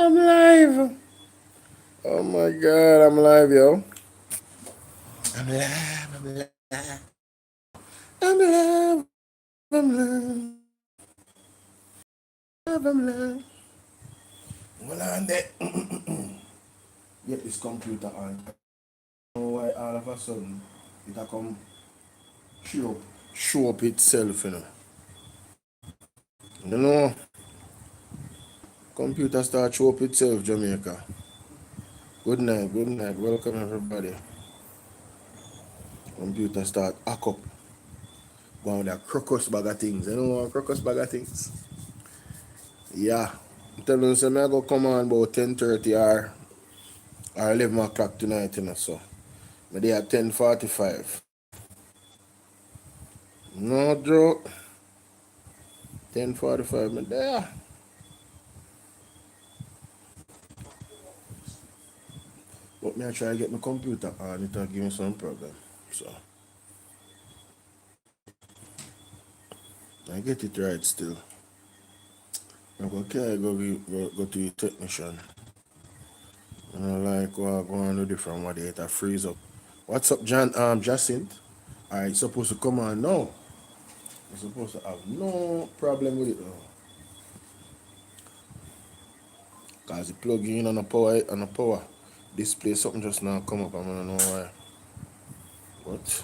I'm live. Oh my god, I'm live, yo. I'm live, I'm live. I'm live, I'm live. I'm live. Well, on there. Get this computer on. I don't know why all of a sudden it'll come show up itself, you know. You know, computer start show up itself, Jamaica. Good night, good night. Welcome everybody. Computer start hack up. Go on with that crocus bag of things. You know what crocus bag of things? Yeah. I'm telling you, so I go come on about 10:30 or 11 o'clock tonight, you know, so. I'm there at 10:45. No joke. 10:45, I'm there. But me I try to get my computer on, it'll give me some problem. So, I get it right still. I go carry go to the technician. And I like go on do different what they freeze up. What's up, Jacinth? Alright, supposed to come on now. You're supposed to have no problem with it now. Cause you plug in on a power display something just now come up, I don't know why. But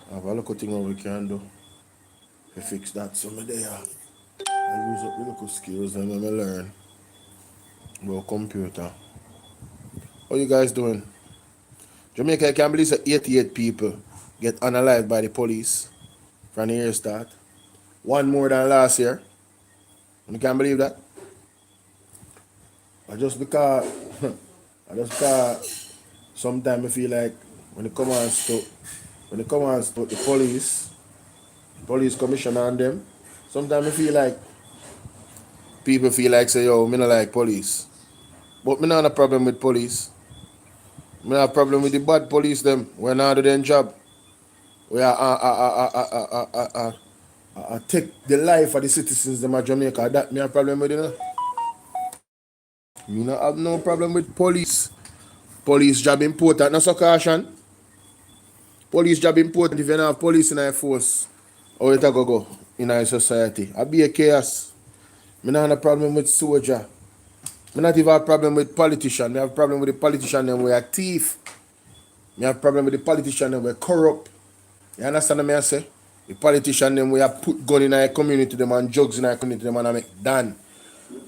I have a little thing what we can do to fix that. So me there I use up the little skills and then I learn about computer. How you guys doing? Jamaica, I can't believe that 88 people get unalived by the police from the year start. One more than last year. You can't believe that? I just because I just because sometimes I feel like when it comes to the police commissioner and them, sometimes I feel like people feel like say, yo, me not like police. But me not have a problem with police. Me have a problem with the bad police them. When not do their job. We are take the life of the citizens them of Jamaica. That me have a problem with, you know. Me not have no problem with police. Police job important, not so caution. Police job important if you don't have police in a force. How it go in our society? I be a chaos. Me not have a problem with soldier. Me not even have a problem with politician. Me have a problem with the politician them we are thief. Me have a problem with the politician them we corrupt. You understand what I say? The politician them we have put gun in our community them and drugs in our community them and I make done.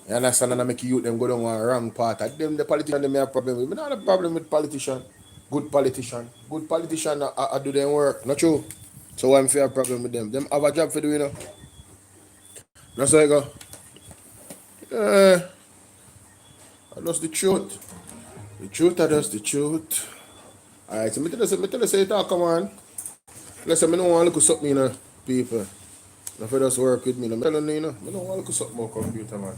You understand and I make youth them go down one wrong part. And them the politician them have a problem with. Me not have a problem with politician. Good politician. Good politician I do their work. Not true. So I'm fair problem with them. Them have a job for doing, you know. That's how I go. That's the truth. The truth are just the truth. Alright, so me tell you say it all, come on. Listen, me don't want to look at something, you know, people. If you just work with me, I'm telling you, you know, I don't want to look at something about computer, man.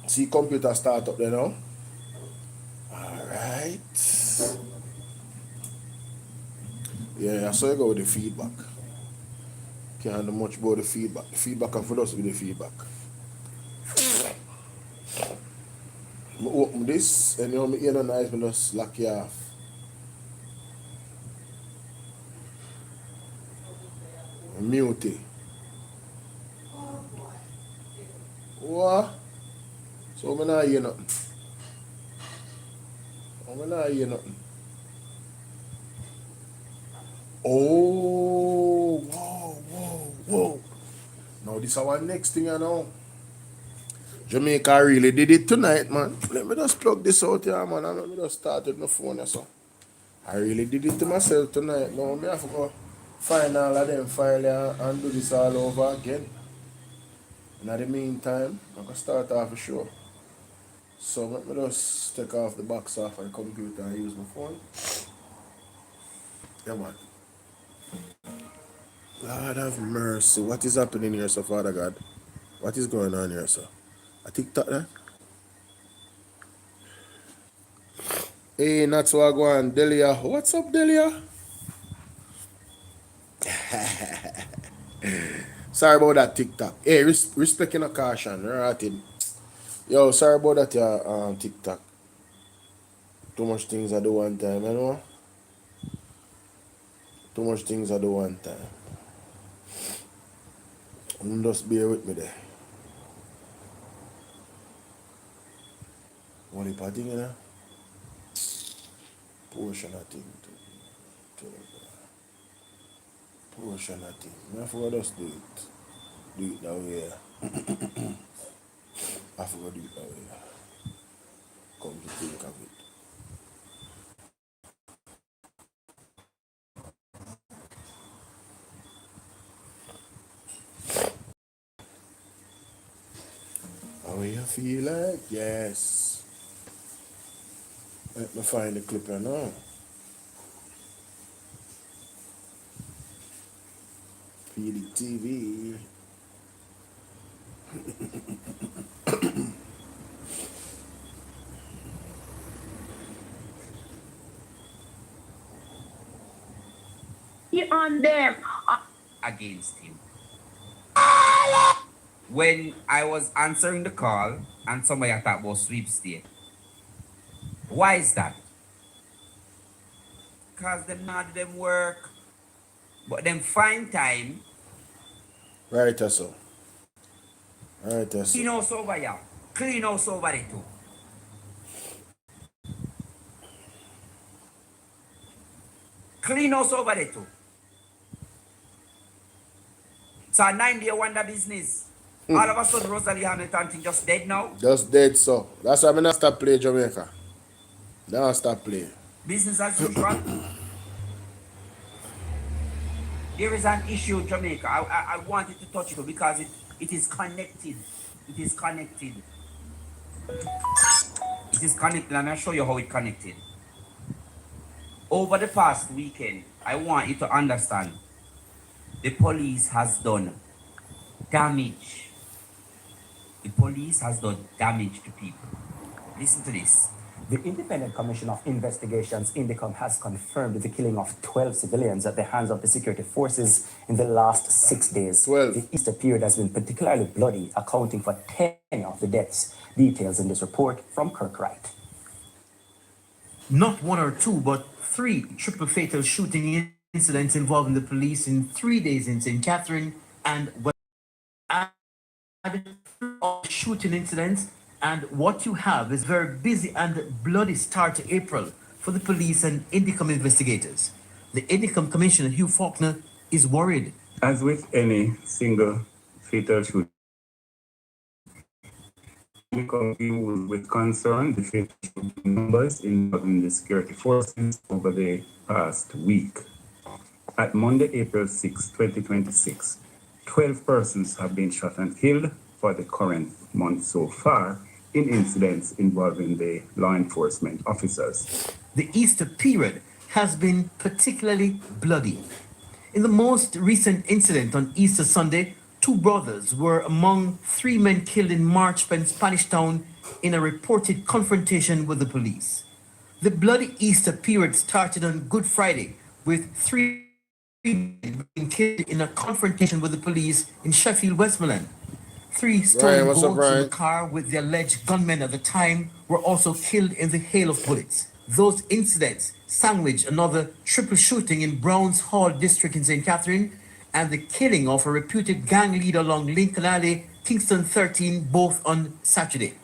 See computer start up there now. Alright. Yeah, so you go with the feedback. Can't do much about the feedback. The feedback and for us with the feedback. I open this and you know, me ear no nice, me just lock you off. Mute it. What? So I not hear nothing. I not hear nothing. Oh, whoa. Now this is our next thing I know. Jamaica really did it tonight, man. Let me just plug this out here, man. And let me just start with my phone or so. I really did it to myself tonight. Now me have to go find all of them file and do this all over again. In the meantime, I'm gonna start off a show. So let me just take off the box off my computer and use my phone. Yeah, man. Lord have mercy. What is happening here, so Father God? What is going on here, sir? A TikTok there? Hey, not so I go on, Delia. What's up, Delia? Sorry about that TikTok. Hey, respecting a caution, right? Yo, sorry about that, yeah, TikTok. Too much things I do one time, you know? Too much things I do one time. Just bear with me there. One heap of thing, you know? Portion of thing. Portion of thing. I forgot just do it. Do it that way. I forgot do it that way. Come to think of it. How you feel like? Yes. Let me find the clip here now. PD TV. On them against him. When I was answering the call and somebody attacked about sweepstakes. Why is that? Because them not do them work, but them find time. Right, so. Right, so. Clean house over here. Clean house over there too. Clean house over there too. So a 9-day wonder business. All of a sudden Rosalie Hamilton thing just dead now. Just dead, so. That's why I'm not stop playing Jamaica. Don't stop playing. Business as usual. There is an issue in Jamaica. I wanted to touch it because it is connected. It is connected. It is connected, and I'll show you how it connected. Over the past weekend, I want you to understand the police has done damage. The police has done damage to people. Listen to this. The Independent Commission of Investigations, INDECOM, has confirmed the killing of 12 civilians at the hands of the security forces in the last 6 days. 12. The Easter period has been particularly bloody, accounting for 10 of the deaths. Details in this report from Kirk Wright. Not one or two, but 3 triple fatal shooting incidents involving the police in 3 days in St. Catherine, and shooting incidents. And what you have is very busy and bloody start to April for the police and INDECOM investigators. The INDECOM Commissioner, Hugh Faulkner, is worried. As with any single fatal shooting, INDECOM views with concern the fatal shooting numbers involving the security forces over the past week. At Monday, April 6, 2026, 12 persons have been shot and killed for the current month so far, in incidents involving the law enforcement officers. The Easter period has been particularly bloody. In the most recent incident on Easter Sunday, 2 brothers were among 3 men killed in Marchpen, Spanish Town, in a reported confrontation with the police. The bloody Easter period started on Good Friday, with 3 men being killed in a confrontation with the police in Sheffield, Westmoreland. 3 stolen what's up, goats in Ryan? the car with the alleged gunmen at the time were also killed in the hail of bullets. Those incidents sandwiched another triple shooting in Browns Hall district in St. Catherine and the killing of a reputed gang leader along Lincoln Alley, Kingston 13, both on Saturday.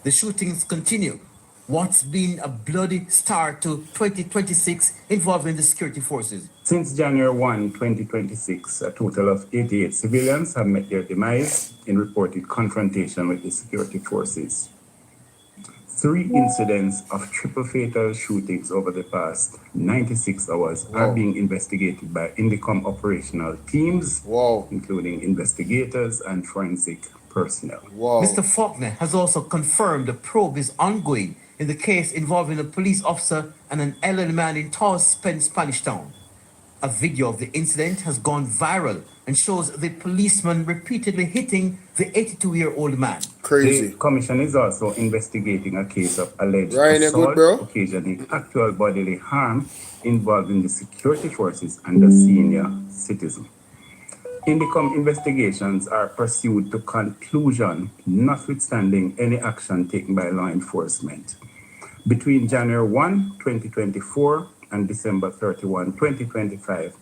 The shootings continue. What's been a bloody start to 2026 involving the security forces. Since January 1, 2026, a total of 88 civilians have met their demise in reported confrontation with the security forces. 3 incidents of triple fatal shootings over the past 96 hours are being investigated by INDECOM operational teams, including investigators and forensic personnel. Mr. Faulkner has also confirmed the probe is ongoing in the case involving a police officer and an elderly man in Spanish Town. A video of the incident has gone viral and shows the policeman repeatedly hitting the 82-year-old man. Crazy. The commission is also investigating a case of alleged Ryan, assault good, occasioning actual bodily harm involving the security forces and a senior citizen. Indicom investigations are pursued to conclusion, notwithstanding any action taken by law enforcement. Between January 1, 2024 and December 31, 2025,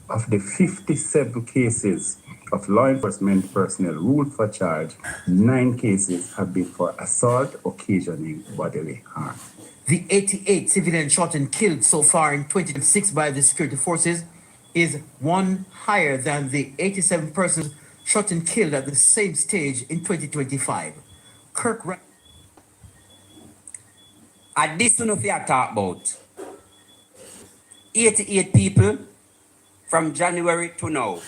of the 57 cases of law enforcement personnel ruled for charge, 9 cases have been for assault occasioning bodily harm. The 88 civilians shot and killed so far in 2026 by the security forces is one higher than the 87 persons shot and killed at the same stage in 2025. At this one, if you talk about 88 people from January to now.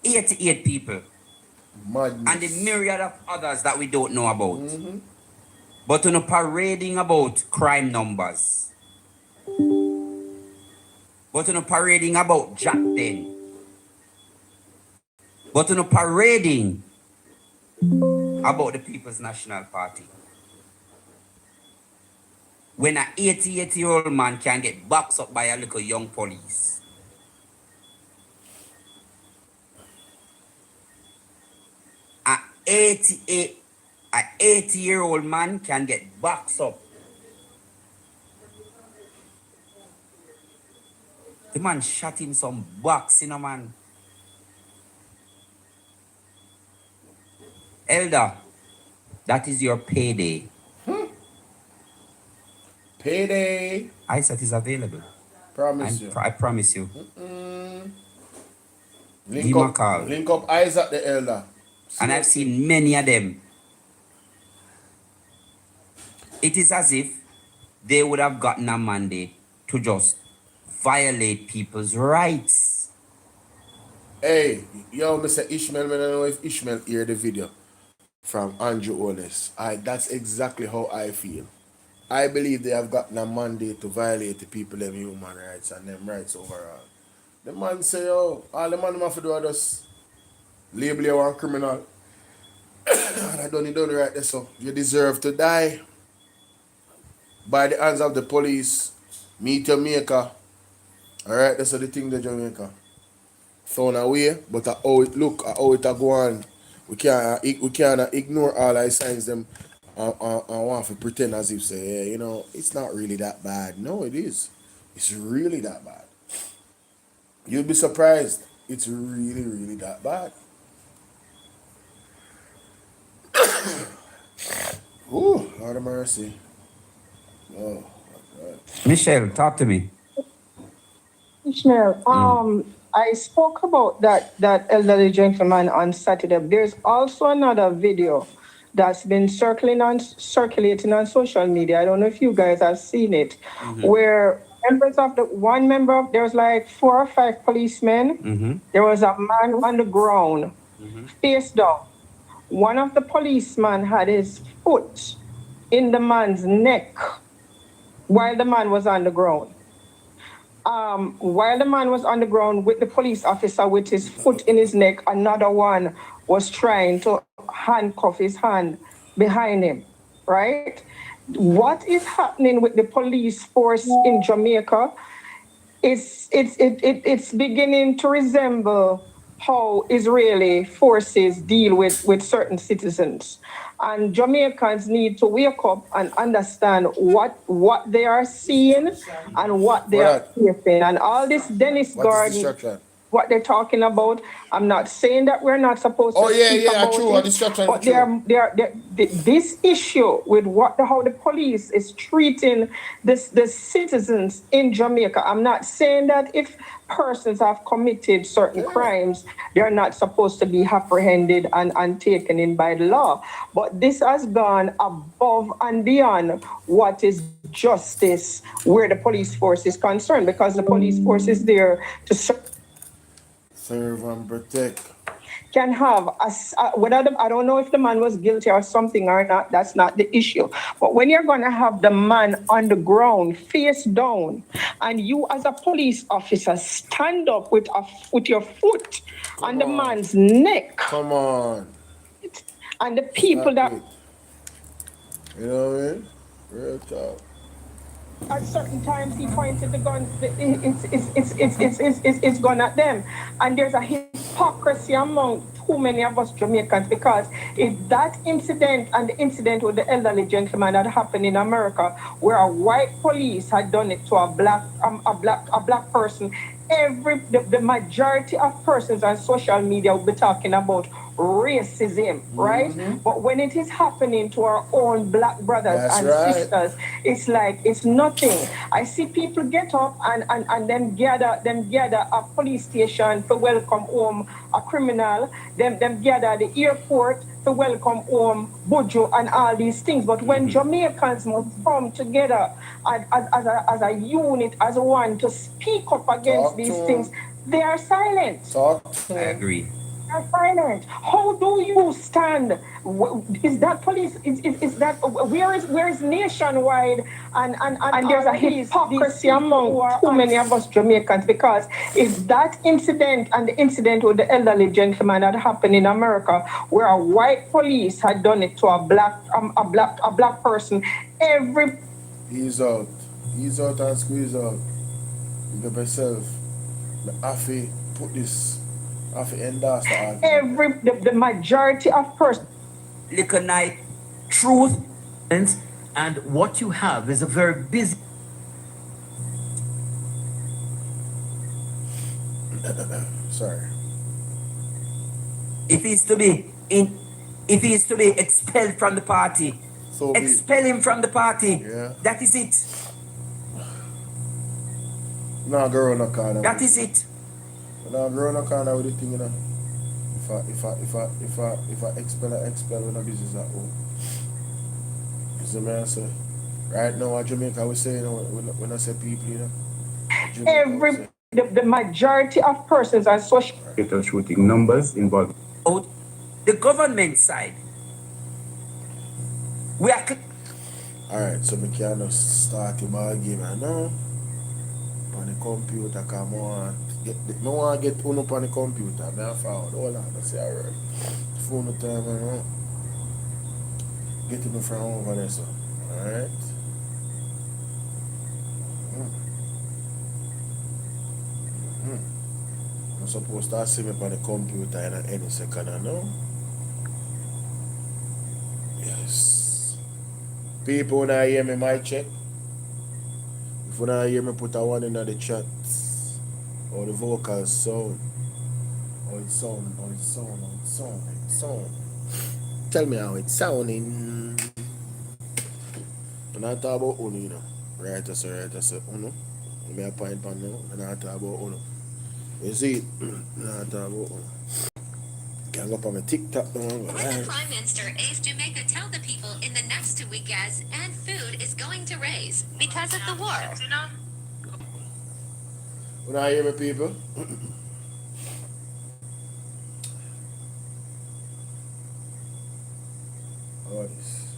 88 people. Madness. And the myriad of others that we don't know about. But you know, parading about crime numbers. But you know, parading about Jack Den. But you know, parading about the People's National Party. When an 88-year-old man can get boxed up by a little young police. An 80-year-old man can get boxed up. The man shot him some box, you know, man. Elder, that is your payday. Payday. I said it's available. Promise you. I promise you. Link up Isaac the elder. And I've seen many of them. It is as if they would have gotten a mandate to just violate people's rights. Hey, yo, Mr. Ishmael, I don't know if Ishmael hear the video from Andrew Oles. That's exactly how I feel. I believe they have gotten a mandate to violate the people them human rights and them rights overall. The man say, yo, all the man have to do is just label you one criminal. And I done right there, so you deserve to die by the hands of the police. Meet your maker. Alright, that's the thing the Jamaica. Thrown away, but how it look, how it go on. We can't ignore all our signs them and want to pretend as if say, yeah, you know, it's not really that bad. No, it is. It's really that bad. You'll be surprised. It's really, really that bad. Ooh, Lord of mercy. Oh, my God. Michelle, talk to me. Ishmael, I spoke about that elderly gentleman on Saturday. There's also another video that's been circulating on social media. I don't know if you guys have seen it, where there's like 4 or 5 policemen. There was a man on the ground, face down. One of the policemen had his foot in the man's neck while the man was on the ground. While the man was on the ground with the police officer with his foot in his neck, another one was trying to handcuff his hand behind him, right? What is happening with the police force in Jamaica it's beginning to resemble how Israeli forces deal with certain citizens. And Jamaicans need to wake up and understand what they are seeing and what they are facing. And all this Dennis Gordon, what they're talking about, I'm not saying that we're not supposed to speak about it, but this issue with how the police is treating the citizens in Jamaica, I'm not saying that if persons have committed certain crimes, they're not supposed to be apprehended and taken in by the law. But this has gone above and beyond what is justice where the police force is concerned, because the police force is there to serve and protect. Can have I don't know if the man was guilty or something or not. That's not the issue. But when you're going to have the man on the ground, face down, and you as a police officer stand up with your foot on the man's neck. Come on. And the people that... You know what I mean? Real talk. At certain times, he pointed the gun. It's gone at them, and there's a hypocrisy among too many of us Jamaicans, because if that incident and the incident with the elderly gentleman had happened in America, where a white police had done it to a black person, the majority of persons on social media will be talking about racism, right? But when it is happening to our own black brothers That's and right. sisters, it's like it's nothing. I see people get up and then gather a police station to welcome home a criminal, them gather at the airport to welcome home Buju and all these things. But when Jamaicans must come together as a unit, as one, to speak up against Talk these to 'em. things, they are silent. Talk I to him. agree. Are silent. How do you stand? Is that police? Is that where is nationwide? And there's a hypocrisy among too many of us Jamaicans, because if that incident and the incident with the elderly gentleman had happened in America, where a white police had done it to a black person, every Ease out. Ease out and squeeze out. Pick up yourself. I have to put this. I have to endorse the argument. the majority of persons. Little night, truth. And what you have is a very busy Sorry. If he's to be expelled from the party, So be it. expel him from the party. Yeah. That is it. No girl no corner. That is it. No girl no corner with the thing, you know. If I expel when a business at home. You see me I say? Right now at Jamaica we say, you know, when I say people, you know. Jamaica, we say, The majority of persons on social Fatal shooting numbers involving Out the government side. We are alright, so we can just start him argument now. On the computer, cause I want to get phone up on the computer. I found hold on, I say alright. Phone up time, you know. Get him from over there, so. Alright. I'm supposed to see me on the computer in any second, I know. Yes. People when I hear me might check. If when I hear me put a one in the chat, or the vocals sound, or it sound. Tell me how it's sounding. When I talk about Uno, you know. Right, so Uno. Me a point pan now, when I talk about Uno. You see it? When I talk about Uno. Can go up on my TikTok now. Would the Prime Minister ace Jamaica tell the people in the next 2 weeks gas and food is going to raise because of the war? When I hear me, people. Oh, this.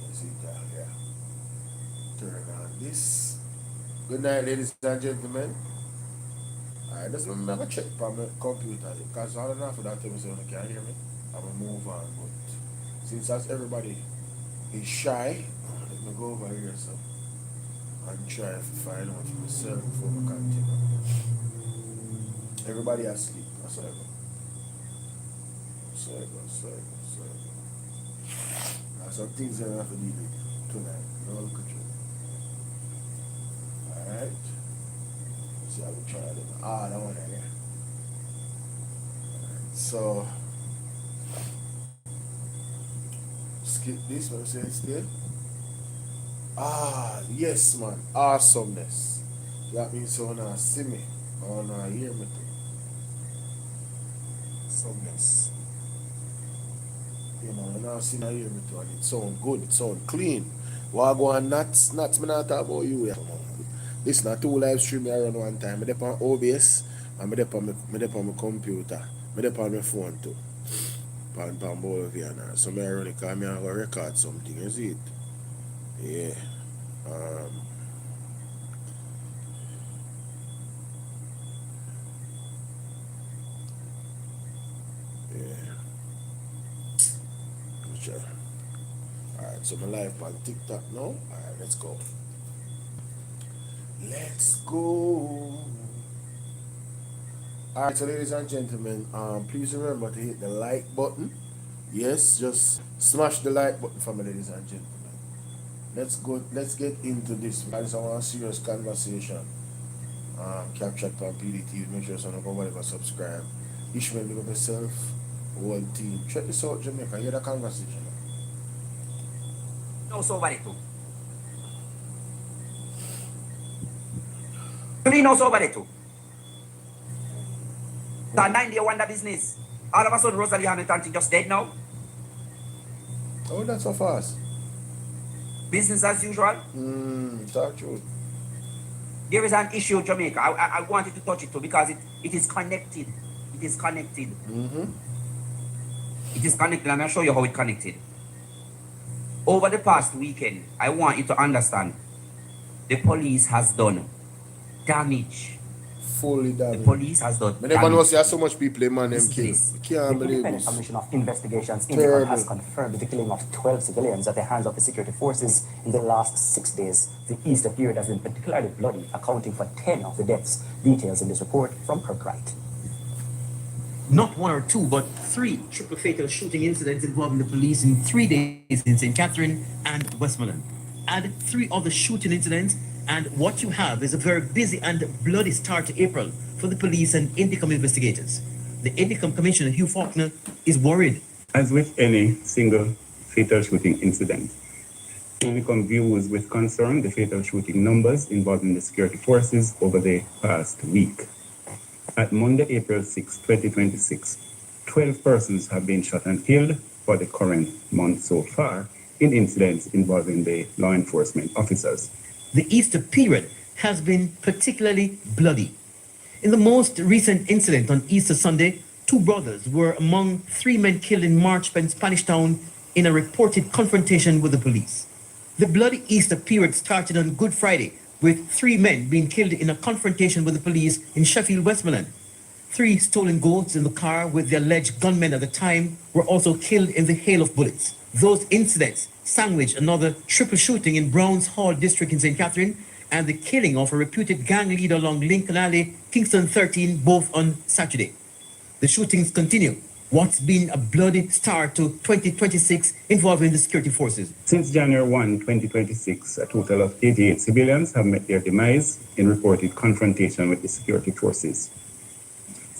Let's see that, yeah. Turn on this. Good night, ladies and gentlemen. Alright, just remember to check on my computer because I don't know if that time so you can hear me. I'm gonna move on, but since as everybody is shy, let me go over here so and try to find out for myself before we continue. Everybody asleep, that's what I go. So I go. There's some things that I have to deal with tonight. No look at you. Alright. See how we try it. That one there. Alright, so skip this, what I'm saying still. Yes man, awesomeness. That means so now see me. Or now hear me too. Awesomeness. You know, you now see now hear me too, and it sound good, it sound clean. What go on nuts, me not talk about you. Yeah. This not 2 live stream I run one time. I dep on OBS and I dep on my computer. I dep on my phone too. Pan BOLO V&R. So I run it because I go record something, you see it? Yeah. Alright, so my live on TikTok now. Alright, let's go. All right, so ladies and gentlemen, please remember to hit the like button. Yes, just smash the like button for me, ladies and gentlemen. Let's get into this because I want a serious conversation. Capture on PDT. Make sure someone go over subscribe. Ishmael, big up yourself, whole team. Check this out, Jamaica. Hear the conversation. No over too. You know over too. The 9-day wonder business. All of a sudden, Rosalie Hamilton just dead now. Oh, that's so fast. Business as usual. Talk true. There is an issue in Jamaica. I wanted to touch it too because it is connected. It is connected. It is connected, and I'll show you how it connected. Over the past weekend, I want you to understand the police has done damage. Fully The damaged. police has done I never know damage. see so much people in man them Listen to kill. this. We The can't believe Independent this. Commission of Investigations Terrible. has confirmed the killing of 12 civilians at the hands of the security forces in the last 6 days. The Easter period has been particularly bloody, accounting for 10 of the deaths. Details in this report from Kirk Wright. Not one or two, but three triple fatal shooting incidents involving the police in 3 days in St. Catherine and Westmoreland. Add 3 other shooting incidents, and what you have is a very busy and bloody start to April for the police and Indicom investigators. The Indicom Commissioner, Hugh Faulkner, is worried. As with any single fatal shooting incident, Indicom views with concern the fatal shooting numbers involving the security forces over the past week. At Monday, April 6, 2026, 12 persons have been shot and killed for the current month so far in incidents involving the law enforcement officers. The Easter period has been particularly bloody. In the most recent incident on Easter Sunday, 2 brothers were among 3 men killed in Marchpenn, Spanish Town in a reported confrontation with the police. The bloody Easter period started on Good Friday with 3 men being killed in a confrontation with the police in Sheffield, Westmoreland. 3 stolen goats in the car with the alleged gunmen at the time were also killed in the hail of bullets. Those incidents sandwiched another triple shooting in Browns Hall district in St. Catherine and the killing of a reputed gang leader along Lincoln Alley, Kingston 13, both on Saturday. The shootings continue. What's been a bloody start to 2026 involving the security forces? Since January 1, 2026, a total of 88 civilians have met their demise in reported confrontation with the security forces.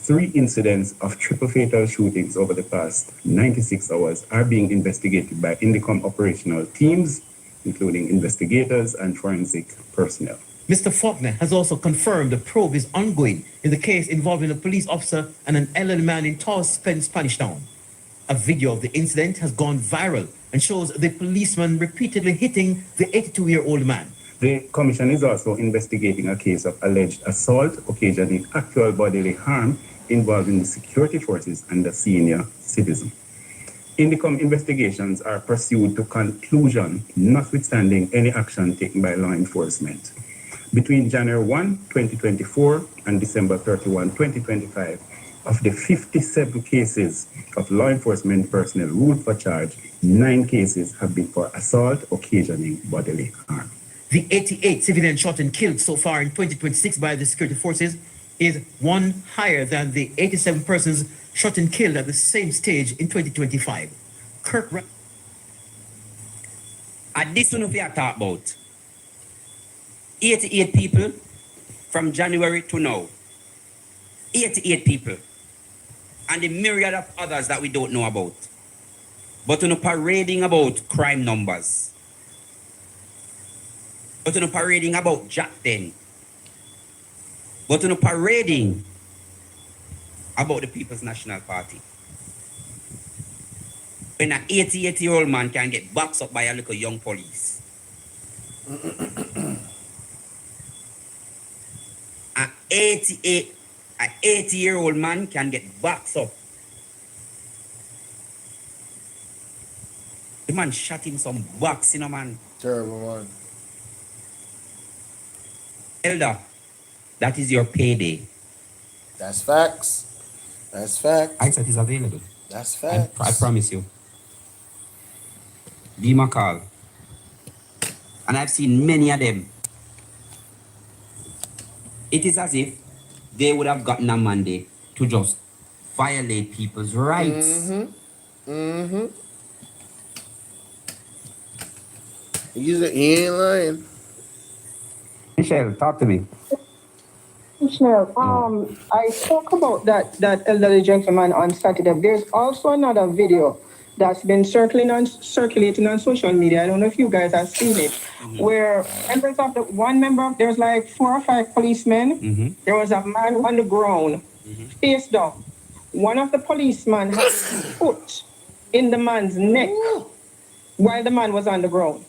3 incidents of triple fatal shootings over the past 96 hours are being investigated by Indicom operational teams, including investigators and forensic personnel. Mr. Faulkner has also confirmed the probe is ongoing in the case involving a police officer and an elderly man in Towson, Spanish Town. A video of the incident has gone viral and shows the policeman repeatedly hitting the 82-year-old man. The Commission is also investigating a case of alleged assault occasioning actual bodily harm involving the security forces and a senior citizen. Indicom investigations are pursued to conclusion, notwithstanding any action taken by law enforcement. Between January 1, 2024 and December 31, 2025, of the 57 cases of law enforcement personnel ruled for charge, 9 cases have been for assault occasioning bodily harm. The 88 civilians shot and killed so far in 2026 by the security forces is one higher than the 87 persons shot and killed at the same stage in 2025. Kirk Wright. And this one we are talking about. 88 people from January to now. 88 people. And the myriad of others that we don't know about. But we're parading about crime numbers. But we're parading about Jack 10. But we're parading about the People's National Party. When an 88-year-old man can get boxed up by a little young police. An 80-year-old man can get boxed up. The man shot him some box, you know, man. Terrible, man. Elder, that is your payday. That's facts. That's facts. I said it's available. That's facts. I promise you. Be my call. And I've seen many of them. It is as if they would have gotten a mandate to just violate people's rights. He ain't lying. Michelle, talk to me. Michelle, I spoke about that elderly gentleman on Saturday. There's also another video that's been circulating on social media. I don't know if you guys have seen it, where there's like 4 or 5 policemen. There was a man on the ground, face down. One of the policemen had his foot in the man's neck while the man was on the ground.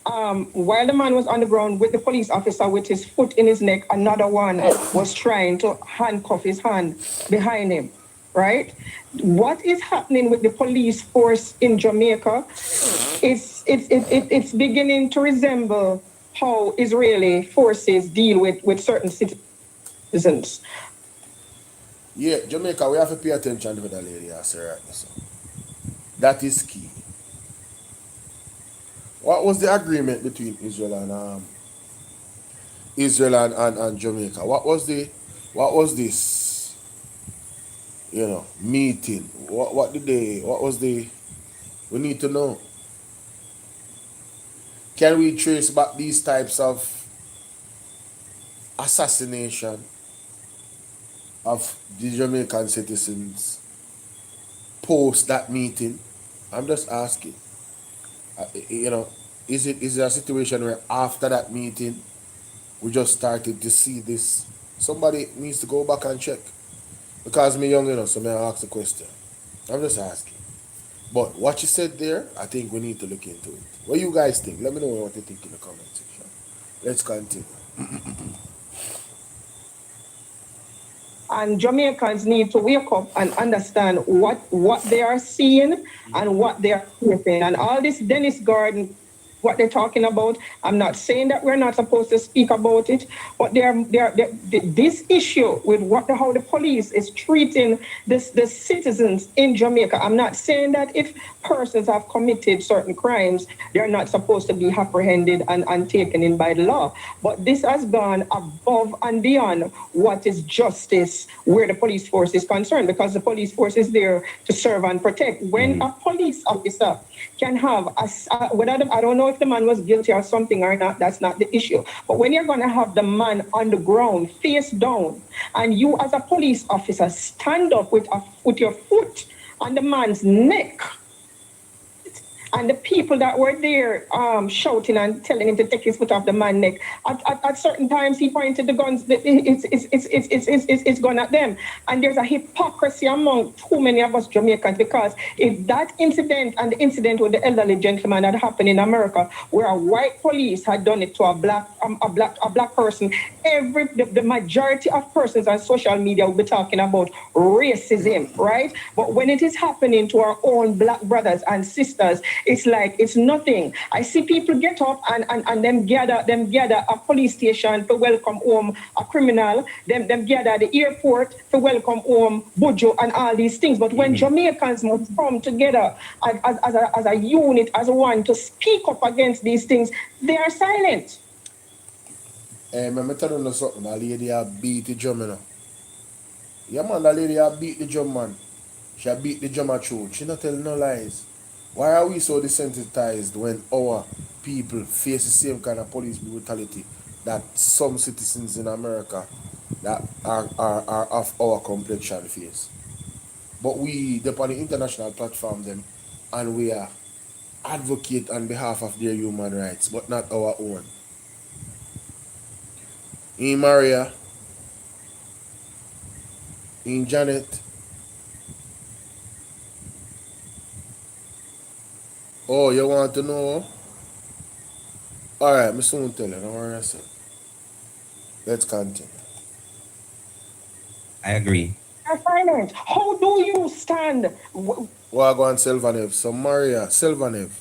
While the man was on the ground with the police officer with his foot in his neck, another one was trying to handcuff his hand behind him, right? What is happening with the police force in Jamaica it's beginning to resemble how Israeli forces deal with certain citizens. Yeah, Jamaica, we have to pay attention to that lady I say right now. So. That is key. What was the agreement between Israel and Jamaica? What was this meeting? We need to know. Can we trace back these types of assassination of the Jamaican citizens post that meeting? I'm just asking. Is it a situation where after that meeting we just started to see this? Somebody needs to go back and check. Because me young, so may I ask the question. I'm just asking. But what you said there, I think we need to look into it. What you guys think? Let me know what you think in the comment section. Let's continue. And Jamaicans need to wake up and understand what they are seeing and what they are hearing. And all this Dennis Garden, what they're talking about, I'm not saying that we're not supposed to speak about it, but this issue with how the police is treating the citizens in Jamaica, I'm not saying that if persons have committed certain crimes, they're not supposed to be apprehended and taken in by the law. But this has gone above and beyond what is justice where the police force is concerned, because the police force is there to serve and protect. When a police officer can have, I don't know if the man was guilty or something or not, that's not the issue. But when you're going to have the man on the ground, face down, and you as a police officer stand up with your foot on the man's neck, and the people that were there shouting and telling him to take his foot off the man's neck. At certain times, he pointed the guns. It's gone at them. And there's a hypocrisy among too many of us Jamaicans, because if that incident and the incident with the elderly gentleman had happened in America, where a white police had done it to a black person, the majority of persons on social media will be talking about racism, right? But when it is happening to our own black brothers and sisters, it's like it's nothing. I see people get up and them gather a police station to welcome home a criminal, them gather at the airport to welcome home Bujo and all these things. But when Jamaicans must come together as a unit, as one, to speak up against these things, they are silent. Let me tell you something. That lady beat the drum, Yeah, man, that lady beat the drum, man. She beat the drum at throat. She not telling no lies. Why are we so desensitized when our people face the same kind of police brutality that some citizens in America that are of our complexion face? But we, on the international platform, them, and we are advocate on behalf of their human rights, but not our own. In Maria, in Janet. Oh, you want to know? Alright, I soon tell you. Don't worry yourself. Let's continue. I agree. Silent. How do you stand? Well, I go on Selvanev. So Maria, Selvanev,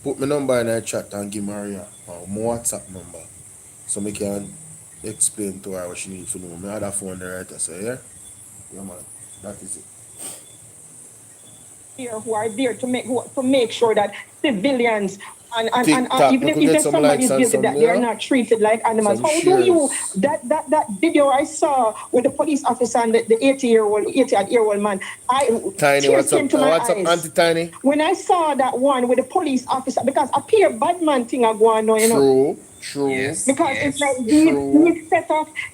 put my number in the chat and give Maria my WhatsApp number, so I can explain to her what she needs to know. My other phone there right, so yeah? Yeah, man. That is it. Who are there to make sure that civilians TikTok, Even we if, could get some somebody likes is and guilty, some, that they are yeah, not treated like animals. some How do you shares. that video I saw with the police officer and the 80-year-old man? Tiny, Tears what's came up? to my What's up, eyes Auntie Tiny? when I saw that one with the police officer, because a peer bad man thing are going on, True, true, Yes, because it's like yes. true,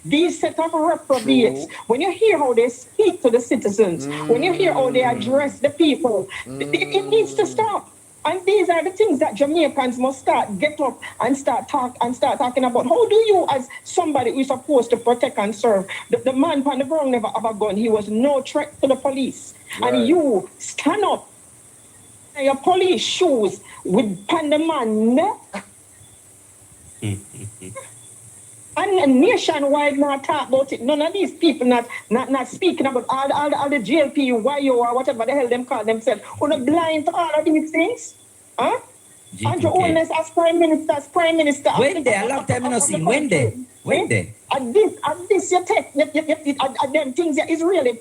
these set of reprobates. true. When you hear how they speak to the citizens, when you hear how they address the people, it needs to stop. And these are the things that Jamaicans must get up and start talking about. How do you, as somebody who is supposed to protect and serve, the man on the ground never have a gun. He was no threat to the police. Right. And you stand up in your police shoes with Pandaman neck. And nationwide not talk about it. None of these people not speaking about all the JLP, YO, or whatever the hell them call themselves. Who not blind to all of these things? Huh? Andrew Holness as prime minister. When they? A long time I not seen. When they? When they? And this you take, them things is really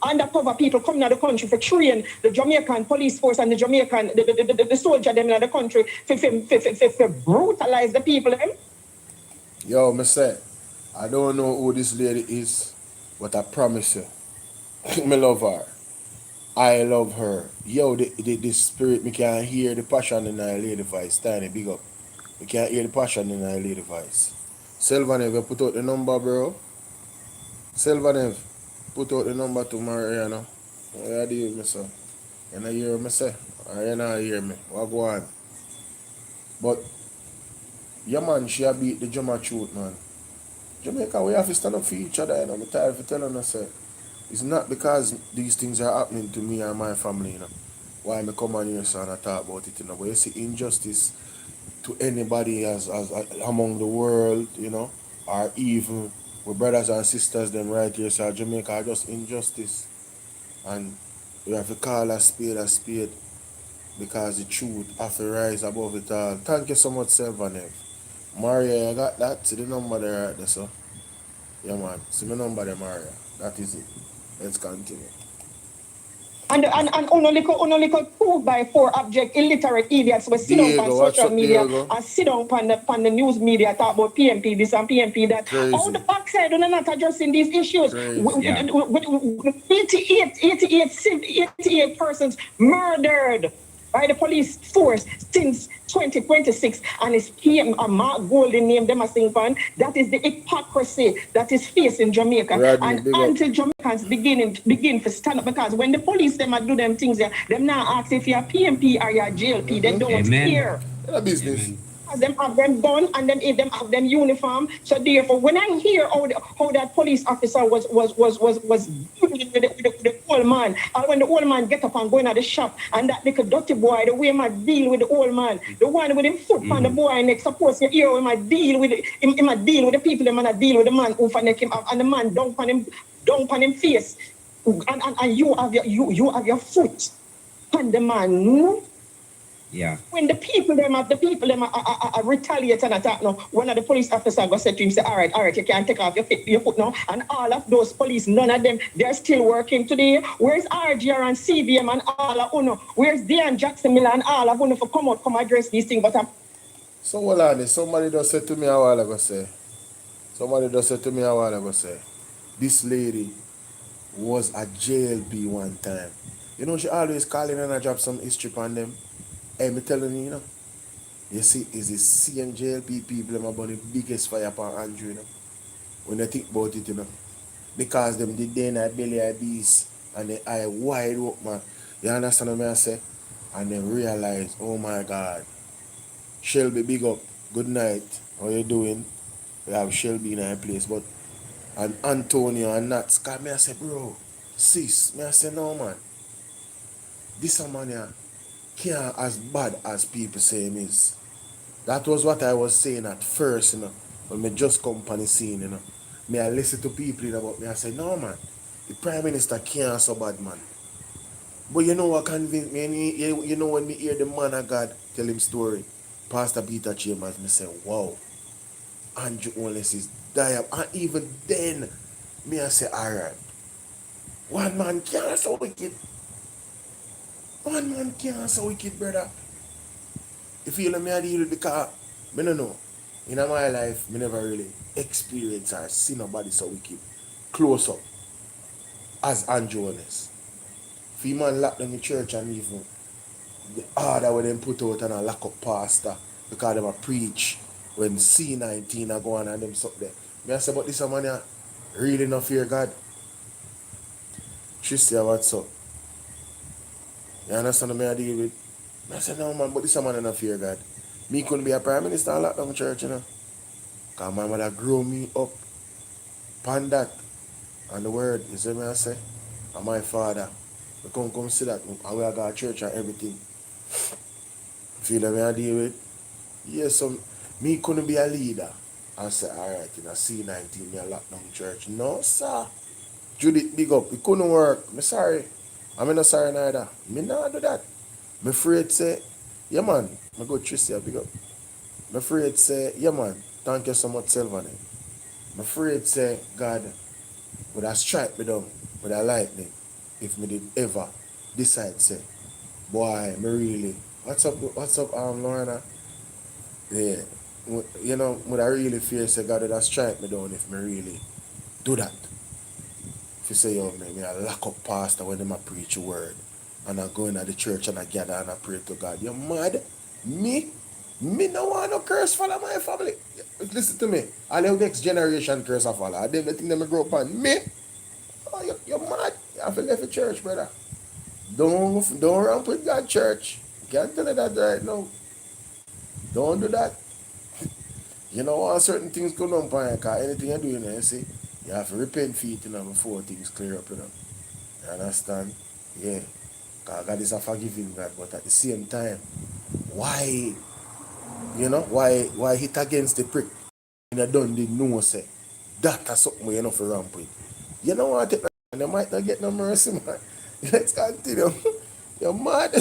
undercover people coming out of the country for train the Jamaican police force and the Jamaican the soldier them in the country for brutalize the people them. Yo, me say, I don't know who this lady is, but I promise you, me love her. I love her. Yo, the spirit, me can hear the passion in her lady voice. Tiny, big up. Me can hear the passion in her lady voice. Sylvanev, you put out the number, bro. Sylvanev, put out the number to Mariana. What you do, me say? You not hear me say? Or you not hear me? What go on? But, yeah, man, she a beat the JAMA truth, man. Jamaica, we have to stand up for each other, you know. I'm tired of telling us, it's not because these things are happening to me and my family, you know. Why I come on here, son, and talk about it, you know. But you see injustice to anybody as among the world, you know, or even with brothers and sisters, them right here, so Jamaica are just injustice. And we have to call a spade because the truth have to rise above it all. Thank you so much, Sylvanev. Maria, I got that. See the number there right there, so. Yeah, man. See my number there, Maria. That is it. Let's continue. And only 2x4 abject illiterate idiots will sit down on social media and sit down on the news media talk about PMP this and PMP that. Crazy. All the backside are not addressing these issues. With 88 persons murdered by the police force since 2026, and it's PM Mark Golden name them as saying that is the hypocrisy that is facing Jamaica. Rodney, and until Jamaicans begin to stand up, because when the police them do them things there, them now ask if you're PMP or you're JLP, they don't care. Business. Them have them gun and them have them uniform. So therefore, when I hear how that police officer was dealing with the old man, and when the old man get up and go in at the shop, and that little dirty boy, the way I deal with the old man, the one with him foot on the boy neck, suppose you hear him I deal with him I deal with the people, them and I deal with the man who neck him up, and the man down on him face, and you have your foot on the man. Yeah. When the people them are retaliate and attack now, one of the police officers go say to him, say, all right, you can't take off your foot now. And all of those police, none of them, they're still working today. Where's RGR and CBM and all of Uno? Where's Dean Jackson Miller and all of Uno for come address these things? But So hold on, somebody just said to me a while ago, say, this lady was a JLP one time. You know, she always calling and I drop some history on them. Hey, me telling you, you know, you see, is the same JLP people them about the biggest fire upon Andrew, you know, when they think about it, you know, because them did then a belly a beast and they eye wide open, you understand what I say? And then realize, oh my God, Shelby, big up, good night, how you doing? We have Shelby in our place, but, and Antonio and Nats, cause me I say, bro, sis, me I say, no man, this a man here, can't as bad as people say him is. That was what I was saying at first, you know, when me just come on the scene, you know. Me I listen to people, you know, but me I say, no man, the Prime Minister can't so bad, man. But you know what convinced me, you know when me hear the man of God tell him story, Pastor Peter Chambers, me say, wow, Andrew Holness is dire. And even then, me I say, alright, one man can't so wicked. One man can't so wicked, brother. You feel me? I deal with because I don't know. In my life, I never really experience or see nobody so wicked close up as Andrew Honest. If you man lock down the church and even the order where them put out and a lock up pastor because them a preach when C19 are going and them something there. Me I say, but this a man here really not fear God. She say, what's up? You understand what I deal with? I said, no man, but this a man not fear God. Me couldn't be a prime minister and lock down the church, you know. Because my mother grew me up upon that. And the word, you see me I say? And my father. We come see that. And we got a church and everything. Feel that I deal with? Yes, so me couldn't be a leader. I said, alright, in a C19, me a lock down church. No, sir. Judith, big up. It couldn't work. Me sorry. I'm not sorry neither. Me not do that. Me afraid say, yeah man. Me go Tricia, big up. Me afraid say, yeah man. Thank you so much, Sylvan. I'm afraid say God would have strike me down with a lightning if me did ever decide say, boy, me really, what's up, Lorna? Yeah, you know, would I really fear say God would have strike me down if me really do that. If you say, yo, me I lock up pastor when them a preach a word and I go into the church and I gather and I pray to God. You're mad? Me no want no curse follow my family. Listen to me. All the next generation curse a follow. I didn't think them grow up on me. Oh, you're mad. You have to leave the church, brother. Don't ramp with God church. Can't tell you that right now. Don't do that. You know what certain things go on because anything you do, you know, you see, you have to repent for it, you know, before things clear up, you know. You understand? Yeah. Because God is a forgiving God, but at the same time, why? You know, why hit against the prick? You don't know say that's something you know for ramp with. You know what? You might not get no mercy, man. Let's continue. You're mad.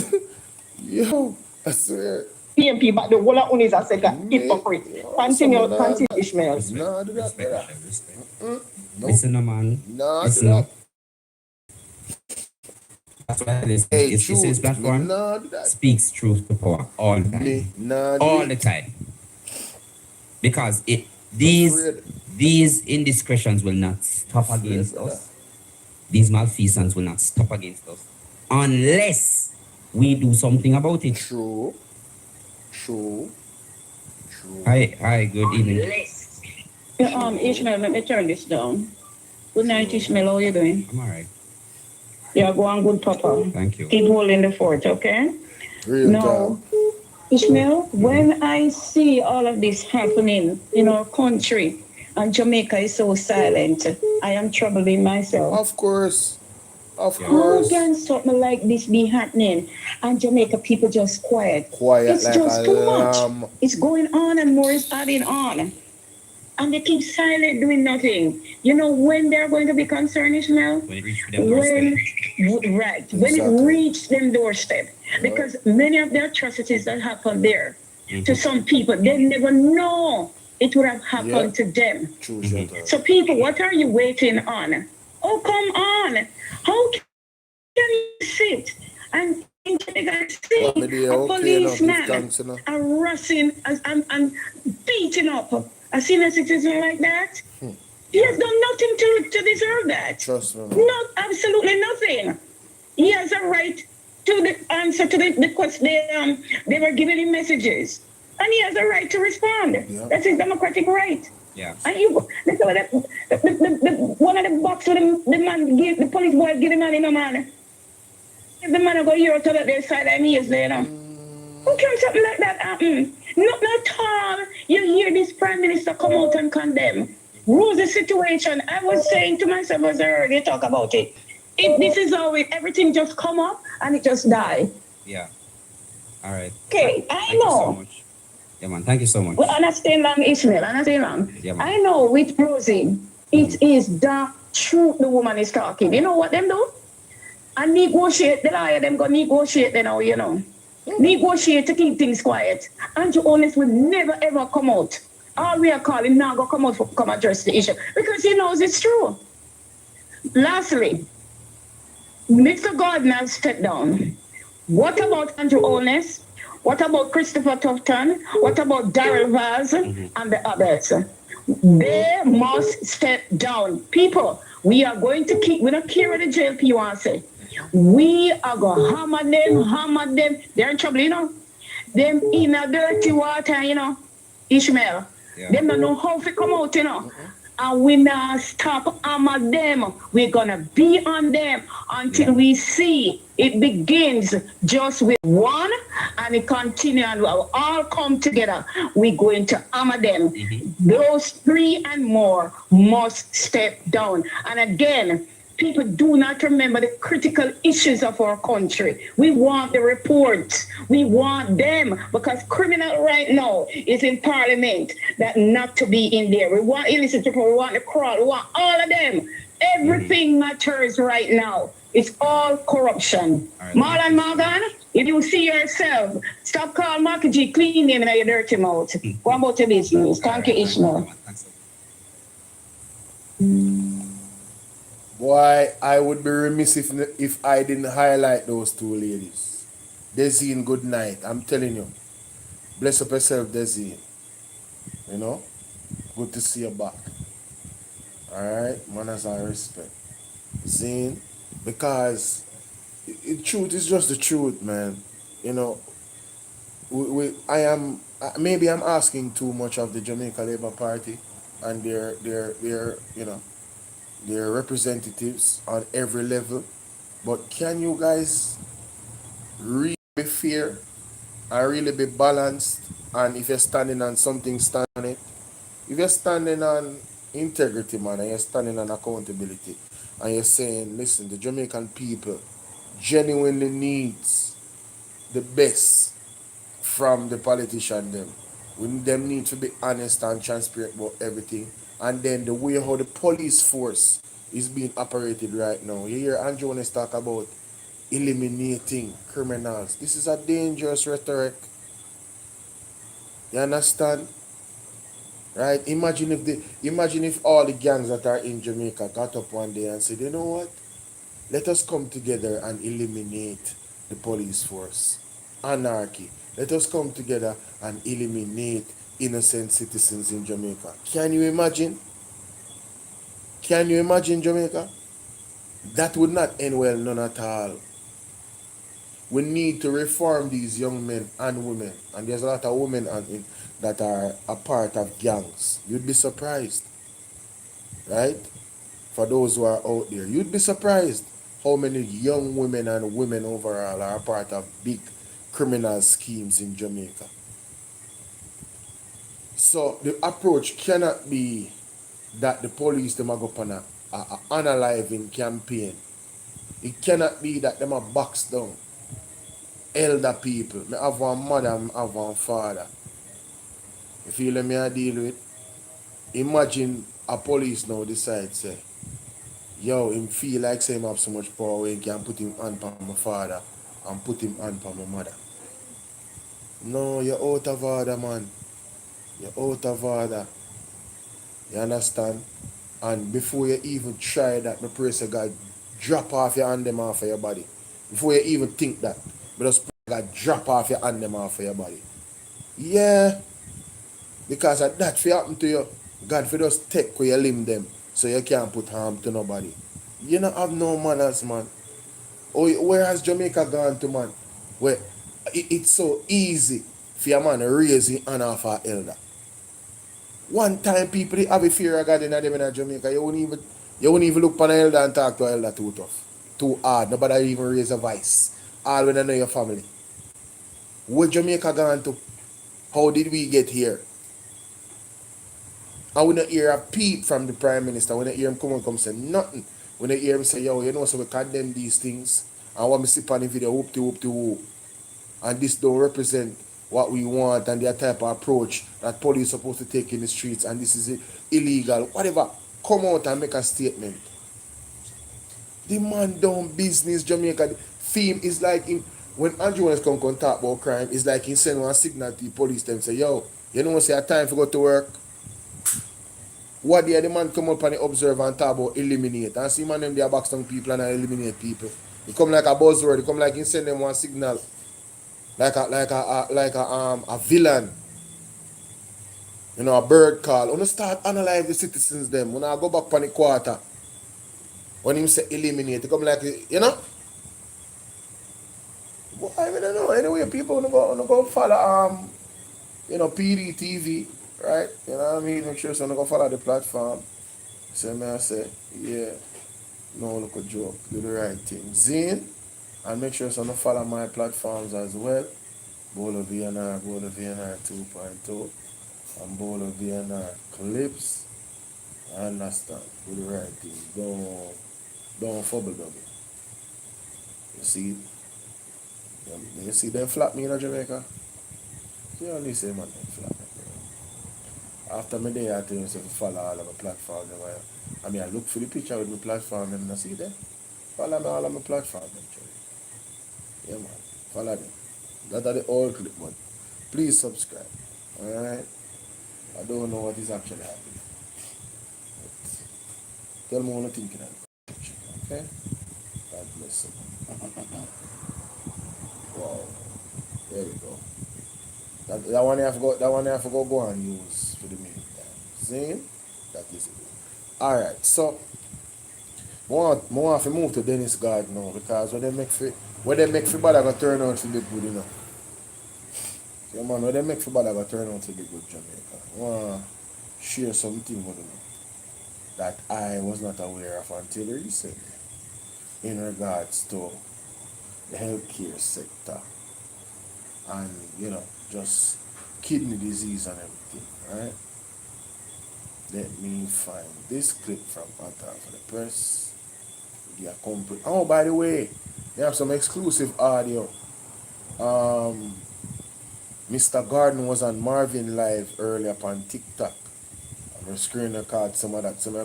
Yo, I swear. PMP, but the whole of unis are said that hypocrite. Continue, Ishmael. No, do that, Respect, brother. respect. No. Listen, no, man. No, do Listen, that. no. That's why this Hey, this truth. platform No, do that. speaks truth to power all the time. Me, no, do All it. the time. Because Afraid. these indiscretions will not stop against brother. us. These malfeasance will not stop against us unless we do something about it. True. Hi, good evening. Ishmael, let me turn this down. Good night, Ishmael. How are you doing? I'm all right. Yeah, go on, good papa. Thank you. Keep holding the fort, okay? Real Now, talk. Ishmael, when I see all of this happening in our country and Jamaica is so silent, I am troubled in myself. Of course. How can something like this be happening and Jamaica people just quiet? It's like just a too lamb. much. It's going on and more is adding on. And they keep silent doing nothing. You know when they're going to be concerned, Ishmael? When it reached them doorstep. Right. When it reached them doorstep. Because many of the atrocities that happened there to some people, they never know it would have happened to them. True, So people, what are you waiting on? Oh, come on. How can you sit and see a policeman harassing and beating up a senior citizen like that? He has done nothing to deserve that. Trust me. Not absolutely nothing. He has a right to the answer to the question. They were giving him messages, and he has a right to respond. Yeah. That's his democratic right. Yeah. And you, the one of the box with the man, the police boy give the man in a man. If the man go here to their side, and he is there now. How can something like that happen? Not at all. You hear this prime minister come out and condemn. Rules the situation. I was saying to myself as I heard you talk about it. If this is how everything just come up and it just die. Yeah. All right. Okay, I know. Thank you so much. Yeah, man. Thank you so much. Well, understand long, Ishmael. Understand long. Yeah, man. I know with Rosie, it is the truth the woman is talking. You know what them do? And negotiate. The lawyer them go negotiate. They know, you know. Negotiate to keep things quiet. Andrew Honest will never ever come out. All we are calling now go come out for come address the issue because he knows it's true. Lastly, Mr. Gordon has stepped down. What about Andrew Honest? What about Christopher Tufton? What about Daryl Vaz and the others? They must step down. People, we are going to keep, we don't care what the JLP wants to say. We are going to hammer them. They're in trouble, you know. Them in a dirty water, you know. Ishmael. Yeah. Them don't know how to come out, you know. And we not stop hammer them. We're gonna be on them until we see it begins just with one and it continues and we'll all come together. We're going to hammer them. Those three and more must step down. And again, people do not remember the critical issues of our country. We want the reports. We want them because criminal right now is in parliament that not to be in there. We want illicit people, we want the crowd, we want all of them. Everything matters right now. It's all corruption. Right. Marlon Morgan, if you see yourself, stop calling Marky G clean name in your dirty mouth. Go about your business. Thank you, Ishmael. Boy, I would be remiss if I didn't highlight those two ladies. Dezine, good night. I'm telling you. Bless up yourself, Dezine. You know? Good to see you back. Alright? Manners and respect. Zine, because the truth is just the truth, man. You know, maybe I'm asking too much of the Jamaica Labour Party and their you know, their representatives on every level, but can you guys really be fair and really be balanced? And if you're standing on something, stand on it. If you're standing on integrity, man, and you're standing on accountability, and you're saying, listen, the Jamaican people genuinely needs the best from the politician them. Them need to be honest and transparent about everything. And then the way how the police force is being operated right now. You hear Andrew Jones talk about eliminating criminals. This is a dangerous rhetoric. You understand? Right? Imagine if all the gangs that are in Jamaica got up one day and said, you know what? Let us come together and eliminate the police force. Anarchy. Let us come together and eliminate innocent citizens in Jamaica. Can you imagine? Can you imagine Jamaica? That would not end well, none at all. We need to reform these young men and women. And there's a lot of women that are a part of gangs. You'd be surprised. Right? For those who are out there. You'd be surprised how many young women and women overall are a part of big criminal schemes in Jamaica. So the approach cannot be that the police them are go on a unaliving campaign. It cannot be that them are box down elder people. I have one mother, I have one father. You feel me I deal with? Imagine a police now decide say, yo, him feel like say him have so much power where he can put him on for my father and put him on for my mother. No, you're out of order, man. You're out of order. You understand? And before you even try that, the praise of God, drop off your hand them off of your body. Before you even think that, but just pray God, drop off your hand them off of your body. Yeah. Because of that if happen to you, God for just take where you limb them so you can't put harm to nobody. You don't have no manners, man. Oh, where has Jamaica gone to, man? Where it's so easy for a man to raise his hand off an elder. One time people have a fear of God in them in Jamaica. You wouldn't even look for an elder and talk to an elder too tough. Too hard. Nobody even raise a voice. All when they know your family. Where Jamaica gone to? How did we get here? I wouldn't hear a peep from the Prime Minister. When I hear him come say nothing. When I hear him say, yo, you know, so we condemn these things. And when we see on the video, whoop. And this don't represent what we want and the type of approach that police are supposed to take in the streets, and this is illegal, whatever. Come out and make a statement. The man done business, Jamaica. The theme is like when Andrew Jones come talk about crime, it's like he send one signal to the police them say, yo, you know say a time for go to work. What day the man come up and observe and talk about eliminate. And see man them there box down people and eliminate people. It come like a buzzword, it come like he send them one signal. a villain. You know, a bird call. When you start analyze the citizens them, when I go back on the quarter, when him say eliminate, it come like, you know? Well, I don't know. Anyway, people wanna go follow you know, PD TV, right? You know what I mean? Make sure so go follow the platform. So I say, yeah, no look a joke. Do the right thing. Zine, and make sure so follow my platforms as well. BOLO V&R, BOLO V&R 2.0, and BOLO V&R clips. I understand. Do the right thing. Don't fumble double. You see? You see them flap me in Jamaica? You only say man them flap me, bro. After my day I tell you to follow all of my platforms. I mean I look for the picture with my platform and I see them. Follow me all of my platforms, actually. Yeah man. Follow them. That are the old clip, but please subscribe. Alright? I don't know what is actually happening. But tell me what you're thinking of the picture, okay? God bless you. Wow. There we go. That one I have to go and use for the meantime. See? That is it. Alright, so more have to move to Dennis Guard now because when they make for bad I gotta turn out to be good, you know. Yeah man, when they make for bad I gotta turn out to be good Jamaica. I wanna share something with you that I was not aware of until recently in regards to the healthcare sector and you know just kidney disease and everything, right? Let me find this clip from Attack for the Press. Yeah, complete. Oh, by the way, they have some exclusive audio. Mr. Garden was on Marvin Live earlier upon TikTok. I'm screen record some of that. So I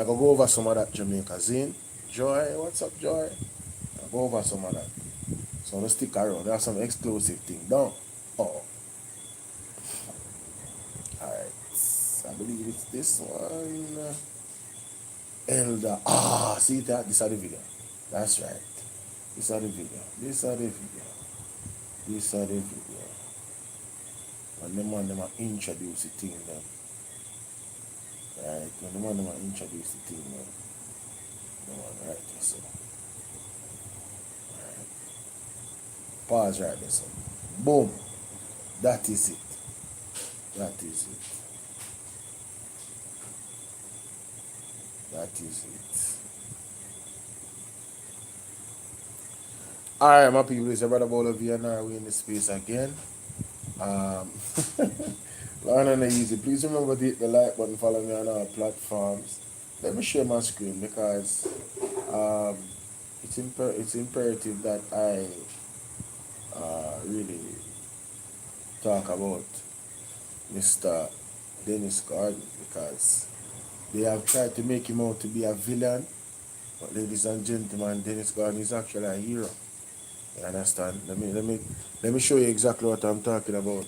go over some of that Jamaica Zine. Joy, what's up, Joy? I go over some of that. So let's stick around. There's some exclusive thing. Don't. Oh. Alright. I believe it's this one. Elder. Ah, see that? This is the video. That's right. This is the video. This is the video. This is the video. And the man them introduce the thing them. Right. When the man them introduce the thing them. The one right there. So. Right. Pause right there. So. Boom. That is it. That is it. That is it. Alright, my people, it's your brother BOLO V&R. We in the space again. Learn and easy. Please remember to hit the like button, follow me on our platforms. Let me share my screen because it's imperative that I really talk about Mr. Dennis Garden because they have tried to make him out to be a villain, but ladies and gentlemen, Dennis Garden is actually a hero. You understand? Let me show you exactly what I'm talking about.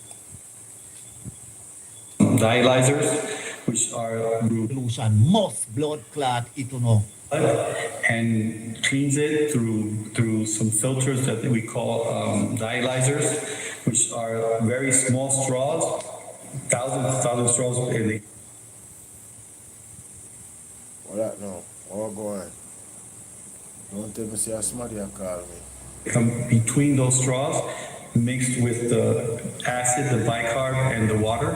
Dialyzers, which are Solution must blood clot it know. and cleans it through some filters that we call dialyzers, which are very small straws, thousands of straws daily. What that now? What go on? Don't tell me say a somebody call me. Come between those straws, mixed with the acid, the bicarb, and the water,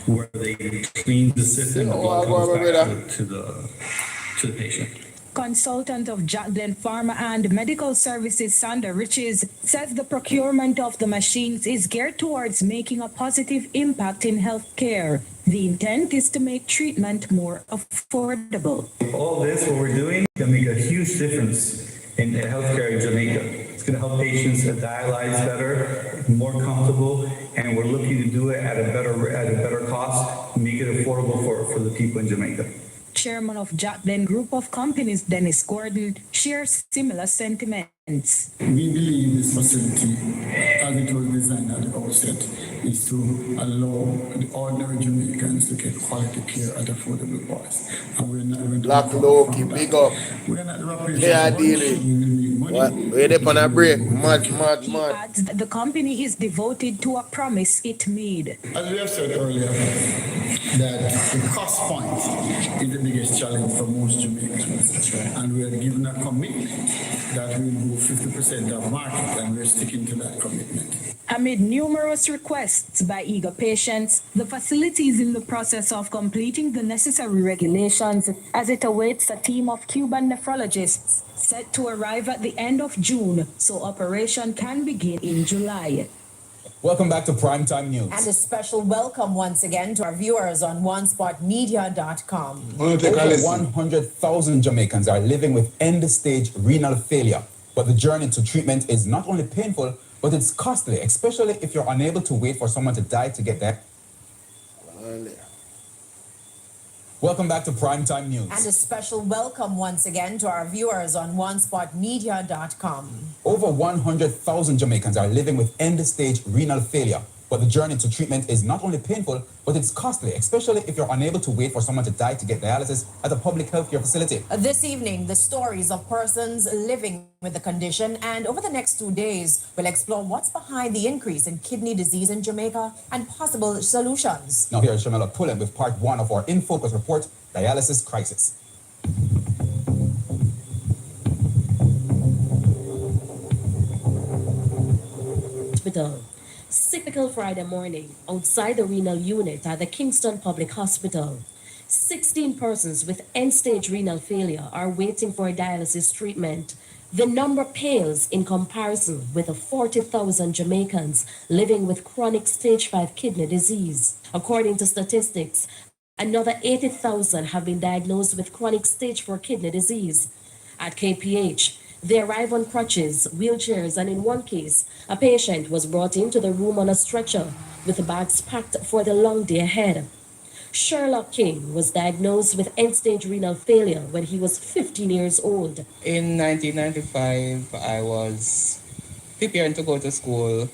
where they clean the system. The blood comes back to the patient. Consultant of Jacqueline Pharma and Medical Services, Sandra Riches, says the procurement of the machines is geared towards making a positive impact in healthcare. The intent is to make treatment more affordable. All this, what we're doing, can make a huge difference in healthcare in Jamaica. It's going to help patients dialyze better, more comfortable, and we're looking to do it at a better cost, make it affordable for the people in Jamaica. Chairman of Jacqueline Group of Companies, Dennis Gordon, shares similar sentiments. We believe this facility, as it was designed at the outset, is to allow the ordinary Jamaicans to get quality care at affordable price. And we're not going to Black Loki, big up. We're not rapid. They are dealing. What? Where they on a break? Mad. He adds that the company is devoted to a promise it made. As we have said earlier, that the cost point is the biggest challenge for most Jamaicans. And we are given a commitment that we will do 50% of market, and we're sticking to that commitment. Amid numerous requests by eager patients, the facility is in the process of completing the necessary regulations as it awaits a team of Cuban nephrologists set to arrive at the end of June so operation can begin in July. Welcome back to Primetime News. And a special welcome once again to our viewers on onespotmedia.com. Over 100,000 Jamaicans are living with end-stage renal failure. But the journey to treatment is not only painful, but it's costly, especially if you're unable to wait for someone to die to get there. Welcome back to Primetime News. And a special welcome once again to our viewers on onespotmedia.com. Over 100,000 Jamaicans are living with end-stage renal failure. But the journey to treatment is not only painful, but it's costly, especially if you're unable to wait for someone to die to get dialysis at a public healthcare facility. This evening, the stories of persons living with the condition, and over the next 2 days, we'll explore what's behind the increase in kidney disease in Jamaica and possible solutions. Now here is Shamela Pullen with part 1 of our In Focus report, Dialysis Crisis. Hospital. Typical Friday morning outside the renal unit at the Kingston Public Hospital. 16 persons with end-stage renal failure are waiting for dialysis treatment. The number pales in comparison with the 40,000 Jamaicans living with chronic stage 5 kidney disease. According to statistics, another 80,000 have been diagnosed with chronic stage 4 kidney disease. At KPH, they arrive on crutches, wheelchairs, and in one case, a patient was brought into the room on a stretcher with bags packed for the long day ahead. Sherlock King was diagnosed with end-stage renal failure when he was 15 years old. In 1995, I was preparing to go to school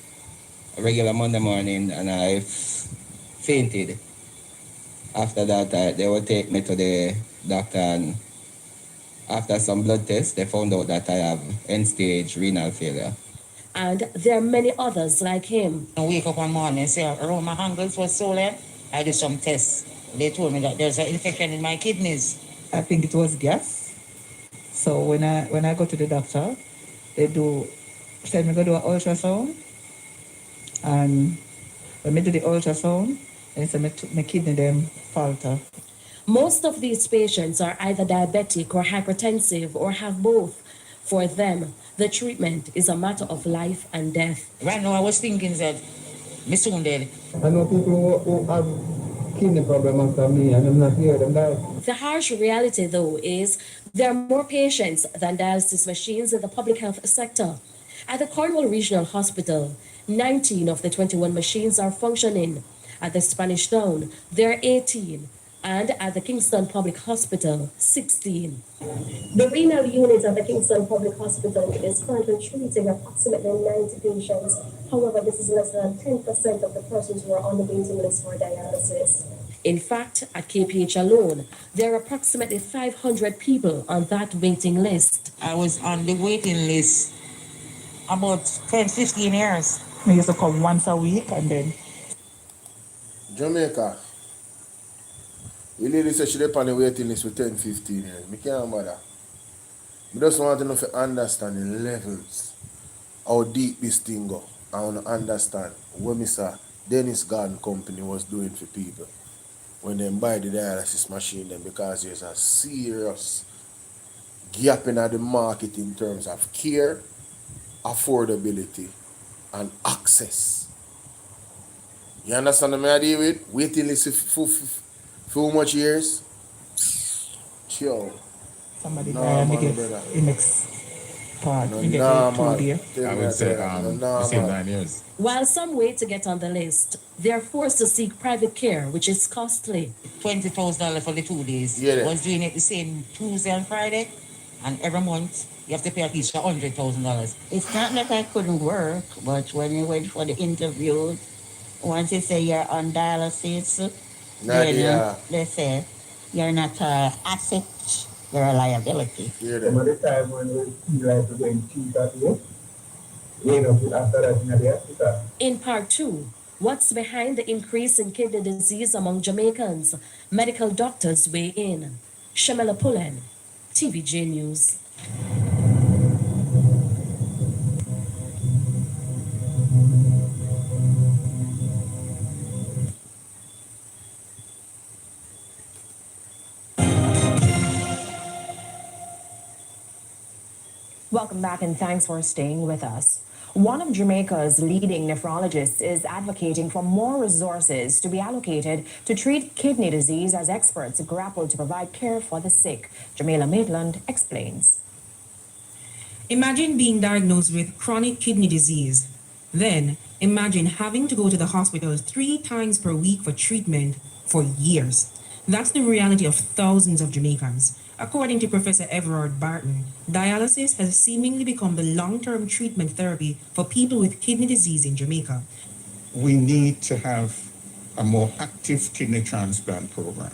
a regular Monday morning, and I fainted. After that, they would take me to the doctor, and after some blood tests, they found out that I have end-stage renal failure. And there are many others like him. I wake up one morning and say, around my ankles was swollen. I did some tests. They told me that there's an infection in my kidneys. I think it was gas. So when I go to the doctor, they said me go do an ultrasound. And when me do the ultrasound, they said my kidney them falter. Most of these patients are either diabetic or hypertensive or have both. For them, the treatment is a matter of life and death. Right now, I was thinking that me soon dead. I know people who have kidney problem after me, and I'm not here them die. The harsh reality, though, is there are more patients than dialysis machines in the public health sector. At the Cornwall Regional Hospital, 19 of the 21 machines are functioning. At the Spanish Town, there are 18. And at the Kingston Public Hospital, 16. The renal unit at the Kingston Public Hospital is currently treating approximately 90 patients. However, this is less than 10% of the persons who are on the waiting list for dialysis. In fact, at KPH alone, there are approximately 500 people on that waiting list. I was on the waiting list about 10, 15 years. I used to come once a week and then... Jamaica. You lady said she on the waiting list for 10, 15 years. I can't bother. I just want to know if you understand the levels, how deep this thing go. I want to understand what Mr. Dennis Garden Company was doing for people when they buy the dialysis machine then, because there's a serious gap in the market in terms of care, affordability, and access. You understand what I deal with? Waiting list for how much years? Yo. Somebody die and they get the next part. You get the 2 years. I would say the same 9 years. While some wait to get on the list, they are forced to seek private care, which is costly. $20,000 for the 2 days. Yeah. I was doing it the same Tuesday and Friday, and every month you have to pay at least $100,000. It's not that I couldn't work, but when you went for the interview, once you say you're on dialysis, then they say you're not an asset They're a liability. Some of the time when we feel like we're going cheap at work, we end up with after that in the hospital. In part two, what's behind the increase in kidney disease among Jamaicans? Medical doctors weigh in. Shamela Pullen, TVJ News. Welcome back and thanks for staying with us. One of Jamaica's leading nephrologists is advocating for more resources to be allocated to treat kidney disease as experts grapple to provide care for the sick. Jamila Maitland explains. Imagine being diagnosed with chronic kidney disease. Then imagine having to go to the hospital 3 times per week for treatment for years. That's the reality of thousands of Jamaicans. According to Professor Everard Barton, dialysis has seemingly become the long-term treatment therapy for people with kidney disease in Jamaica. We need to have a more active kidney transplant program.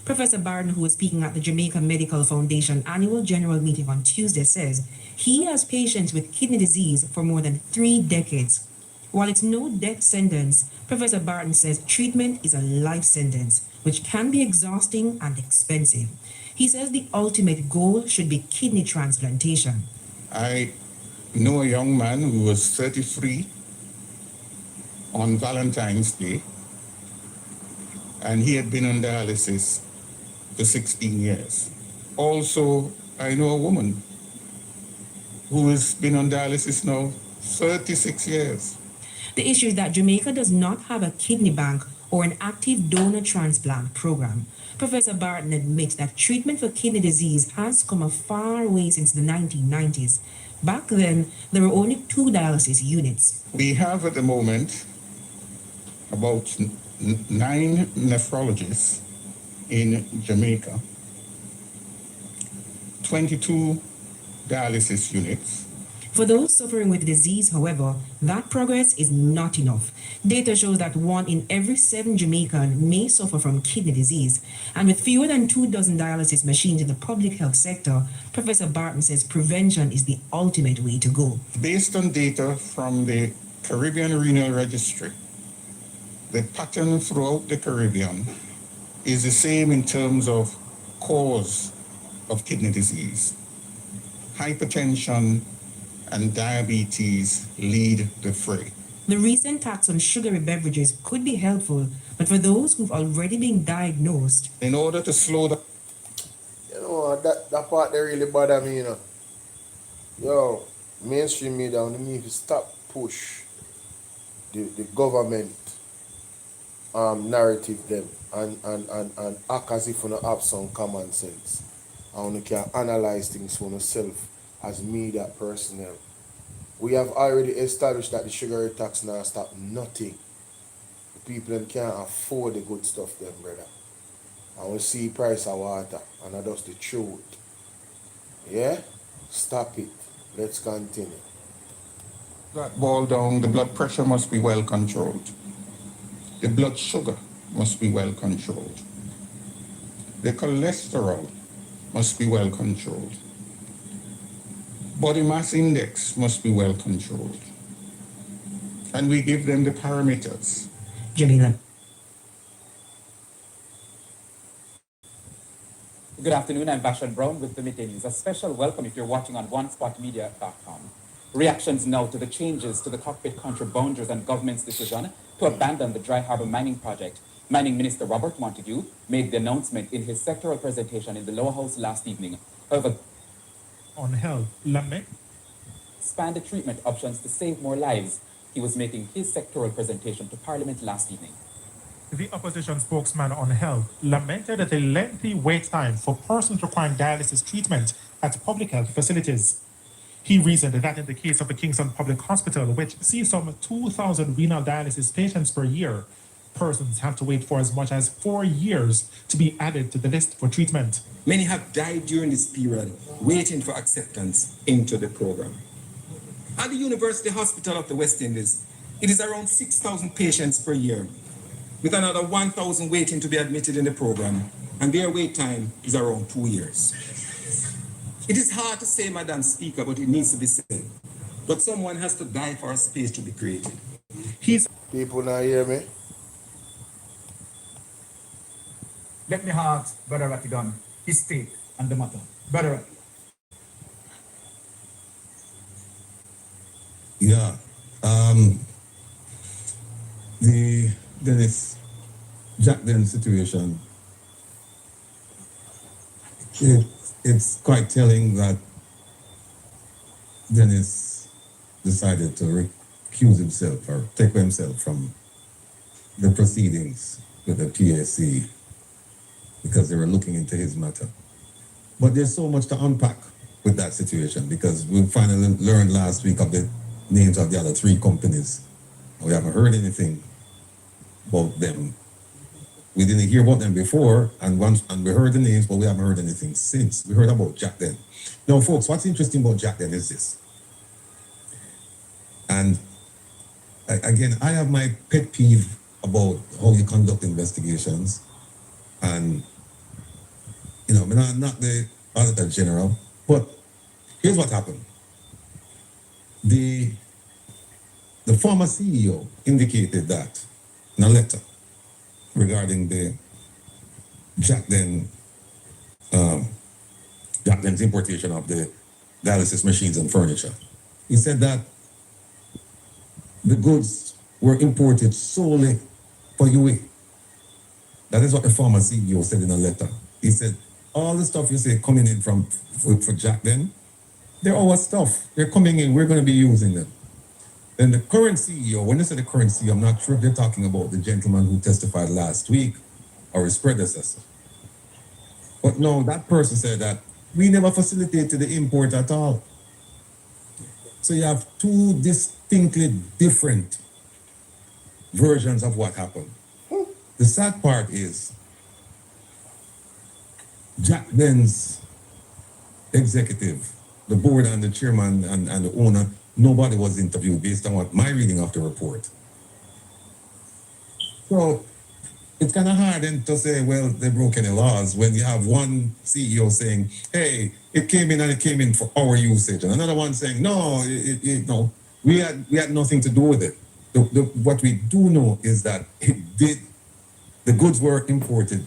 Professor Barton, who was speaking at the Jamaica Medical Foundation annual general meeting on Tuesday, says he has patients with kidney disease for more than 3 decades. While it's no death sentence, Professor Barton says treatment is a life sentence, which can be exhausting and expensive. He says the ultimate goal should be kidney transplantation. I know a young man who was 33 on Valentine's Day, and he had been on dialysis for 16 years. Also, I know a woman who has been on dialysis now 36 years. The issue is that Jamaica does not have a kidney bank or an active donor transplant program. Professor Barton admits that treatment for kidney disease has come a far way since the 1990s. Back then, there were only 2 dialysis units. We have at the moment about 9 nephrologists in Jamaica, 22 dialysis units. For those suffering with disease, however, that progress is not enough. Data shows that 1 in every 7 Jamaican may suffer from kidney disease. And with fewer than 2 dozen dialysis machines in the public health sector, Professor Barton says prevention is the ultimate way to go. Based on data from the Caribbean Renal Registry, the pattern throughout the Caribbean is the same in terms of cause of kidney disease. Hypertension and diabetes lead the fray. The recent tax on sugary beverages could be helpful, but for those who've already been diagnosed, in order to slow the... You know, that part that really bother me, you know. Yo, mainstream media, we need to stop push the government narrative them and act as if we don't have some common sense. And we can analyze things for ourselves as media personnel. We have already established that the sugar tax now stop nothing. The people them can't afford the good stuff them, brother. And we see price of water, and that's the truth. Yeah? Stop it. Let's continue. That boil down, the blood pressure must be well controlled. The blood sugar must be well controlled. The cholesterol must be well controlled. Body mass index must be well controlled. And we give them the parameters. Jamila. Good afternoon, I'm Vashon Brown with the Midday News. A special welcome if you're watching on onespotmedia.com. Reactions now to the changes to the cockpit contra boundaries and government's decision to abandon the Dry Harbour mining project. Mining Minister Robert Montague made the announcement in his sectoral presentation in the Lower House last evening. However, on health, lament expanded treatment options to save more lives. He was making his sectoral presentation to Parliament last evening. The opposition spokesman on health lamented the lengthy wait time for persons requiring dialysis treatment at public health facilities. He reasoned that in the case of the Kingston Public Hospital, which sees some 2,000 renal dialysis patients per year, persons have to wait for as much as 4 years to be added to the list for treatment. Many have died during this period, waiting for acceptance into the program. At the University Hospital of the West Indies, it is around 6,000 patients per year. with another 1,000 waiting to be admitted in the program, and their wait time is around 2 years. It is hard to say, Madam Speaker, but it needs to be said. But someone has to die for a space to be created. People not hear me? Let me ask Brother Ratigan his take on the matter. Brother Ratigan. Yeah. The Dennis Jack Den situation, it's quite telling that Dennis decided to recuse himself or take himself from the proceedings with the PAC because they were looking into his matter. But there's so much to unpack with that situation because we finally learned last week of the names of the other 3 companies. We haven't heard anything about them. We didn't hear about them before, and we heard the names, but we haven't heard anything since. We heard about Jack Den. Now, folks, what's interesting about Jack Den is this. And again, I have my pet peeve about how you conduct investigations. And, you know, I'm not the Auditor General, but here's what happened. The former CEO indicated that in a letter regarding the Jack Den's importation of the dialysis machines and furniture. He said that the goods were imported solely for UA. That is what the former CEO said in a letter. He said, all the stuff you say coming in for Jack Den, they're our stuff. They're coming in, we're going to be using them. Then the current CEO, when they say the current CEO, I'm not sure if they're talking about the gentleman who testified last week or his predecessor. But no, that person said that we never facilitated the import at all. So you have 2 distinctly different versions of what happened. The sad part is Jack Den's executive, the board and the chairman and the owner, nobody was interviewed based on what my reading of the report. So it's kind of hard then to say, well, they broke any laws when you have one CEO saying, hey, it came in for our usage, and another one saying, no, no, we had nothing to do with it. What we do know is that the goods were imported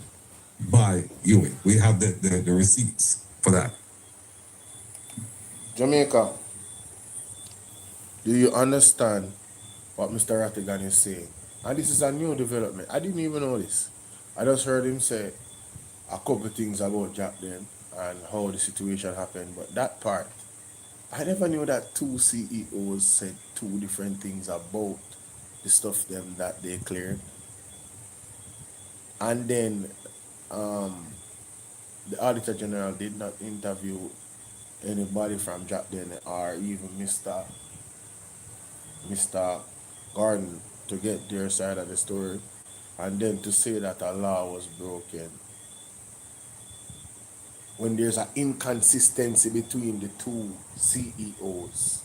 by UA. We have the receipts for that. Jamaica, do you understand what Mr. Ratigan is saying? And this is a new development. I didn't even know this. I just heard him say a couple of things about Jack Den and how the situation happened. But that part, I never knew that 2 CEOs said 2 different things about the stuff them that they cleared. And then the Auditor General did not interview anybody from Jack Den or even Mr. Gordon to get their side of the story, and then to say that a law was broken when there's an inconsistency between the 2 CEOs.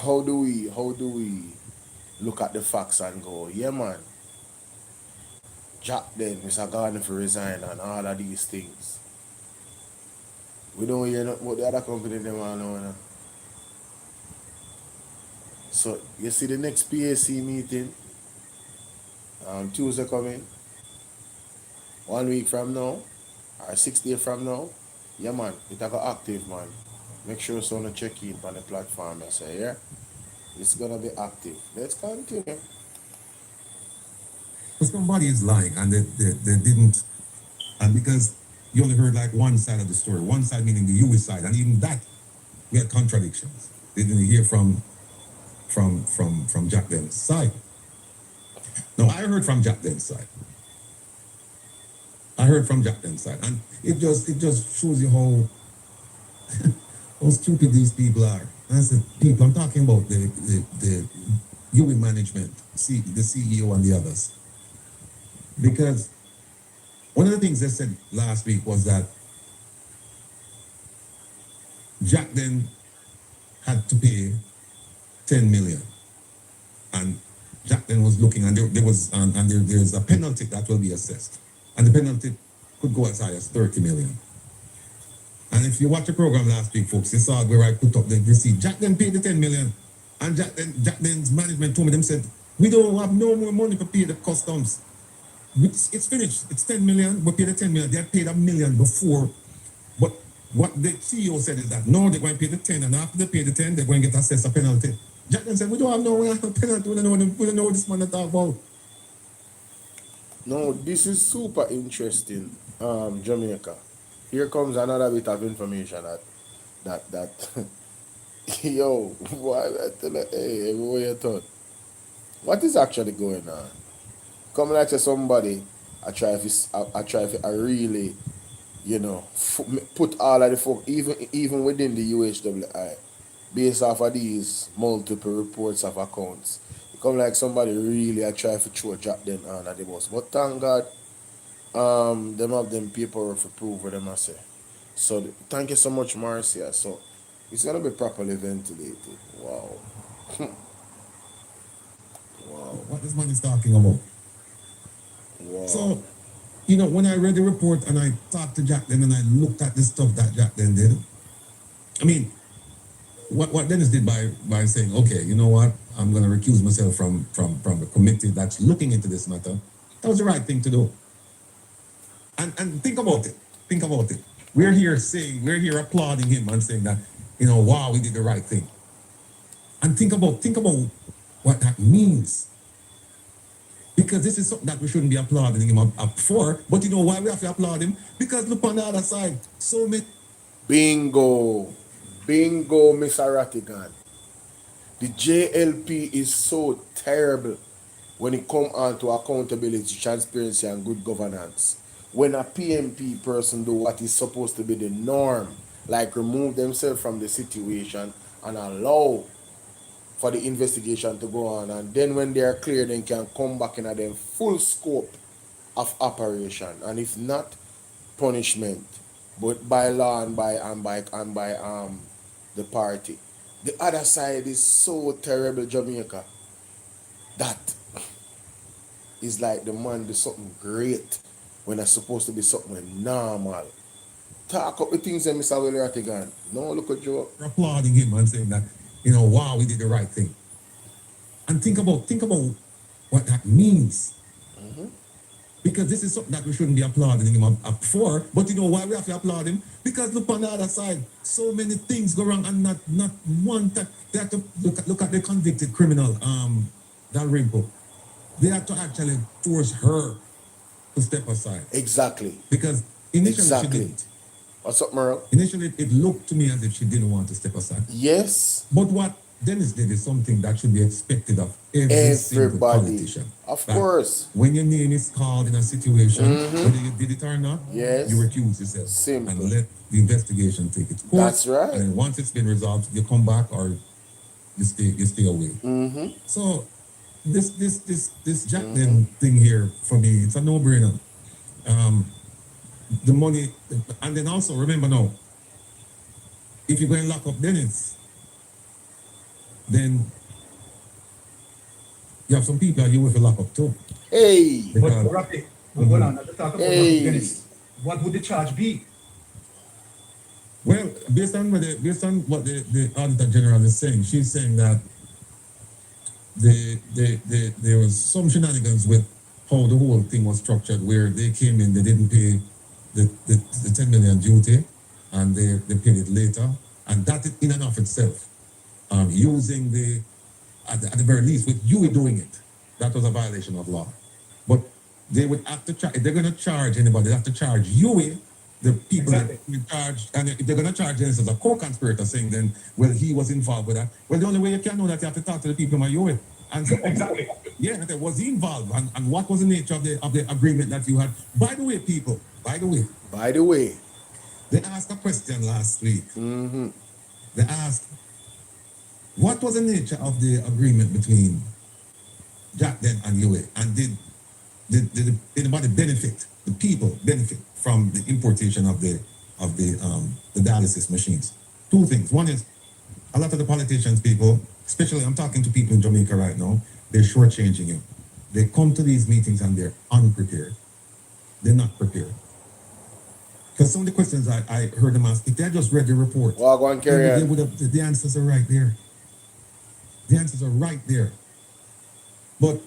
How do we look at the facts and go, yeah man, Jack Den, Mr. Gordon for resign and all of these things. We don't hear nothing about the other company them all know. So you see the next PAC meeting Tuesday coming, 1 week from now or 6 days from now. Yeah man, it go active man. Make sure someone check in on the platform and say, yeah, it's gonna be active. Let's continue. Somebody is lying and they didn't, and because you only heard like one side of the story, one side meaning the US side, and even that we had contradictions. They didn't hear from Jack Den's side. No, I heard from Jack Den's side. And it just shows you how stupid these people are. And I said, people, I'm talking about the UE management, the CEO and the others. Because one of the things they said last week was that Jack Den had to pay 10 million. And Jack then was looking, and there's a penalty that will be assessed, and the penalty could go as high as 30 million. And if you watch the program last week, folks, you saw where I put up the receipt. Jack then paid the 10 million, and Jack then's management told me, them said, we don't have no more money to pay the customs. It's finished. It's 10 million. We paid the 10 million. They had paid $1 million before. But what the CEO said is that no, they're going to pay the 10, and after they pay the 10, they're going to get assessed a penalty. Jack then said, we don't have no penalty. We don't know what this man is talking about. No, this is super interesting, Jamaica. Here comes another bit of information that yo, boy, hey, everywhere you turn. What is actually going on? Come like say somebody, I really, put all of the folk, even within the UHWI, based off of these multiple reports of accounts. It come like somebody really I try to throw drop them on at the bus. But thank God, them have them paperwork for proof what them I say. So thank you so much, Marcia. So it's gonna be properly ventilated. Wow. Wow. What this man is talking about. Wow. So, when I read the report and I talked to Jack then and I looked at the stuff that Jack then did, I mean, what Dennis did by saying, okay, you know what, I'm going to recuse myself from the committee that's looking into this matter, that was the right thing to do. And think about it. Think about it. We're here applauding him and saying that, wow, we did the right thing. And think about what that means. Because this is something that we shouldn't be applauding him up for. But you know why we have to applaud him? Because look on the other side. So many. Bingo, Mr. Rattigan. The JLP is so terrible when it comes on to accountability, transparency, and good governance. When a PMP person do what is supposed to be the norm, like remove themselves from the situation and allow for the investigation to go on, and then when they are clear, they can come back in at them full scope of operation, and if not punishment, but by law and by the party. The other side is so terrible, Jamaica, that is like the man do something great when it's supposed to be something normal. Talk up the things that Mr. Willie Rattigan. No, look at Joe. Applauding him and saying that, wow, we did the right thing. And think about what that means. Mm-hmm. Because this is something that we shouldn't be applauding him up for. But you know why we have to applaud him? Because look on the other side, so many things go wrong and not one time. They have to look at the convicted criminal, Dalrymple. They have to actually force her to step aside. Exactly. Because initially she didn't. What's up, Merle? Initially, it looked to me as if she didn't want to step aside. Yes. But what Dennis did is something that should be expected of every single politician. Of course. When your name is called in a situation, whether you did it or not, yes, you recuse yourself. Simple. And let the investigation take its course. That's right. And then once it's been resolved, you come back or you stay away. Mm-hmm. So this Jack then thing here for me, it's a no-brainer. The money, and then also remember now, if you're going to lock up Dennis, then you have some people that you will lock up too. Hey! But Rappi, hold on, let's talk about Dennis. What would the charge be? Well, based on what the Auditor General is saying, she's saying that there was some shenanigans with how the whole thing was structured, where they came in, they didn't pay the 10 million duty, and they paid it later, and that in and of itself, using at the very least with you doing it, that was a violation of law. But they would have to charge, if they're going to charge anybody, they have to charge you, the people that in charge, and if they're going to charge Dennis as a co-conspirator, saying then, well, he was involved with that. Well, the only way you can know that, you have to talk to the people you with. And so, exactly. Yeah, that was he involved, and what was the nature of the agreement that you had? By the way, people, by the way, they asked a question last week. Mm-hmm. They asked, what was the nature of the agreement between Jack Den and UA? And did anybody benefit, the people benefit from the importation of the dialysis machines? Two things. One is, a lot of the politicians, people, especially I'm talking to people in Jamaica right now, they're shortchanging you. They come to these meetings and they're unprepared. They're not prepared. Because some of the questions I heard them ask, if they had just read the report, they would have, the answers are right there. The answers are right there. But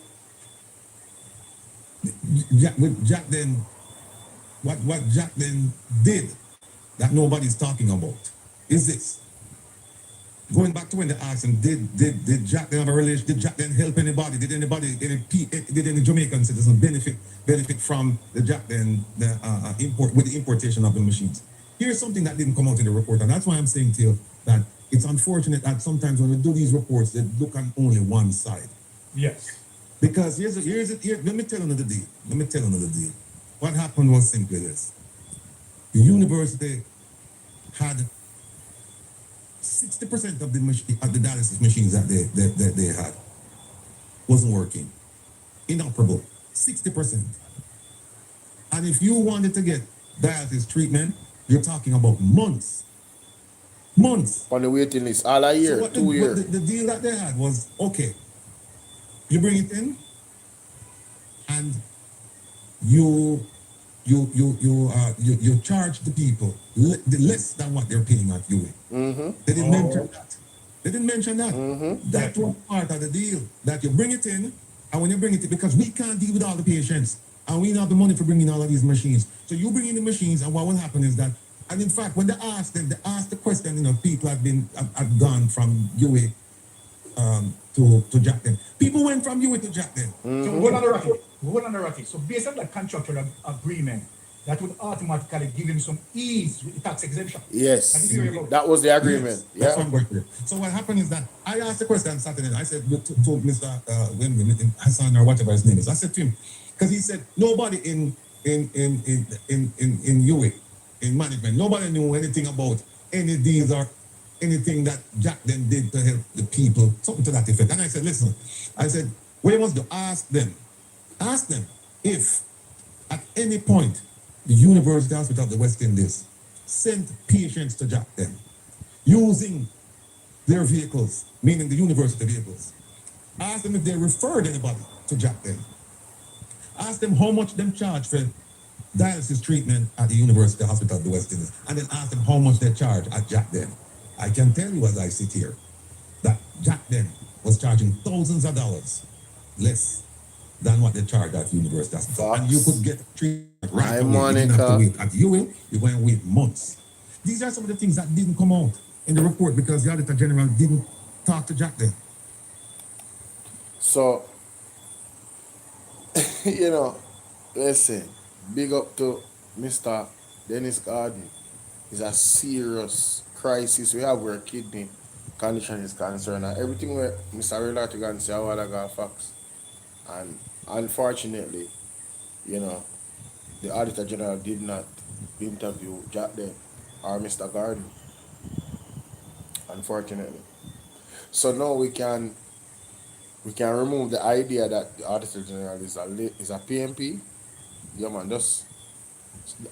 with Jack then, what Jack then did that nobody's talking about is this. Going back to when they asked him, did Jack then have a relation? Did Jack then help anybody? Did any Jamaican citizen benefit from the Jack then the importation of the machines? Here's something that didn't come out in the report, and that's why I'm saying to you that it's unfortunate that sometimes when we do these reports, they look on only one side. Yes. Because let me tell you another deal. What happened was simply this. The university had 60% of the dialysis machines that they had wasn't working. Inoperable. 60%. And if you wanted to get dialysis treatment, you're talking about months. Months. On the waiting list, all a year, 2 years. The deal that they had was, okay, you bring it in, and you charge the people less than what they're paying at UA. They didn't mention that. They didn't mention that. That was part of the deal. That you bring it in, and when you bring it in, because we can't deal with all the patients, and we don't have the money for bringing all of these machines. So you bring in the machines, and what will happen is that, and in fact, when they asked the question, people had gone from UA to Jack then. People went from UA to Jack then. So hold on the Rafi. So based on the contractual agreement, that would automatically give him some ease with the tax exemption. Yes, that was the agreement. Yes, that's what I'm going to. So what happened is that I asked the question on Saturday. I said to Mr. Hassan or whatever his name is. I said to him, because he said nobody in UA, in management, nobody knew anything about any deals or anything that Jack then did to help the people, something to that effect. And I said, listen, I said, what you must do, ask them if at any point the University Hospital of the West Indies sent patients to Jack then using their vehicles, meaning the university vehicles. Ask them if they referred anybody to Jack then. Ask them how much them charge for dialysis treatment at the University Hospital of the West Indies, and then ask them how much they charge at Jack then. I can tell you as I sit here that Jack then was charging thousands of dollars less than what they charge at University Hospital. And you could get treatment right away. You didn't have to wait. At UA, you're going to wait months. These are some of the things that didn't come out in the report because the Auditor General didn't talk to Jack then. So, listen, big up to Mr. Dennis Garden. It's a serious crisis we have where kidney condition is concerned. And everything where Mr. Relatigan said, I want to go facts. And unfortunately, the Auditor General did not interview Jack then or Mr. Garden. Unfortunately. So now we can remove the idea that the Auditor General is a PMP. Yeah man, just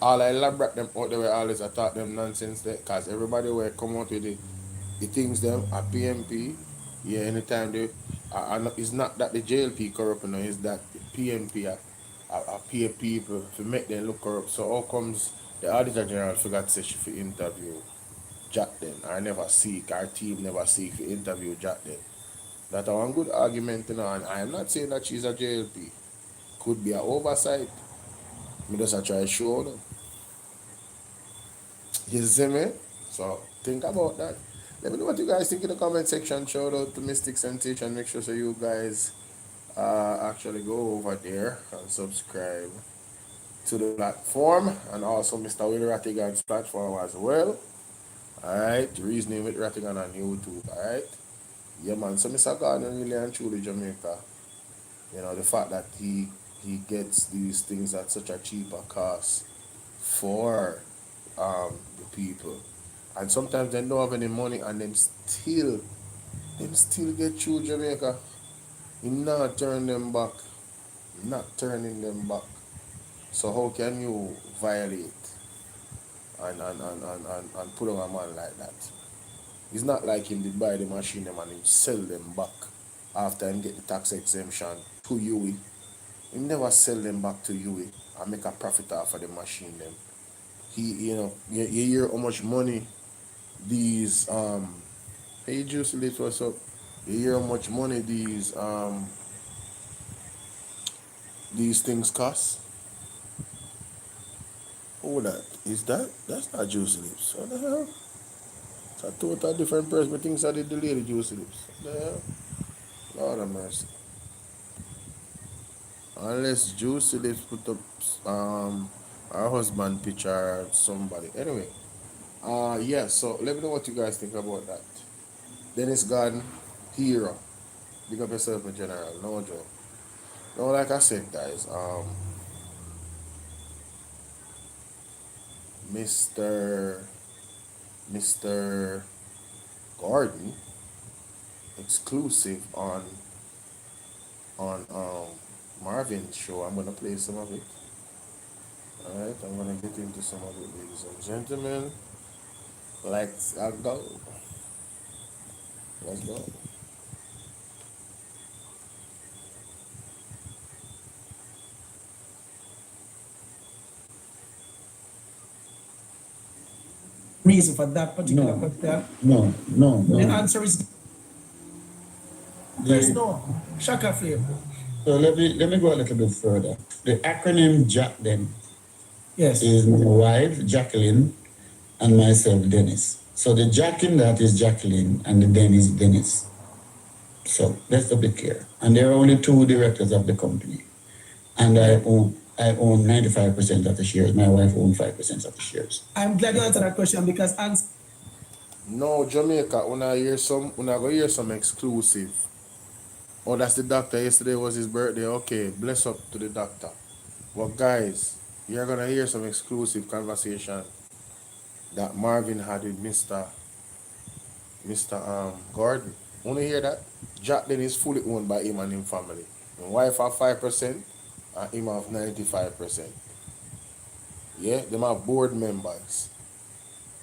all I elaborate them out there always I talk them nonsense there because everybody will come out with the things them a PMP. Yeah, anytime they it's not that the JLP corrupt, it's that the PMP pay people to make them look corrupt. So how comes the Auditor General forgot to say she for interview Jack then? Our team never seek to interview Jack then. That's a one good argument, and I am not saying that she's a JLP. Could be an oversight. Me just try to show them. You see me? So think about that. Let me know what you guys think in the comment section. Shout out to Mystic Sensation. Make sure so you guys actually go over there and subscribe to the platform, and also Mr. Will Rattigan's platform as well. Alright, Reasoning with Rattigan on YouTube. Alright. Yeah man, so Mr. Gardner really and truly Jamaica. The fact that he gets these things at such a cheaper cost for the people. And sometimes they don't have any money and them still get through Jamaica. You not turn them back. Not turning them back. So how can you violate and put on a man like that? It's not like him did buy the machine them and him sell them back after him get the tax exemption to UE. Him never sell them back to UE and make a profit off of the machine them. You hear how much money these hey Juicy Lips, what's up? You hear how much money these things cost? Oh, that's not Juicy Lips. What the hell? It's a total different person. But things I did the lady Juicy Lips. What the hell? Lord have mercy. Unless Juicy Lips put up her husband picture or somebody. Anyway. Yeah, so let me know what you guys think about that. Dennis Garden, hero. Big up yourself in general, no joke. No, like I said, guys, Mr. Gordon, exclusive on Marvin's show. I'm gonna play some of it. Alright, I'm gonna get into some of it, ladies and gentlemen. Let's go. Let's go. Reason for that particular question? No. The answer is yes, no. Shaka flame. So let me go a little bit further. The acronym JACDEN Yes. is my wife, Jacqueline, and myself, Dennis. So the Jack in that is Jacqueline and the Den is Dennis. So let's be clear. And there are only two directors of the company. And I own 95% of the shares. My wife owns 5% of the shares. I'm glad you answered that question because no, Jamaica, when I go hear some exclusive. Oh, that's the doctor. Yesterday was his birthday. Okay, bless up to the doctor. But guys, you're gonna hear some exclusive conversation that Marvin had with Mr. Gordon. Wanna hear that? Jack then is fully owned by him and his family. My wife have 5% and him have 95%. Yeah, them have board members.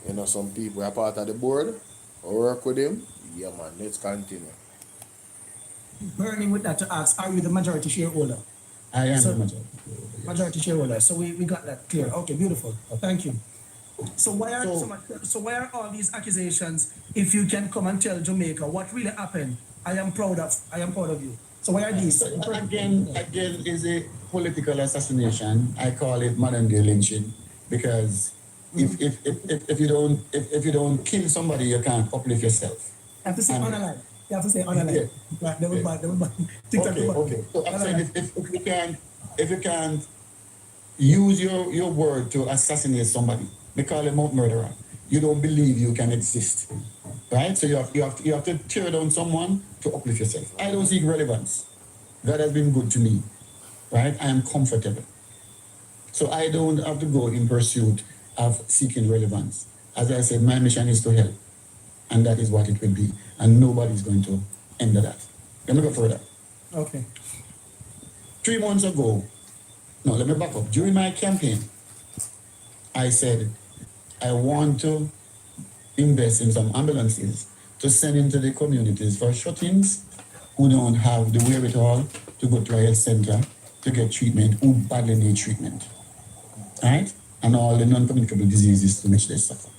You know, some people are part of the board or work with him. Yeah man, let's continue. burning with that to ask, are you the majority shareholder? I am So- the majority. Majority shareholder. So we got that clear. Okay, beautiful. Thank you. So why are why are all these accusations? If you can come and tell Jamaica what really happened, I am proud of you. So why are these? Again, is a political assassination. I call it modern day lynching because if you don't kill somebody, you can't uplift yourself. You have to say unalive. You have to say unalive. Right, they would buy. Okay. So I'm saying if you can't use your word to assassinate somebody, they call him out murderer. You don't believe you can exist, right? So you have to tear down someone to uplift yourself. I don't seek relevance. God has been good to me, right? I am comfortable. So I don't have to go in pursuit of seeking relevance. As I said, my mission is to help, and that is what it will be. And nobody's going to end that. Let me go further. Okay. 3 months ago, no, let me back up. During my campaign, I said, I want to invest in some ambulances to send into the communities for shut-ins who don't have the wherewithal to go to a health center to get treatment, who badly need treatment, right? And all the non-communicable diseases to which they suffer.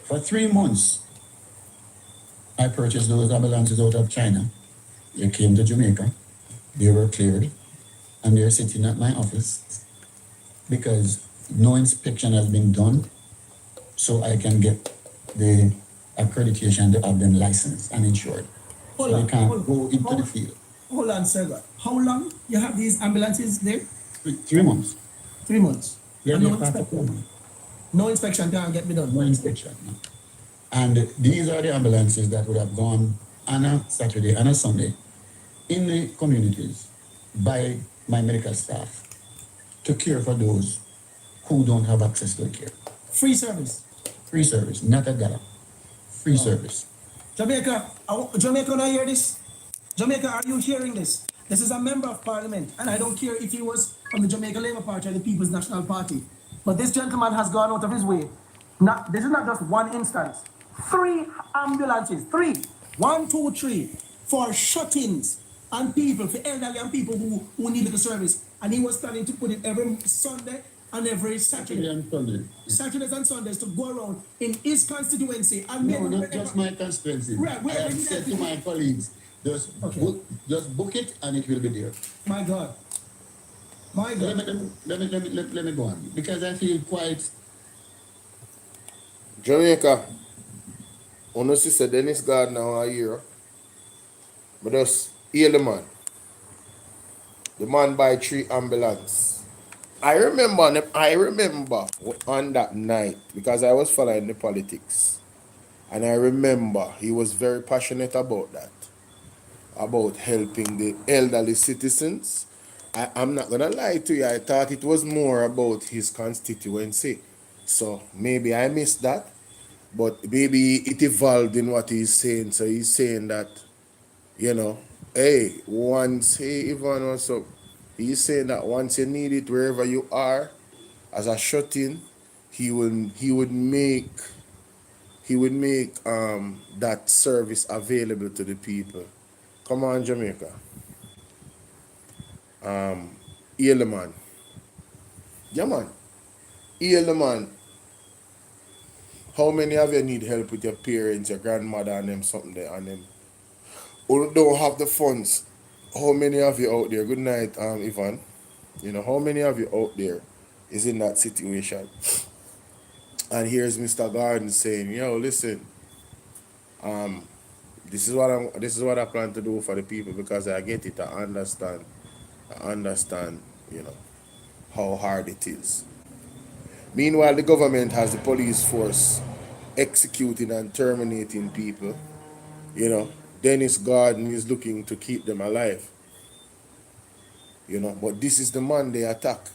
For 3 months, I purchased those ambulances out of China. They came to Jamaica, they were cleared, and they're sitting at my office because no inspection has been done, so I can get the accreditation to have them licensed and insured. So they can't go into the field. Hold on, sir. How long you have these ambulances there? 3 months. 3 months. Yeah, And they're no part of inspection. Cuba. No inspection can get me done. No inspection, no. And these are the ambulances that would have gone on a Saturday and a Sunday in the communities by my medical staff to care for those who don't have access to care. Free service. Free service, not a dollar. Free service. Jamaica, Jamaica, don't hear this? Jamaica, are you hearing this? This is a member of parliament, and I don't care if he was from the Jamaica Labour Party or the People's National Party. But this gentleman has gone out of his way. This is not just one instance. 3 ambulances, 3, 1, 2, 3, for shut-ins and people, for elderly and people who needed the service. And he was planning to put it every Sunday and every Saturday. And Sunday. Saturdays and Sundays to go around in his constituency. And no, not just my constituency. Right, I have said to my colleagues, just book it and it will be there. My God. My God. Let me go on. Because I feel quite... Jamaica, when sister Dennis Gardner a year, but just hear the man. The man buy 3 ambulance. I remember on that night, because I was following the politics, and I remember he was very passionate about that, about helping the elderly citizens. I'm not gonna lie to you, I thought it was more about his constituency. So maybe I missed that, but maybe it evolved in what he's saying. So he's saying that, you know, hey, once, hey Ivan, what's up? He's saying that once you need it wherever you are, as a shut-in, he would make that service available to the people. Come on, Jamaica. Heal the man. Yeah, man. Heal the man. How many of you need help with your parents, your grandmother, and them something there, and them who don't have the funds? How many of you out there? Good night, Ivan. You know, how many of you out there is in that situation? And here's Mr. Garden saying, yo, listen, this is what I plan to do for the people, because I get it, I understand, you know, how hard it is. Meanwhile, the government has the police force executing and terminating people. You know, Dennis Garden is looking to keep them alive. You know, but this is the man they attack.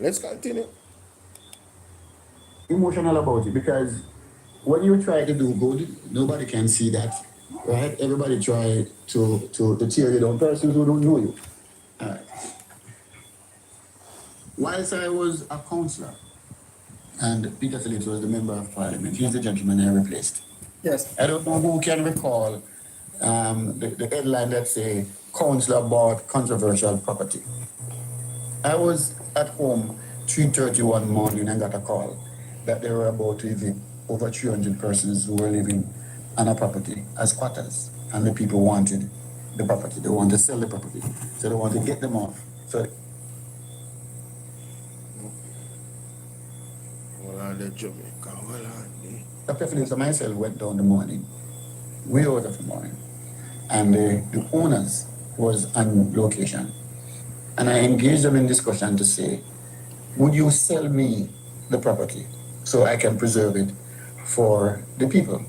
Let's continue. Emotional about it, because when you try to do good, nobody can see that, right? Everybody try to tear you down, persons who don't know you. All right. Whilst I was a councillor, and Peter Phillips was the member of parliament, he's the gentleman I replaced. Yes. I don't know who can recall the headline that say, councillor bought controversial property. I was at home 3:30 morning and got a call that they were about to evict over 300 persons who were living on a property as squatters, and the people wanted the property. They wanted to sell the property, so they wanted to get them off. So Dr. Phillips and myself went down the morning, way out of the morning, and the owners was on location. And I engaged them in discussion to say, would you sell me the property so I can preserve it for the people?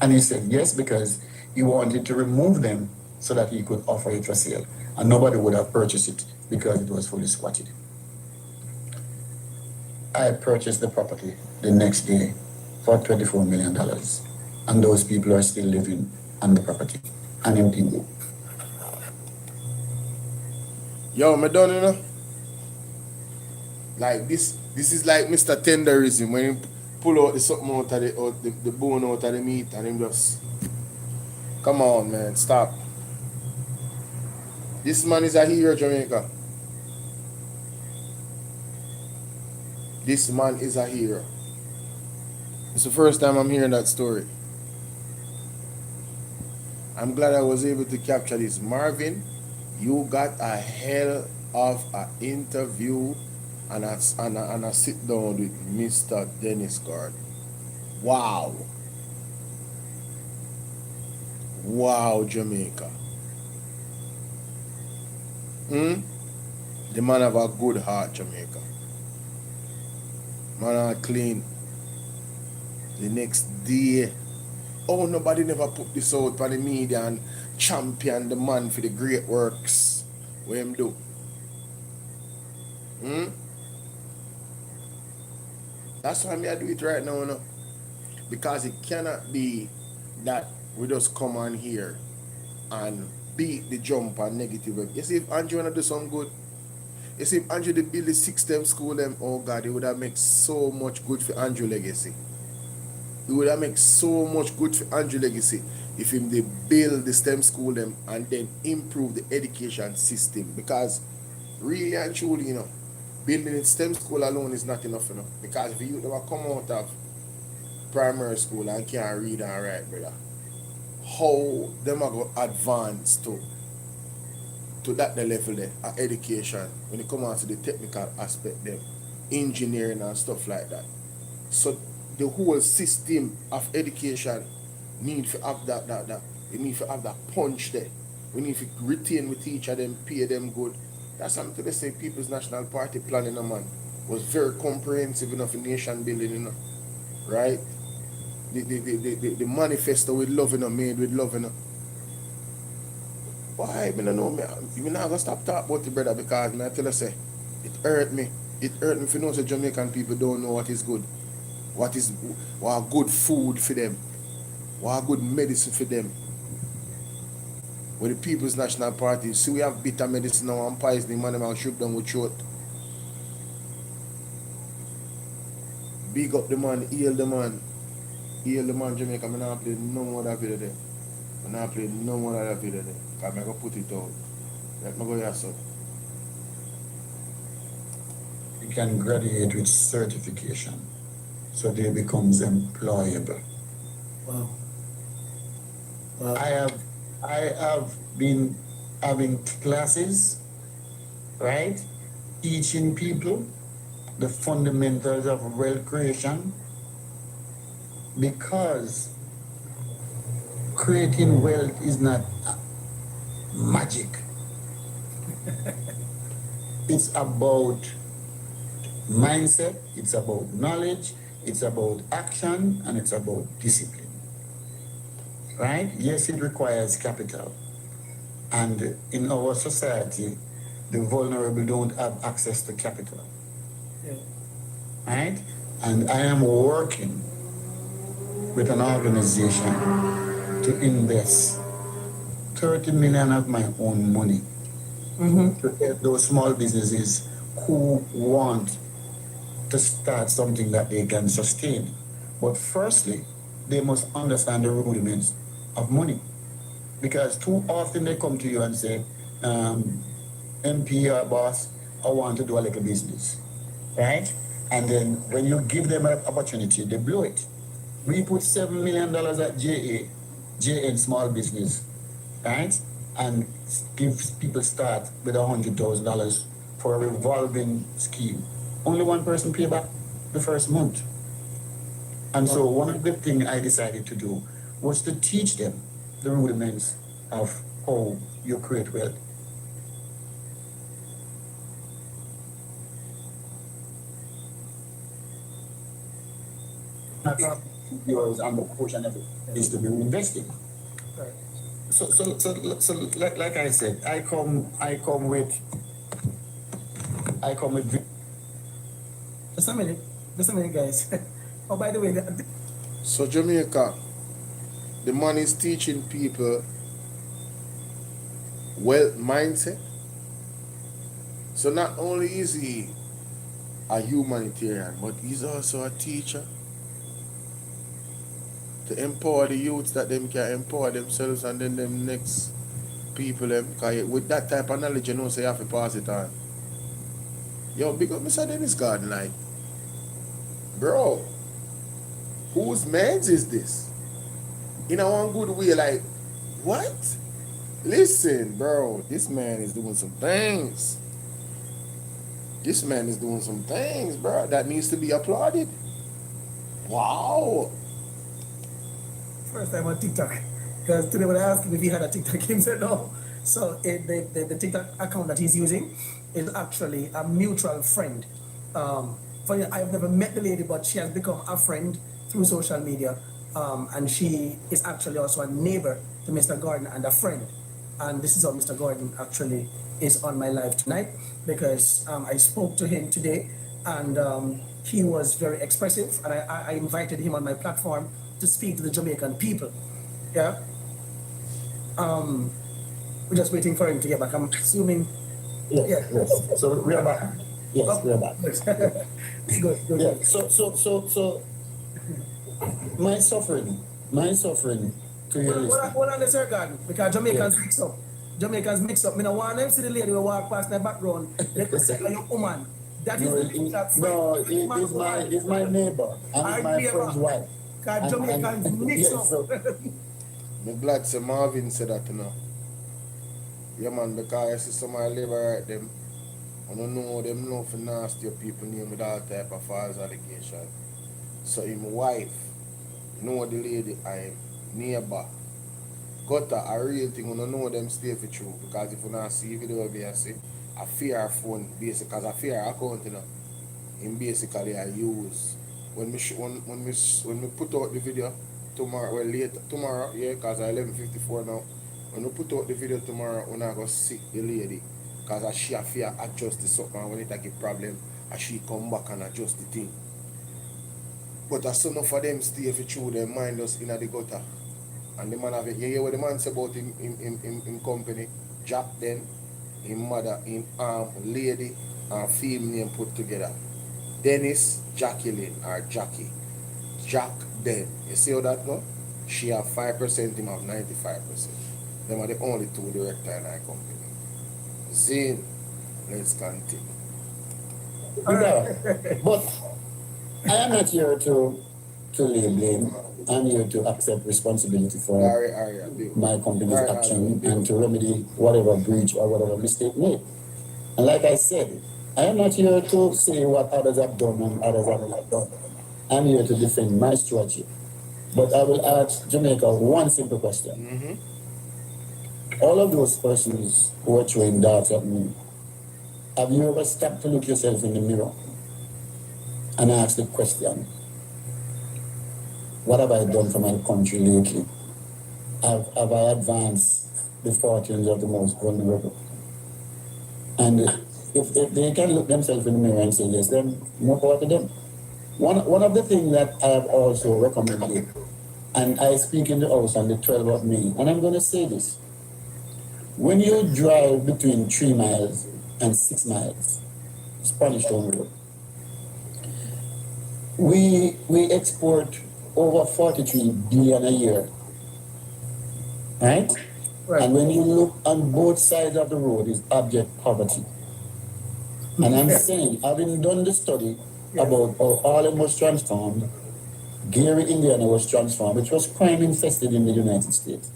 And he said yes, because he wanted to remove them so that he could offer it for sale. And nobody would have purchased it because it was fully squatted. I purchased the property the next day for $24 million. And those people are still living on the property and emptying it. Yo, me done, you know? Like this is like Mr. Tenderism, when he pull out the something out of the bone out of the meat, and him just, come on, man, stop. This man is a hero, Jamaica. This man is a hero. It's the first time I'm hearing that story. I'm glad I was able to capture this. Marvin, you got a hell of an interview and a sit down with Mr. Dennis Garden. Wow. Wow, Jamaica. The man have a good heart, Jamaica. Man are clean. The next day, oh, nobody never put this out on the media and champion the man for the great works. What him do? That's why I do it right now, no? Because it cannot be that we just come on here and beat the jump on negative. You see, if Andrew wanna do something good, you see, if Andrew did build the 6 school, them, oh God, it would have made so much good for Andrew legacy. it would have make so much good for Andrew legacy if him they build the STEM school them and then improve the education system. Because really and truly, you know, building a STEM school alone is not enough, you know. Because if you never come out of primary school and can't read and write, brother, how them are going to advance to that the level there of education when it comes out to the technical aspect them, engineering and stuff like that. So the whole system of education need to have that it need to have that punch there. We need to retain with teacher them, pay them good. That's something they say People's National Party planning, man, was very comprehensive enough in nation building, you know. Right? The manifesto with love, you know, made with love, you know. Why? I don't know, me not gonna stop talking about the brother, because I tell you say, it hurt me. It hurt me if you know that Jamaican people don't know what is good. What good food for them. What good medicine for them. With the People's National Party, see we have bitter medicine now and poisoning, man, and shoot down with throat. Big up the man, heal the man. Heal the man, Jamaica. I'm not playing no more that video there. I'm not playing no more that video there. I'm going to put it out. Let me go here, so. You can graduate with certification, so they becomes employable. Wow. I have been having classes, right? Teaching people the fundamentals of wealth creation, because creating wealth is not magic. It's about mindset, it's about knowledge, it's about action, and it's about discipline. Right? Yes, it requires capital. And in our society, the vulnerable don't have access to capital. Yeah. Right? And I am working with an organization to invest 30 million of my own money to help those small businesses who want to start something that they can sustain. But firstly, they must understand the rudiments of money. Because too often they come to you and say, MP or boss, I want to do a little business, right? And then when you give them an opportunity, they blow it. We put $7 million at JN small business, right? And give people start with $100,000 for a revolving scheme. Only one person pay back the first month. And so one of the things I decided to do was to teach them the rudiments of how you create wealth. Yours and the portion of it is to be invested. So like I said, I come with. Just a minute, guys. Oh, by the way, so Jamaica, the man is teaching people wealth mindset. So not only is he a humanitarian, but he's also a teacher to empower the youths that them can empower themselves and then them next people them. Cause with that type of knowledge, you know, so you have to pass it on. Yo, big up Mr. Dennis Garden, like, bro, whose mans is this? In a one good way, like, what? Listen, bro, this man is doing some things. This man is doing some things, bro, that needs to be applauded. Wow. first time on TikTok. Because today when I asked him if he had a TikTok, he said no. So the TikTok account that he's using is actually a mutual friend. I've never met the lady, but she has become a friend through social media. And she is actually also a neighbor to Mr. Gordon and a friend. And this is how Mr. Gordon actually is on my live tonight, because I spoke to him today and he was very expressive, and I invited him on my platform to speak to the Jamaican people. Yeah. We're just waiting for him to get back. I'm assuming. Yes. So we are back. Yes, we are back. Good. Yeah. So my suffering to your listening. Hold on, sir, God, because Jamaicans mix up. Jamaicans mix up. I don't want them to see the lady who walk past my background. They could say, "Are you woman?" That is the thing that He's my neighbor and he's my friend's wife. Because Jamaicans mix up. I'm glad Sir Marvin said that, you know. Yeah, man, because I see somebody live right them. I don't know them know for nasty people name with all type of false allegation. So him wife, know the lady and neighbor. Got a real thing, you don't know them stay for true. Because if you not see video of you see, a fear phone basic because a fear account, you know. Him basically I use when we put out the video tomorrow, well later tomorrow, yeah, because I 11:54 now. When we put out the video tomorrow, we're not gonna see the lady. Because she a fear adjust the something when it a give problem, and she come back and adjust the thing. But as soon for them stay for true, their mind us in the gutter. And the man have it. You hear what the man say about him company, Jack then, him mother, him lady and female name put together. Dennis Jacqueline or Jackie. Jack then. You see how that go? She have 5%, him have 95%. Them are the only two director in our company. Zane, let's continue. But I am not here to lay blame. I'm here to accept responsibility for my company's action and to remedy whatever breach or whatever mistake made. And like I said, I am not here to say what others have done and others have not done. I'm here to defend my strategy. But I will ask Jamaica one simple question. All of those persons who are throwing darts at me, have you ever stopped to look yourself in the mirror and ask the question, what have I done for my country lately? Have I advanced the fortunes of the most vulnerable? And if they can look themselves in the mirror and say yes, then more power to them. One of the things that I have also recommended, and I speak in the House on the 12th of May, and I'm going to say this. When you drive between 3 miles and 6 miles, Spanish Town Road, we export over 43 billion a year, right? And when you look on both sides of the road is abject poverty. And I'm saying, having done the study about how Harlem was transformed, Gary, Indiana was transformed, which was crime infested in the United States,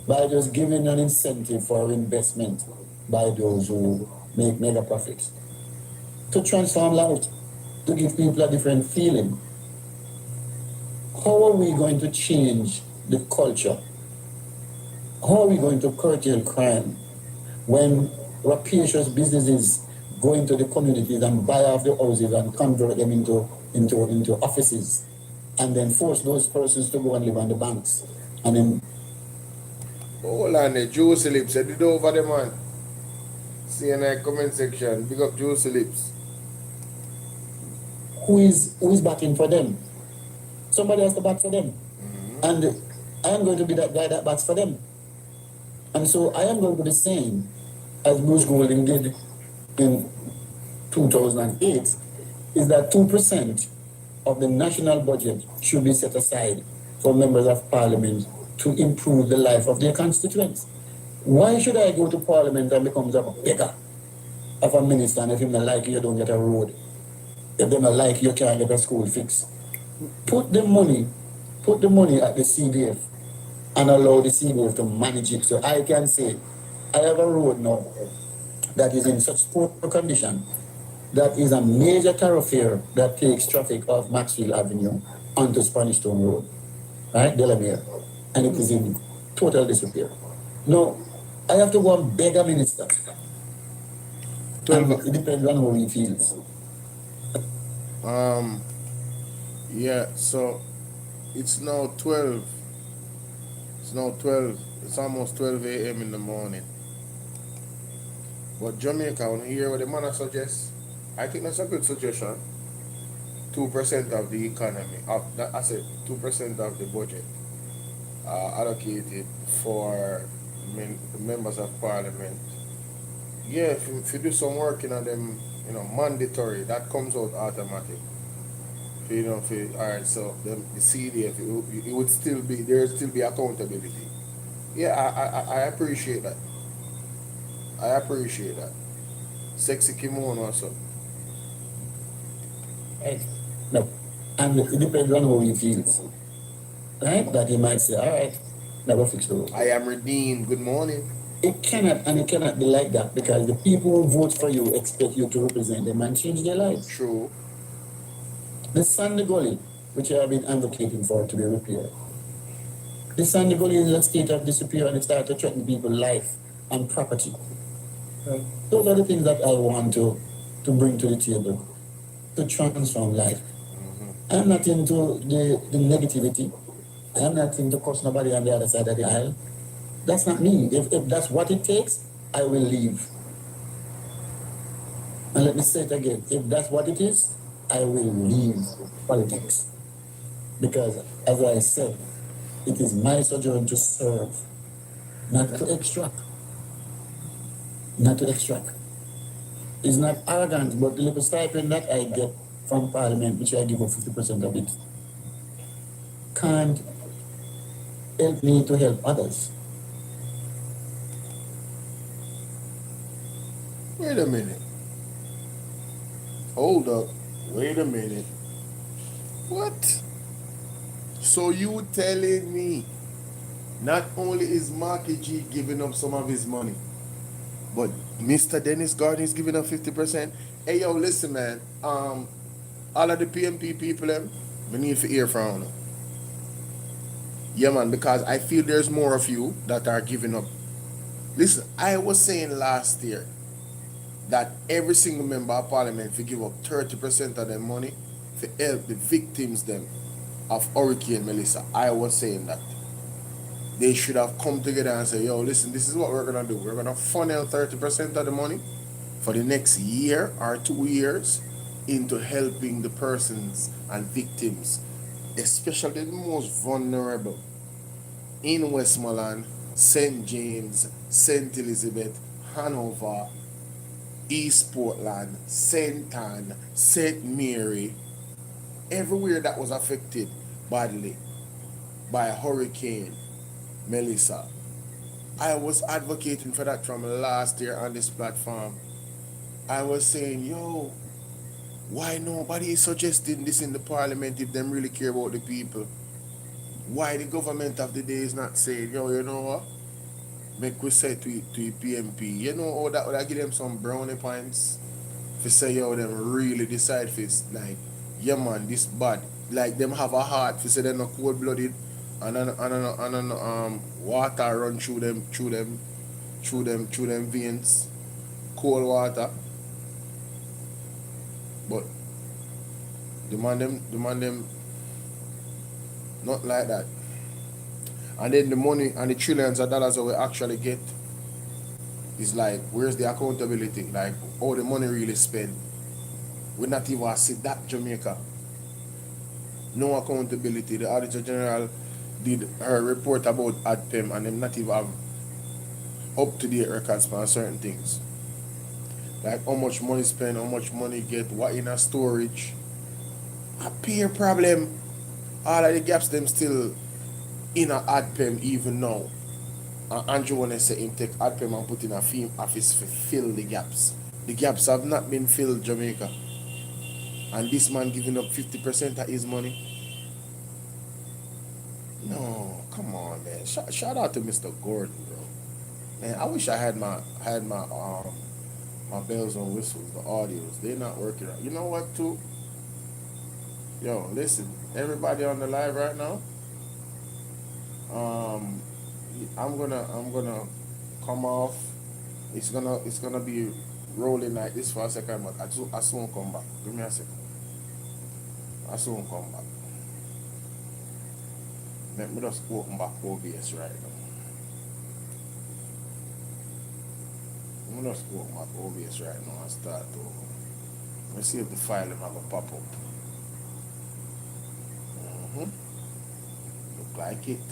by just giving an incentive for investment by those who make mega profits. To transform life, to give people a different feeling. How are we going to change the culture? How are we going to curtail crime when rapacious businesses go into the communities and buy off the houses and convert them into offices and then force those persons to go and live on the banks? And then hold on, the Juicy Lips, said it over the man. See in the comment section, big up Juicy Lips. Who is backing for them? Somebody has to back for them. And I am going to be that guy that backs for them. And so I am going to be saying, as Bruce Golding did in 2008, is that 2% of the national budget should be set aside for members of parliament to improve the life of their constituents. Why should I go to parliament and become a beggar of a minister, and if you don't like you don't get a road? If they don't like you can't get a school fix? Put the money at the CDF and allow the CDF to manage it. So I can say, I have a road now that is in such poor condition that is a major thoroughfare that takes traffic off Maxfield Avenue onto Spanish Town Road, right, Delamere, and it is in total disrepair. No, I have to go and beg a minister. And it depends on how he feels. Yeah, so it's now 12. It's now 12. It's almost 12 a.m. in the morning. But Jamaica, when you hear what the man suggests, I think that's a good suggestion. 2% of the economy, I said 2% of the budget allocated for members of parliament. Yeah, if you do some work in them, mandatory, that comes out automatic. You know, all right. So the CDF, it would still be there. Would still be accountability. Yeah, I appreciate that. I appreciate that. Sexy kimono also. Right? No. And it depends on how he feels. Right? That he might say, all right, never fix the road. I am redeemed. Good morning. It cannot be like that because the people who vote for you expect you to represent them and change their lives. True. The Sandy Gully, which I have been advocating for to be repaired. The Sandy Gully is in a state of disrepair and it started to threaten people's life and property. Right? Those are the things that I want to bring to the table to transform life. I'm not into the negativity. I'm not into cuss nobody on the other side of the aisle. That's not me. If that's what it takes, I will leave. And let me say it again. If that's what it is, I will leave politics. Because, as I said, it is my sojourn to serve, not to extract. Not to extract. It's not arrogant, but the little stipend that I get from Parliament, which I give up 50% of it, can't help me to help others. Wait a minute. Hold up. Wait a minute. What? So you telling me not only is Marky G giving up some of his money, but Mr. Dennis Gordon is giving up 50%? Hey, yo, listen, man. All of the PMP people, we need to hear from them. Yeah, man, because I feel there's more of you that are giving up. Listen, I was saying last year that every single member of parliament will give up 30% of their money to help the victims them of Hurricane Melissa. I was saying that. They should have come together and say, yo, listen, this is what we're going to do. We're going to funnel 30% of the money for the next year or 2 years into helping the persons and victims, especially the most vulnerable in Westmoreland, St. James, St. Elizabeth, Hanover, East Portland, St. Anne, St. Mary, everywhere that was affected badly by Hurricane Melissa. I was advocating for that from last year on this platform. I was saying, yo, why nobody is suggesting this in the parliament if them really care about the people? Why the government of the day is not saying, yo, you know what? Make we say to PMP, you know, how that would I give them some brownie points to say, yo, them really decide for like, yeah man, this bad. Like them have a heart to say they're not cold blooded and water run through them veins. Cold water. But demand them not like that. And then the money and the trillions of dollars that we actually get is like, where's the accountability? Like, how the money really spent? We not even see that Jamaica. No accountability. The Auditor General did her report about ADPEM and them not even have up-to-date records for certain things. Like how much money spent, how much money get, what in a storage. A peer problem. All of the gaps them still in a ADPEM even now. And Andrew wanna say him take ADPEM and put in a film office to fill the gaps. The gaps have not been filled, Jamaica. And this man giving up 50% of his money. No, come on, man. Shout out to Mr. Gordon, bro. Man, I wish I had my my bells and whistles, the audios. They're not working out. You know what, too? Yo, listen, everybody on the live right now. I'm gonna come off. It's gonna be rolling like this for a second, but I soon come back. Give me a second. I soon come back. Let me just open back OBS right now. I'm just open back OBS right now and start over. Let's see if the file them have a pop up. Look like it.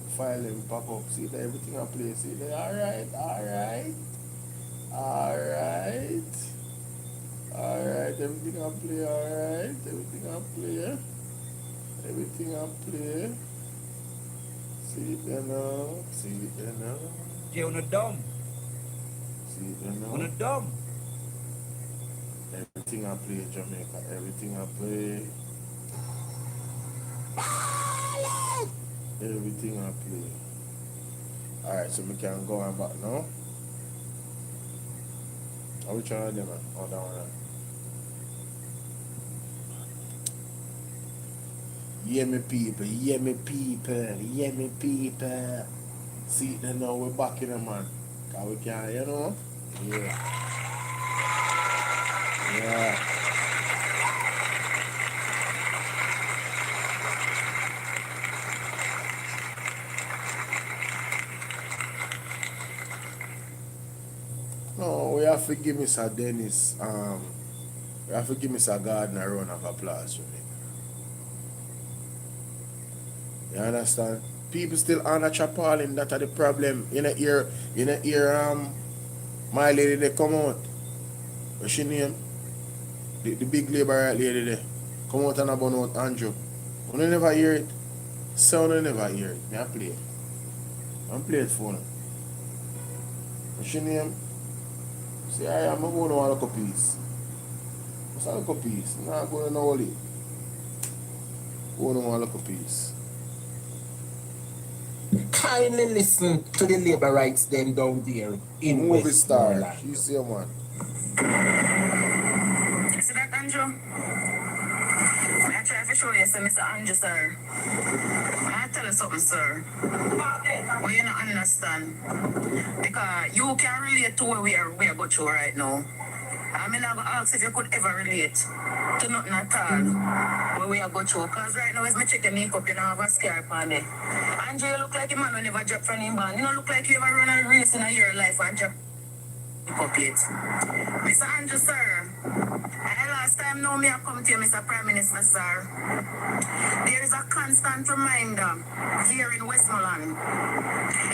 The file them pop up. See that everything in place. See that? Alright. Alright, everything I play, alright. Everything I play. Everything I play. See it there now. See it there now. Yeah, on a dumb. See it there now. On a dumb. Everything I play, Jamaica. Everything I play. Everything I play. Alright, so we can go on back now. How we trying to do, man? Oh, that one. Yeah, me people. Yeah, me people. Yeah, me people. See it there now. We're back in the man. Cause we can, you know? Yeah. Yeah. No, we have to give Mr. Dennis, we have to give Mr. Gardner a round of applause, Jamaica. You understand? People still honor Chapalin, that are the problem. You know, hear my lady they come out. What's she name? The big labor lady there. Come out and about out Andrew. You never hear it. Sound you never hear it. Me I play it. I play it for them. What's she name? See, I am going to want a piece. What's a piece? I'm not going to know all it. Going to want a piece. Kindly listen to the labor rights them down there in Movie star. You see a man. See that, Andrew? I try to show you, so Mr. Andrew, sir. I tell you something, sir. Well, you don't understand. Because you can relate to where we are going through right now. I mean, I'm going to ask if you could ever relate to nothing at all where we are going through. Because right now, as me check your makeup, you don't have a scarf on it. Andrew, you look like a man who never dropped from him band. You don't look like you ever run a race in your life and drop up yet. Mr. Andrew, sir, last time now me I come to you, Mr. Prime Minister, sir. There is a constant reminder here in Westmoreland.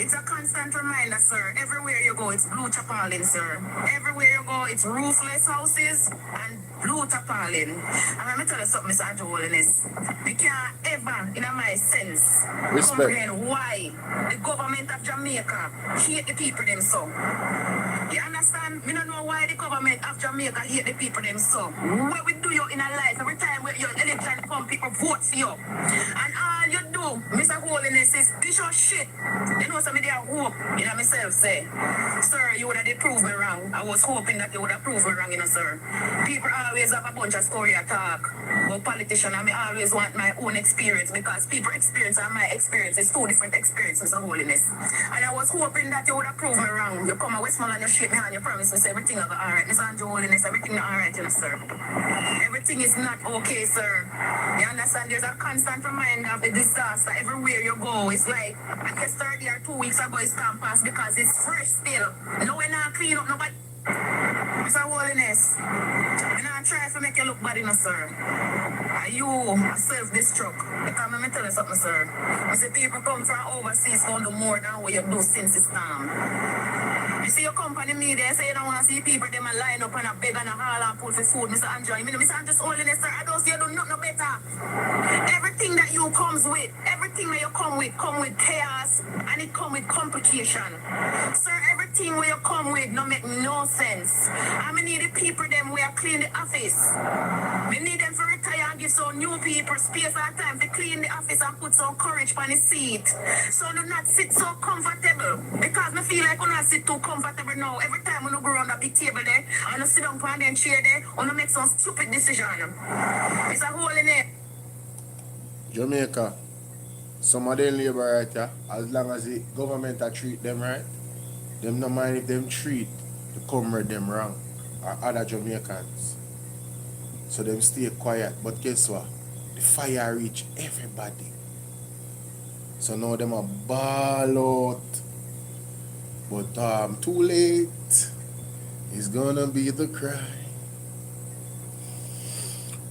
It's a constant reminder, sir. Everywhere you go, it's blue tarpaulin, sir. Everywhere you go, it's roofless houses and blue tarpaulin. And let me tell you something, Mr. Andrew Holiness. We can't ever, in my sense, comprehend why the government of Jamaica hate the people them so. You understand? We don't know why the government of Jamaica hate the people them so. What we do you in a life, every time your election come, people vote for you. And all you do, Mr. Holiness, is dish your shit. You know somebody I hope, you know myself say, sir, you would have proved me wrong. I was hoping that you would have proved me wrong, you know, sir. People always have a bunch of story talk. But politician, I always want my own experience because people experience and my experience is two different experiences, Mr. Holiness. And I was hoping that you would have proved me wrong. You come to Westmoreland, you shake me hand, you promise me, say everything will be alright. Mr. Andrew Holiness, everything is alright, you know, sir. Everything is not okay, sir. You understand? There's a constant reminder of the disaster everywhere you go. It's like, I guess 30 or 2 weeks ago it's campus because it's fresh still. No, we're not clean up nobody. Mr. Holiness, I'm not trying to make you look bad, you know, sir. Are you a self-destruct? Because let me tell you something, sir. I say people come from overseas going to do more than what you do since it's time. You see your company media say you don't want to see people them a line up and a beg and a haul and pull for food, Mr. Andrew. You mean Mr. Andrew's Holiness, sir? I don't see you do nothing better. Everything that you comes with, everything that you come with chaos and it come with complication. Sir, everything where you come with no make no sense. I mean need the people them where clean the office. We need them to retire and give some new people space and time to clean the office and put some courage on the seat. So do not sit so comfortable. Because I feel like when I sit too comfortable now, every time when I go around that big table there, and I sit down on the chair there, and I make some stupid decision. It's a hole in it. Jamaica, some of them labor right here, as long as the government treat them right, them no mind if them treat the comrade them wrong or other Jamaicans. So them stay quiet. But guess what? The fire reach everybody. So now them a ball out. But too late. It's gonna be the cry.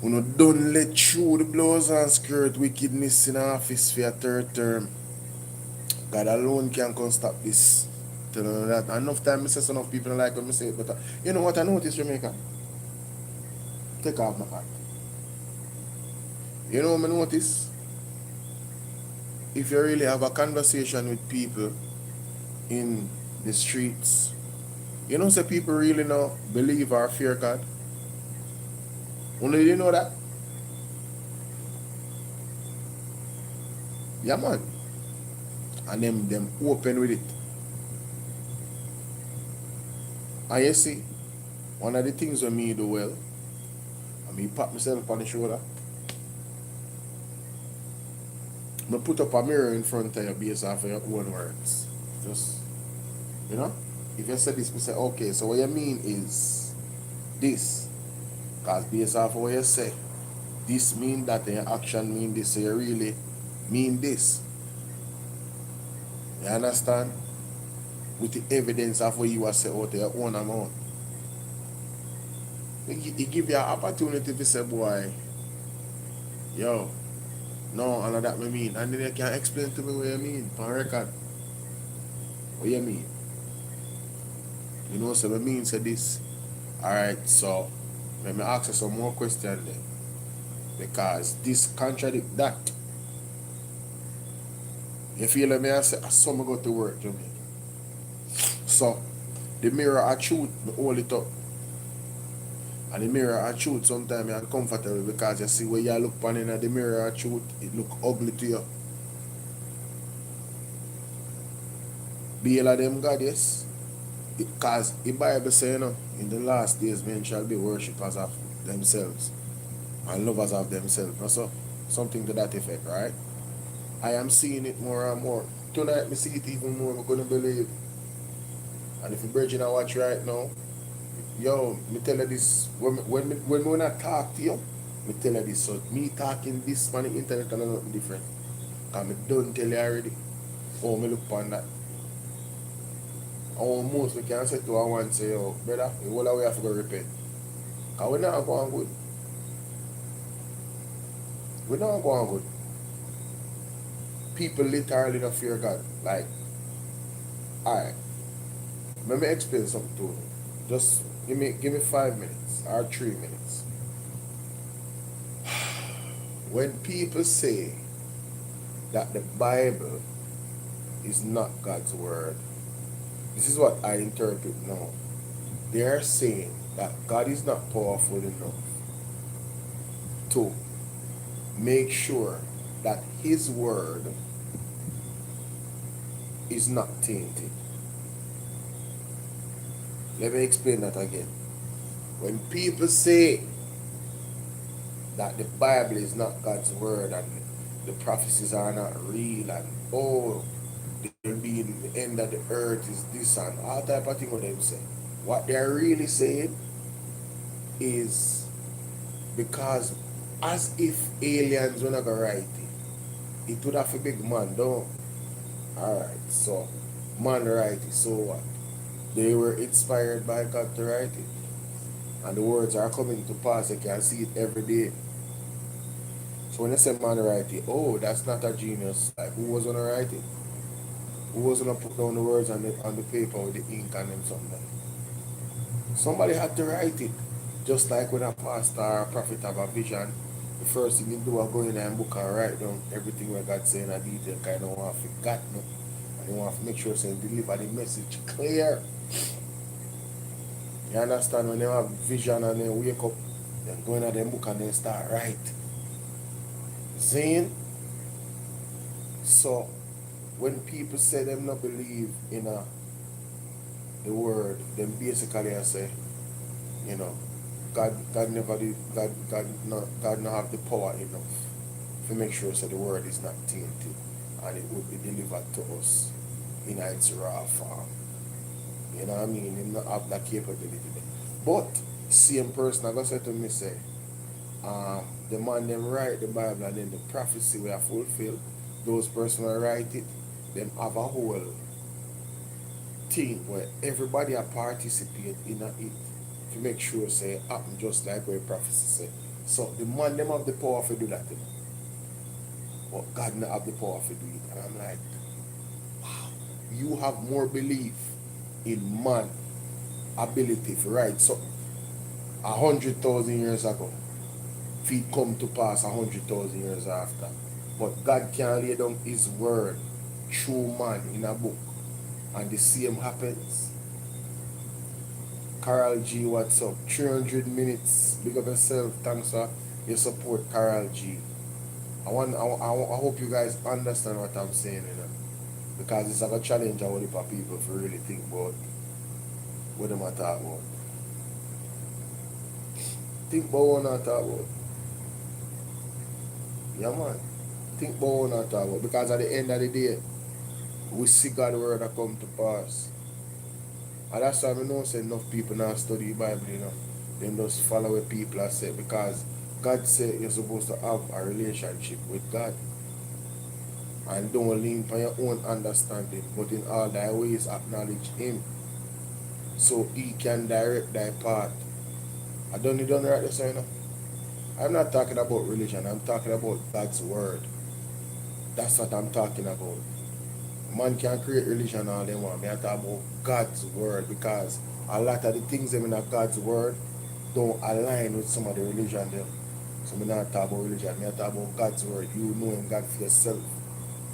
We don't let through the blows and skirt wickedness in office for a third term. God alone can stop this. Tell you that. Enough time I say enough people don't like when I say it, but you know what I noticed, Jamaica? take off my hat. You know what I notice? If you really have a conversation with people in the streets, you know, say people really know, believe or fear God. Only you know that? Yeah, man. And them open with it. And you see, one of the things that me do well, I mean, pat myself on the shoulder. I put up a mirror in front of you based off of your own words. Just, you know? If you say this, we say, okay, so what you mean is this. Because based off of what you say, this mean that, and your action mean this, so you really mean this. You understand? With the evidence of what you are saying out of your own amount. It give you an opportunity to say, boy, yo, no, all of that me mean. And then you can explain to me what you mean, on record. What you mean? You know, so me mean say this. Alright, so let me ask you some more questions then. Because this contradict that. You feel me? I say, so I go to work, Jamaica. So, the mirror of truth, me hold it up. And the mirror of truth, sometimes you're uncomfortable because you see where you look upon in the mirror of truth, it look ugly to you. Be all of them God, yes. Because the Bible says, you know, in the last days men shall be worshippers of themselves and lovers of themselves. So, something to that effect, right? I am seeing it more and more. Tonight, I see it even more. I'm going to believe. And if you're bridging I watch right now, yo, me tell you this, when I talk to you, me tell you this, so me talking this on the internet and nothing different. Because me don't tell you already. Oh, me look upon that. Almost we can say to our one, say, yo, brother, all the way have to go repent. Because we're not going good. We're not going good. People literally don't fear God. Like, alright. Let me explain something to you. Just give me 5 minutes or 3 minutes. When people say that the Bible is not God's word, this is what I interpret now. They are saying that God is not powerful enough to make sure that his word is not tainted. Let me explain that again. When people say that the Bible is not God's word and the prophecies are not real and oh, there will be in the end of the earth is this and all type of thing what they say. What they're really saying is because as if aliens were not gonna write it would have a big man, don't. Alright, so man write it, so what? They were inspired by God to write it. And the words are coming to pass, you can see it every day. So when you say man write it, oh, that's not a genius. Like, who was gonna write it? Who was gonna put down the words on the paper with the ink and them something? Somebody had to write it. Just like when a pastor or a prophet have a vision, the first thing you do is go in and book and write down everything what God say in a detail, kind of want to forget no. And you want to make sure say deliver the message clear. You understand? When they have vision and they wake up, then go in at them book and then start write. Saying, so when people say them not believe in the word, then basically I say, you know, God never did, God not have the power enough to make sure so the word is not tainted and it would be delivered to us in its raw form. You know what I mean? He not have that capability. But same person I go say to me say, the man them write the Bible and then the prophecy we are fulfilled, those persons who write it, them have a whole thing where everybody participate in it to make sure say happen just like where prophecy say. So the man them have the power to do that thing. But God not have the power to do it. And I'm like, wow, you have more belief in man ability to write something 100,000 years ago. If it come to pass 100,000 years after. But God can lay down his word through man in a book. And the same happens. Carol G, what's up? 300 minutes. Big up yourself. Thanks for your support, Carol G. I hope you guys understand what I'm saying, you know. Because it's like a challenge I want for people to really think about what them are talking about. Think about what I'm talking about. Yeah, man. Think about what I'm talking about. Because at the end of the day, we see God's word that come to pass. And that's why I know say enough people now study the Bible, you know. They just follow what people are saying. Because God said you're supposed to have a relationship with God. And don't lean on your own understanding, but in all thy ways acknowledge him. So he can direct thy path. I don't need to write this, you know. I'm not talking about religion, I'm talking about God's word. That's what I'm talking about. Man can create religion all they want. I talk about God's word, because a lot of the things in God's word don't align with some of the religion there. So I'm not talking about religion, I talk about God's word. You knowing God for yourself.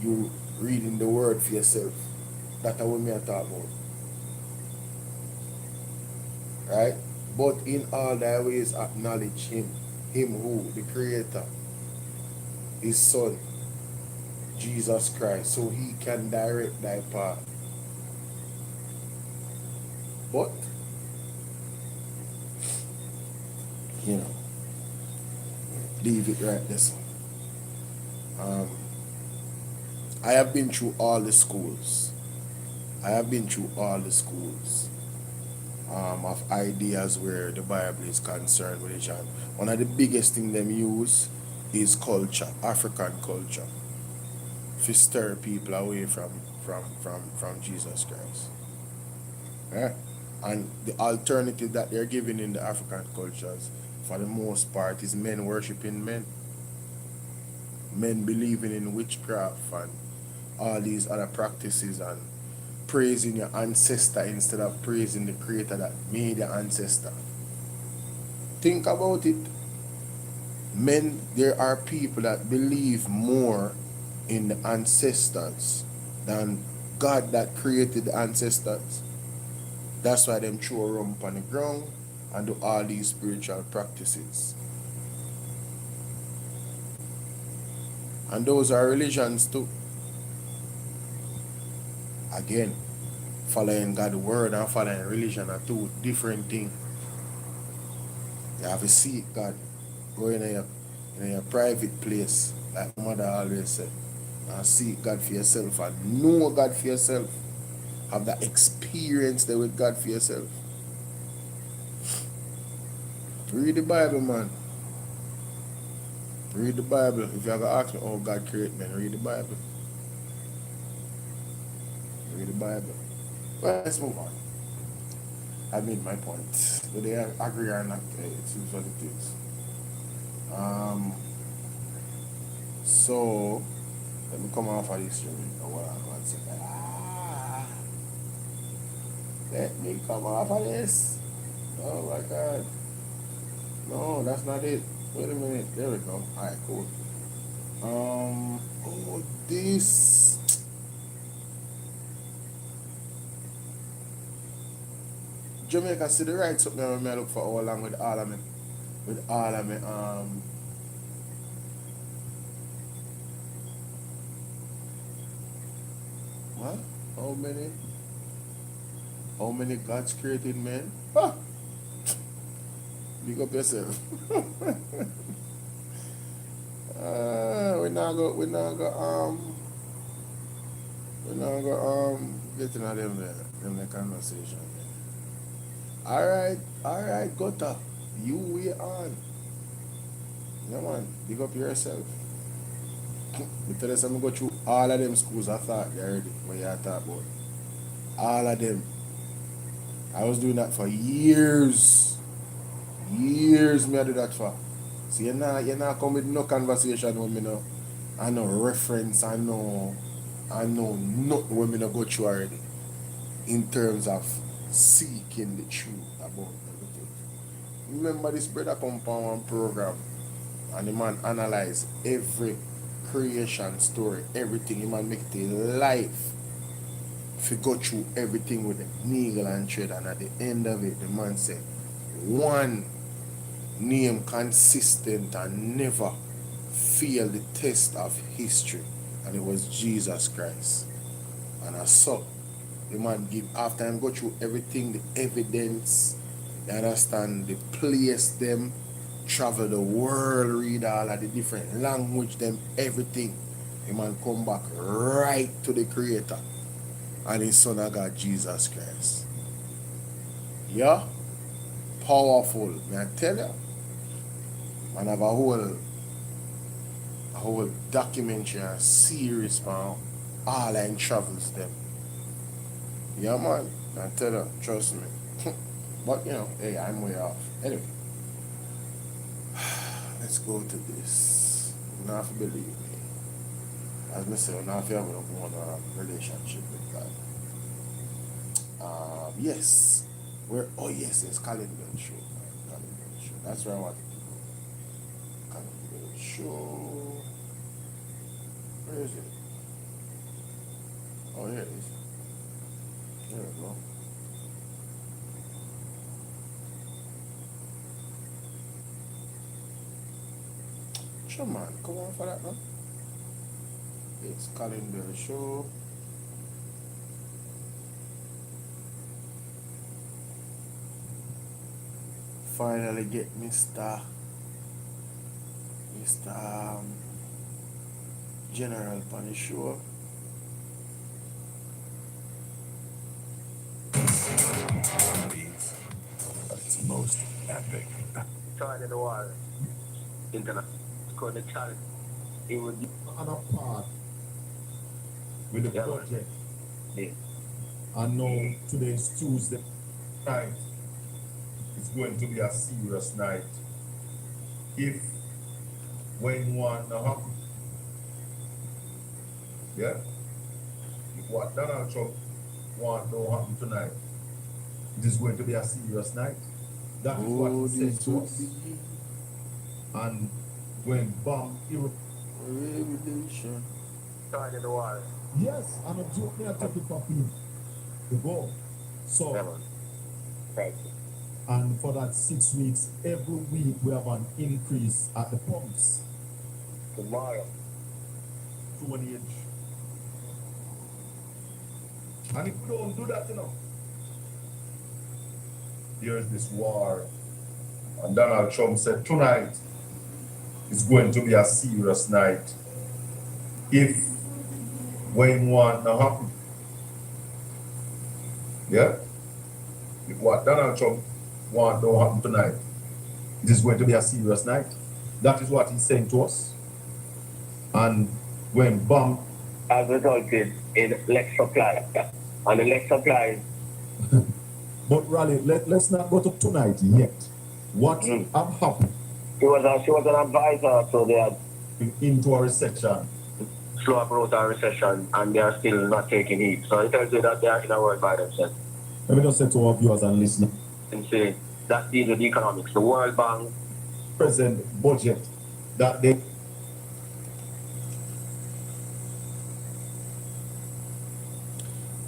You reading the word for yourself. That's what I talk about. Right? But in all thy ways acknowledge him. Him who? The creator. His son. Jesus Christ. So he can direct thy path. But, you know, leave it right this one. I have been through all the schools. Of ideas where the Bible is concerned with religion. One of the biggest things them use is culture, African culture, to stir people away from Jesus Christ. Right? And the alternative that they're giving in the African cultures, for the most part, is men worshiping men. Men believing in witchcraft and all these other practices, and praising your ancestor instead of praising the creator that made your ancestor. Think about it. Men, there are people that believe more in the ancestors than God that created the ancestors. That's why them throw a rump on the ground and do all these spiritual practices. And those are religions too. Again, following God's word and following religion are two different things. You have to seek God. Go in your private place, like my mother always said, and seek God for yourself and know God for yourself. Have that experience there with God for yourself. Read the Bible, man. Read the Bible. If you ever ask me, oh, God created me, read the Bible. Read the Bible. Well, let's move on. I made my point. Whether they agree or not, it's what it is. So, let me come off of this stream. One second. Let me come off of this. Oh my God. No, that's not it. Wait a minute. There we go. Alright, cool. Oh, this. Jamaica see the right something when I look for all along with all of me. What? How many gods created men? Ah! Big up yourself. We're not go get into them conversation. Alright, Gota. You we on. Yeah, man, big up yourself. Me tell you something, go through all of them schools I thought already when you talk about. All of them. I was doing that for years. Years me I do that for. So you're not come with no conversation with me now. I know reference, I know nothing when me not go through already. In terms of seeking the truth about everything. Remember this brother come on one program and the man analyze every creation story, everything. The man make it life. If you go through everything with the needle and thread, and at the end of it, the man said, one name consistent and never fail the test of history, and it was Jesus Christ. And I saw the man give, after him go through everything, the evidence, you understand, the place them, travel the world, read all of the different language them, everything. The man come back right to the creator and his son of God, Jesus Christ. Yeah? Powerful, may I tell you? Man have a whole documentary and series man, all in travels them. Yeah man, I tell you, trust me. But you know, hey, I'm way off. Anyway. Let's go to this. You don't have to believe me. As I say, you don't have to have a relationship with God. Yes. Yes, it's Colin Bell Show. Colin Bell Show. That's where I wanted to go. Colin Bell Show. Where is it? Oh, here it is. There we go. Sure, man. Come on for that, no? It's Colin Bell Show. Finally get Mr. General on the show. It's most epic. Trying in the water. Internet. Called the challenge. It would be another part with the project. Yeah. I know today's Tuesday night. It's going to be a serious night. If when one happen, yeah. If what Donald Trump want don't happen tonight, it is going to be a serious night. That is what he said to us. And when bomb revelation. Trying in the water. Yes, I'm a joke me I take it for people to go. So right. And for that 6 weeks, every week we have an increase at the pumps. Tomorrow. 28. And if we don't do that, you know, there's this war. And Donald Trump said tonight is going to be a serious night. If when one happen, yeah? If what Donald Trump want don't happen tonight, it is going to be a serious night. That is what he's saying to us. And when bomb has resulted in less supply, and the less supply. But Raleigh, let's not go to tonight yet. What have happened? She was an advisor, so they are into a recession. Slow approach a recession, and they are still not taking heed. So it tells you that they are in a world by themselves. Let me just say to our viewers and listeners. And say that deals with economics. The World Bank present budget that they.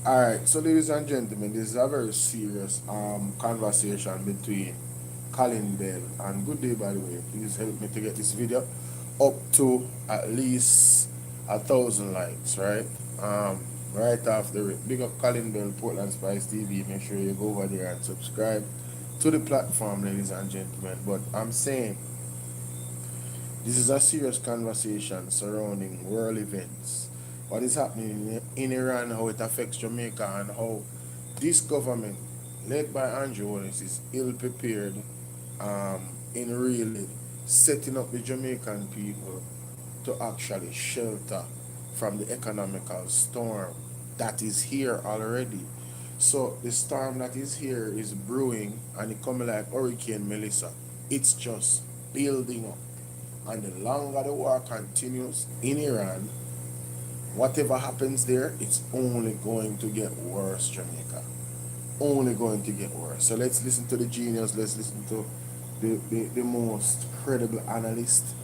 Alright, so ladies and gentlemen, this is a very serious conversation between Colin Bell and good day by the way. Please help me to get this video up to at least 1,000 likes, right? Right after it. Big up Colin Bell, Portland Spice TV. Make sure you go over there and subscribe to the platform, ladies and gentlemen. But I'm saying this is a serious conversation surrounding world events. What is happening in Iran, how it affects Jamaica, and how this government, led by Andrew Holness, is ill-prepared in really setting up the Jamaican people to actually shelter from the economical storm that is here already. So the storm that is here is brewing, and it coming like Hurricane Melissa. It's just building up. And the longer the war continues in Iran, whatever happens there, it's only going to get worse, Jamaica. Only going to get worse. So let's listen to the genius. Let's listen to the most credible analyst,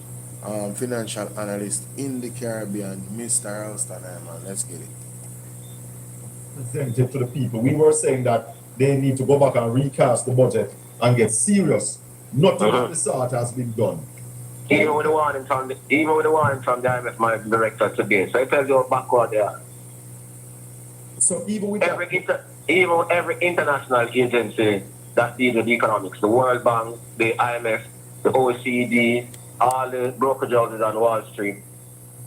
financial analyst in the Caribbean, Mr. Ralston, man. Let's get it. Present it to the people. We were saying that they need to go back and recast the budget and get serious. Nothing of the sort has been done. Even with the warning from the IMF managing director today, so it tells you how backward they are. So even with every international agency that deals with economics, the World Bank, the IMF, the OECD, all the brokerage houses on Wall Street,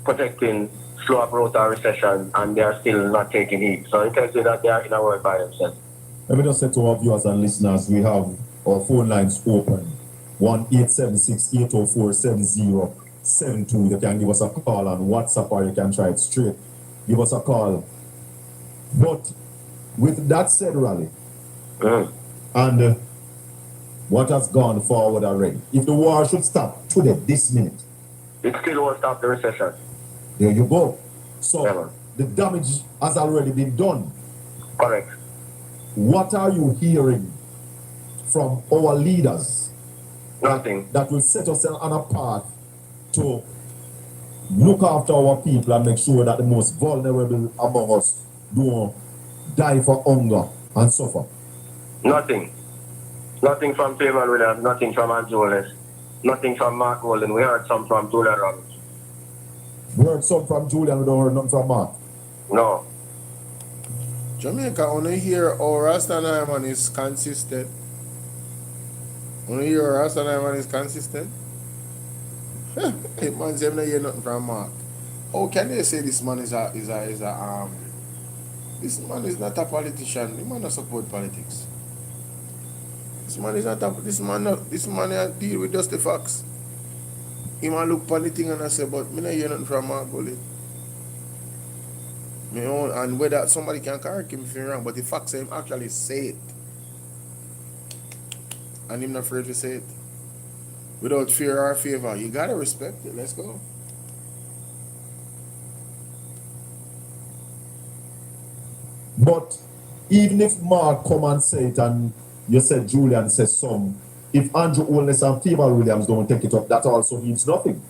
protecting slow growth or recession, and they are still not taking heed. So it tells you that they are in a world by themselves. Let me just say to our viewers and listeners, we have our phone lines open. 1-876-804-7072. You can give us a call on WhatsApp or you can try it straight. Give us a call. But with that said, Raleigh, and what has gone forward already, if the war should stop today, this minute, it still won't stop the recession. There you go. So the damage has already been done. Correct. What are you hearing from our leaders? Nothing. That will set us on a path to look after our people and make sure that the most vulnerable among us don't die for hunger and suffer. Nothing. Nothing from Payman Williams, nothing from Angeles, nothing from Mark Golden. We heard some from Julian Roberts. We heard some from Julian, we don't heard nothing from Mark. No. Jamaica, only hear Rasta man is consistent. Only hear Rasta man is consistent. Hey, man, say not hear nothing from Mark. How can they say this man is a this man is not a politician. This man not support politics. This man is not a, this man deal with just the facts. He might look for the thing and I say, but me not hear nothing from Mark Gully. Me own, and whether somebody can correct him if he's wrong, but the facts him actually say it. And him not afraid to say it. Without fear or favor. You gotta respect it. Let's go. But even if Mark come and say it and you said Julian says some, if Andrew Holness and Payman Williams don't take it up, that also means nothing.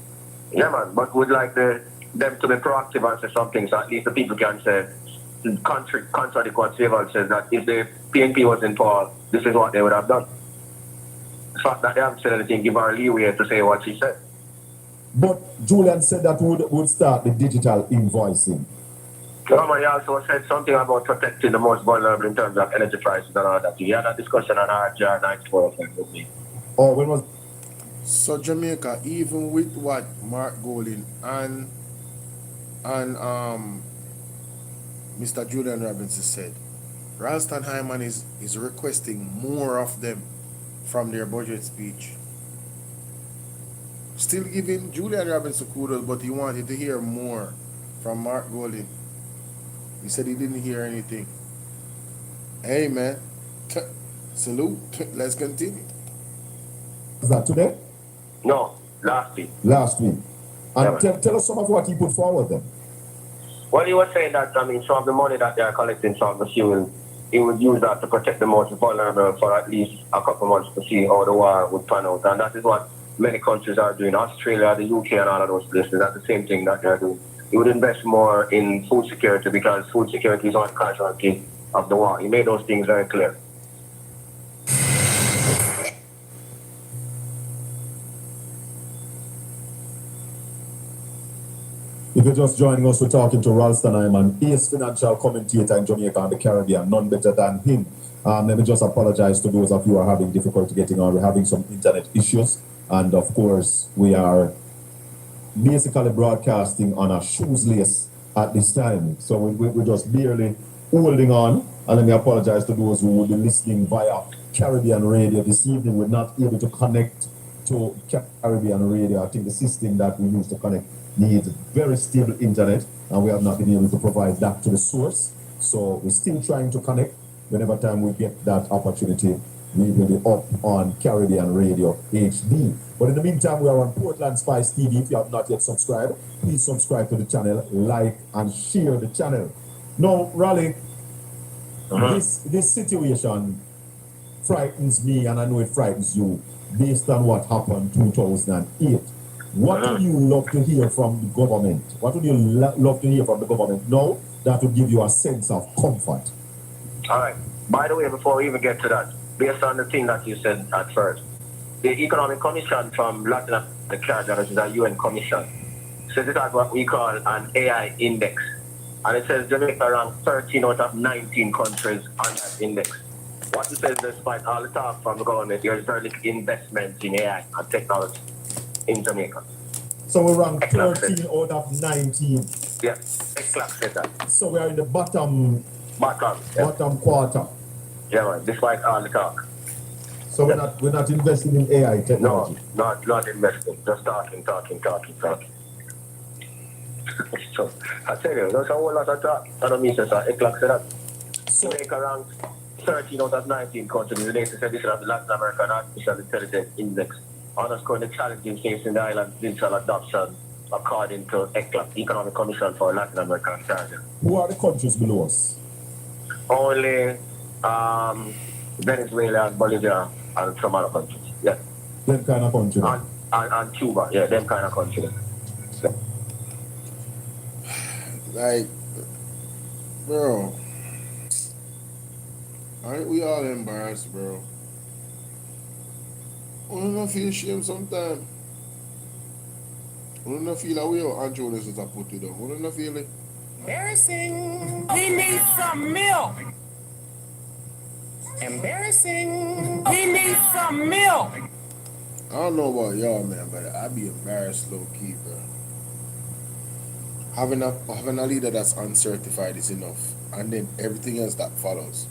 Yeah, man, but we'd like them to be proactive and say something so at least the people can say, contradict what Saval says, that if the PNP was in power, this is what they would have done. The fact that they haven't said anything, give her leeway to say what she said. But Julian said that would start the digital invoicing. No, he also said something about protecting the most vulnerable in terms of energy prices and all that. We had a discussion on RGR 94 with me. Oh, when was... So Jamaica, even with what Mark Golding and Mr. Julian Robinson said, Ralston Hyman is requesting more of them from their budget speech. Still giving Julian Robinson kudos, but he wanted to hear more from Mark Golding. He said he didn't hear anything. Hey, man. Salute. Let's continue. Is that today? No, last week. Last week. And tell us some of what he put forward then. Well, he was saying that, some of the money that they are collecting from the fuel, he would use that to protect the most vulnerable for at least a couple months to see how the war would pan out. And that is what many countries are doing. Australia, the UK, and all of those places, that's the same thing that they're doing. He would invest more in food security because food security is one casualty of the war. He made those things very clear. If you're just joining us, we're talking to Ralston Hyman, ace financial commentator in Jamaica and the Caribbean, none better than him. Let me just apologize to those of you who are having difficulty getting on. We're having some internet issues, and of course, we are basically broadcasting on a shoes lace at this time. So we're just barely holding on. And let me apologize to those who will be listening via Caribbean radio this evening. We're not able to connect to Caribbean radio. I think the system that we use to connect needs very stable internet, and we have not been able to provide that to the source. So we're still trying to connect. Whenever time we get that opportunity, we will be up on Caribbean Radio HD. But in the meantime, we are on Portland Spice TV. If you have not yet subscribed, please subscribe to the channel, like and share the channel. Now, Raleigh, this situation frightens me, and I know it frightens you, based on what happened 2008. What would you love to hear from the government? What would you love to hear from the government now that would give you a sense of comfort? All right. By the way, before we even get to that, based on the thing that you said at first, the Economic Commission from Latin America, which is a UN commission, says it has what we call an AI index. And it says Jamaica ranked 13 out of 19 countries on that index. What it says, despite all the talk from the government, there is very little investment in AI and technology in Jamaica. So we rank 13 out of 19. Yeah, ECLAC said that. So we are in the bottom quarter. Yeah, man, despite all the talk. So we're not investing in AI technology. No, not investing. Just talking. So I tell you, there's a whole lot of talk. I don't mean to say ECLAC said that. Jamaica ranked 13 out of 19 countries. The latest edition of the Latin American Artificial Intelligence Index underscoring the challenges facing the island's digital adoption, according to ECLAC, Economic Commission for Latin America and Caribbean. Who are the countries below us? Only Venezuela and Bolivia and some other countries. Yeah. Them kind of countries. And Cuba. Yeah, them kind of countries. Yeah. Like, bro, aren't we all embarrassed, bro? We don't feel shame sometimes. We don't feel that we are Andrew is a put it down. We don't feel it. Embarrassing. He needs some milk. Embarrassing. He needs some milk. I don't know about y'all, man, but I'd be embarrassed low key, bro. Having a leader that's uncertified is enough, and then everything else that follows.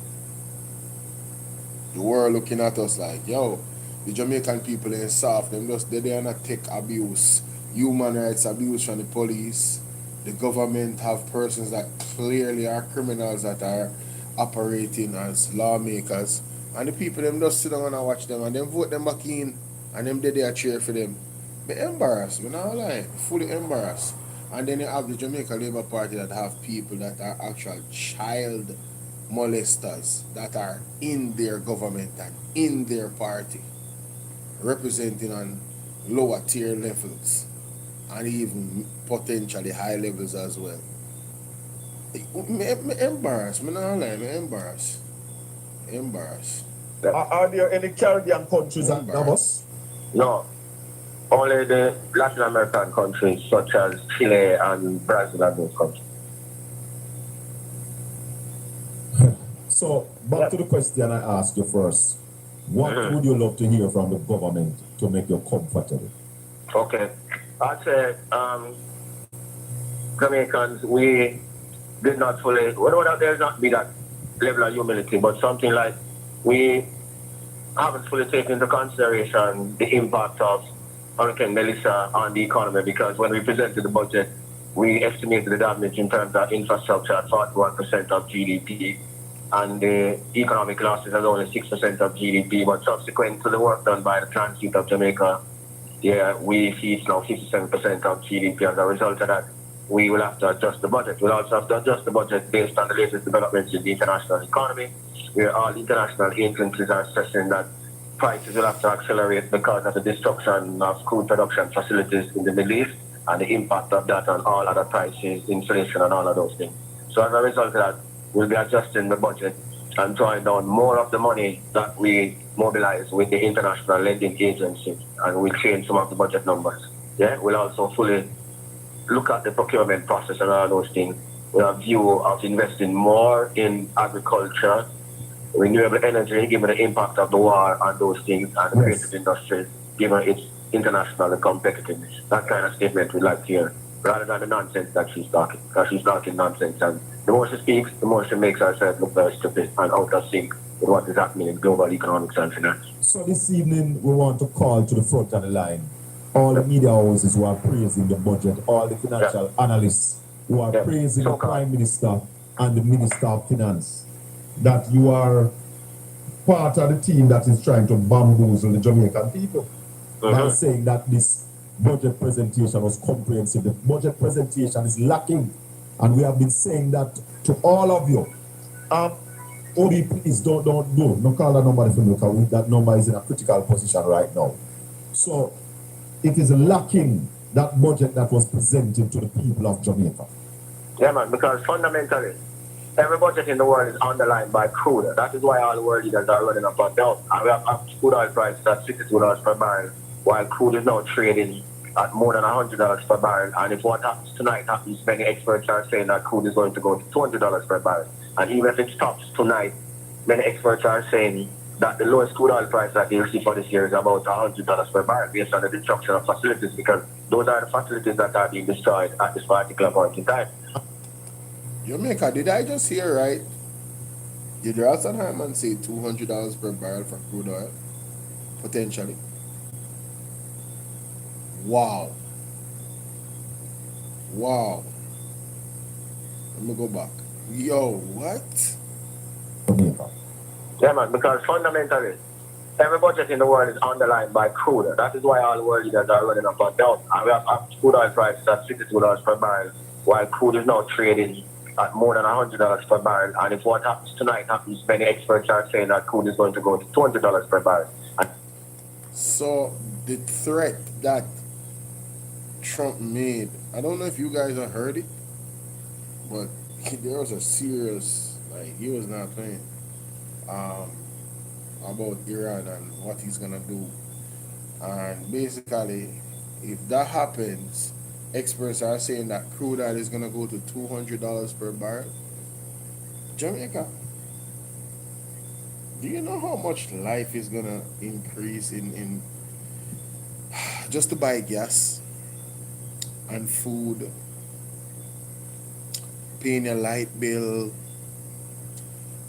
The world looking at us like, yo, the Jamaican people ain't soft. They are not take abuse, human rights abuse from the police. The government have persons that clearly are criminals that are operating as lawmakers, and the people them just sit down and watch them and then vote them back in, and them they are cheer for them. Be embarrassed, me not lie, fully embarrassed. And then you have the Jamaica Labour Party that have people that are actual child molesters that are in their government and in their party, representing on lower tier levels and even potentially high levels as well. Me embarrassed, me not lie, me embarrassed. Are there any Caribbean countries that have us? No. Only the Latin American countries such as Chile and Brazil and those countries. So, back to the question I asked you first. What would you love to hear from the government to make you comfortable? Okay. I'd say Jamaicans, we did not fully, well, there's not be that level of humility, but something like we haven't fully taken into consideration the impact of Hurricane Melissa on the economy, because when we presented the budget, we estimated the damage in terms of infrastructure at 41% of GDP, and the economic losses at only 6% of GDP. But subsequent to the work done by the Transit of Jamaica, we see it's now 57% of GDP. As a result of that, we will have to adjust the budget. We'll also have to adjust the budget based on the latest developments in the international economy, where all international agencies are stressing that prices will have to accelerate because of the destruction of crude production facilities in the Middle East and the impact of that on all other prices, inflation and all of those things. So as a result of that, we'll be adjusting the budget and drawing down more of the money that we mobilize with the international lending agencies, and we'll change some of the budget numbers. We'll also fully look at the procurement process and all those things with a view of investing more in agriculture, renewable energy, given the impact of the war on those things, and the creative industry, given its international competitiveness. That kind of statement we'd like to hear, rather than the nonsense that she's talking, because she's talking nonsense. And the more she speaks, the more she makes herself look very stupid and out of sync with what is happening in global economics and finance. So this evening, we want to call to the front of the line all the media houses who are praising the budget, all the financial analysts who are praising the Prime Minister and the Minister of Finance, that you are part of the team that is trying to bamboozle the Jamaican people by saying that this budget presentation was comprehensive. The budget presentation is lacking, and we have been saying that to all of you. OD, please don't call that number if you look at that number is in a critical position right now. So it is lacking that budget that was presented to the people of Jamaica. Yeah, man, because fundamentally, every budget in the world is underlined by crude. That is why all the world leaders are running up and down. And we have crude oil prices at $62 per barrel, while crude is now trading at more than $100 per barrel. And if what happens tonight happens, many experts are saying that crude is going to go to $200 per barrel. And even if it stops tonight, many experts are saying that the lowest crude oil price that you'll see for this year is about $100 per barrel based on the destruction of facilities, because those are the facilities that are being destroyed at this particular point in time. Jamaica, did I just hear right? Did Ralston Hartman say $200 per barrel for crude oil? Potentially. Wow. Wow. Let me go back. Yo, what? Yeah, man, because fundamentally, every budget in the world is underlined by crude. That is why all the world leaders are running up and down. And we have crude oil prices at $62 per barrel, while crude is now trading at more than $100 per barrel. And if what happens tonight happens, many experts are saying that crude is going to go to $200 per barrel. So the threat that Trump made, I don't know if you guys have heard it, but there was a serious, like, he was not playing about Iran and what he's gonna do. And basically, if that happens, experts are saying that crude oil is gonna go to $200 per barrel. Jamaica, do you know how much life is gonna increase in just to buy gas and food, paying your light bill,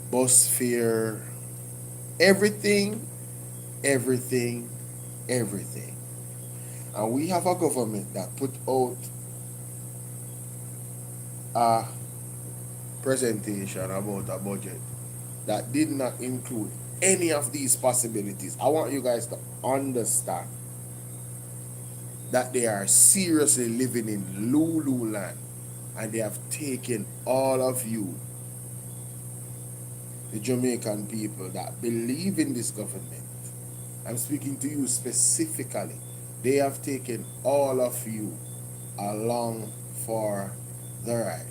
bus fare, everything. And we have a government that put out a presentation about a budget that did not include any of these possibilities. I want you guys to understand that they are seriously living in Lulu land, and they have taken all of you, the Jamaican people that believe in this government. I'm speaking to you specifically. They have taken all of you along for the ride.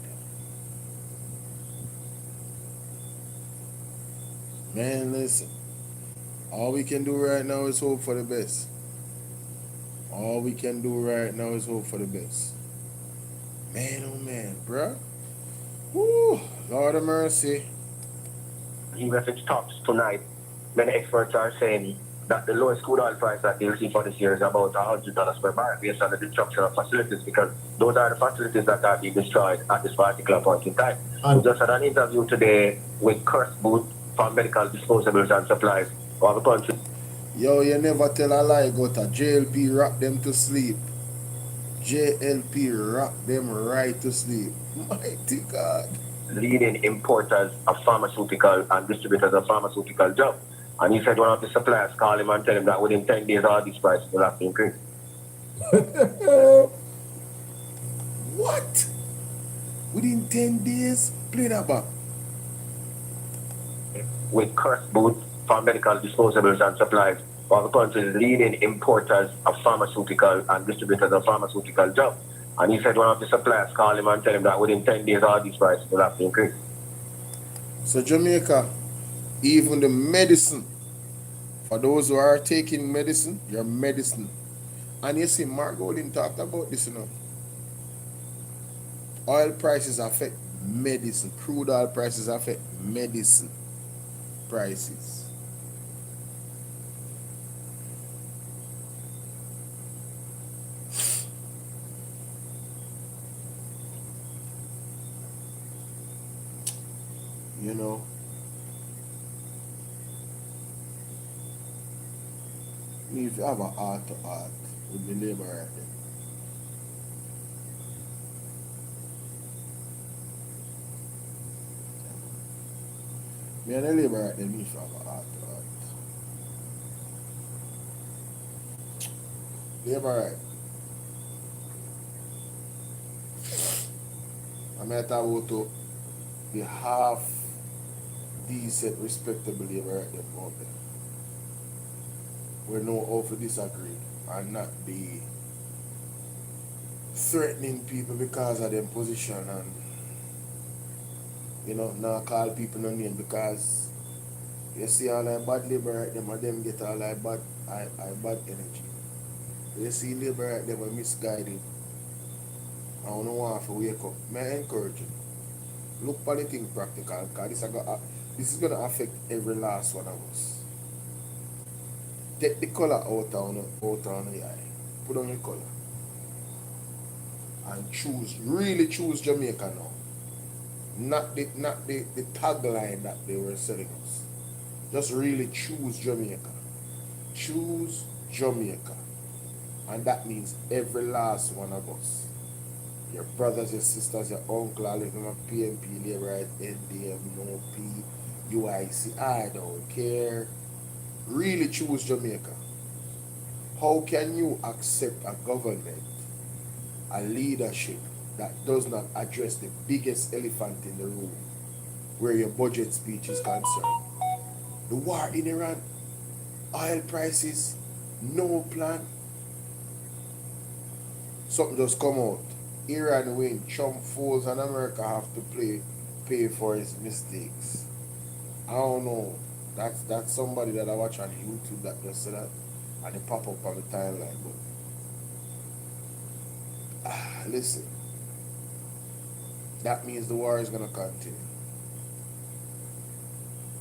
Man, listen. All we can do right now is hope for the best. All we can do right now is hope for the best. Man, oh man, bruh. Woo, Lord of mercy. Even if it stops tonight, many experts are saying that the lowest crude oil price that you'll see for this year is about $100 per barrel based on the destruction of facilities, because those are the facilities that are being destroyed at this particular point in time. We just had an interview today with Kurt Booth from Medical Disposables and Supplies of the country. Yo, you never tell a lie, go to JLP, rock them to sleep. JLP, rock them right to sleep. Mighty God. Leading importers of pharmaceutical and distributors of pharmaceutical drugs. And he said one of the suppliers called him and tell him that within 10 days all these prices will have to increase. What? Within 10 days? Play that back. With Kurt Booth from Medical Disposables and Supplies, one of the country's leading importers of pharmaceutical and distributors of pharmaceutical drugs. And he said one of the suppliers called him and tell him that within 10 days all these prices will have to increase. So Jamaica, even the medicine, for those who are taking medicine, your medicine. And you see, Mark Golding talked about this, you know. Oil prices affect medicine. Crude oil prices affect medicine prices. You know, if you have an heart to heart with the labor right there, me and the labor right there, me if you have a heart to heart. Labor right. I'm going to talk about the half decent, respectable labor right them out there. We know how to disagree and not be threatening people because of their position and not call people no name because you see all that bad labor right them and them get all that bad energy. You see labor right them are misguided. I don't want to wake up. May I encourage you? Look for the thing practical because this is going to affect every last one of us. Take the color out on the eye. Put on your color. And really choose Jamaica now. Not the tagline that they were selling us. Just really choose Jamaica. Choose Jamaica. And that means every last one of us. Your brothers, your sisters, your uncle, all of them are PNP, Labor, NDM, NOP, UIC. I don't care. Really choose Jamaica. How can you accept a government, a leadership that does not address the biggest elephant in the room, where your budget speech is concerned? The war in Iran, oil prices, no plan. Something just come out. Iran win, Trump falls, and America have to pay for his mistakes. I don't know. That's somebody that I watch on YouTube that just said that, and it pop up on the timeline. But listen, that means the war is gonna continue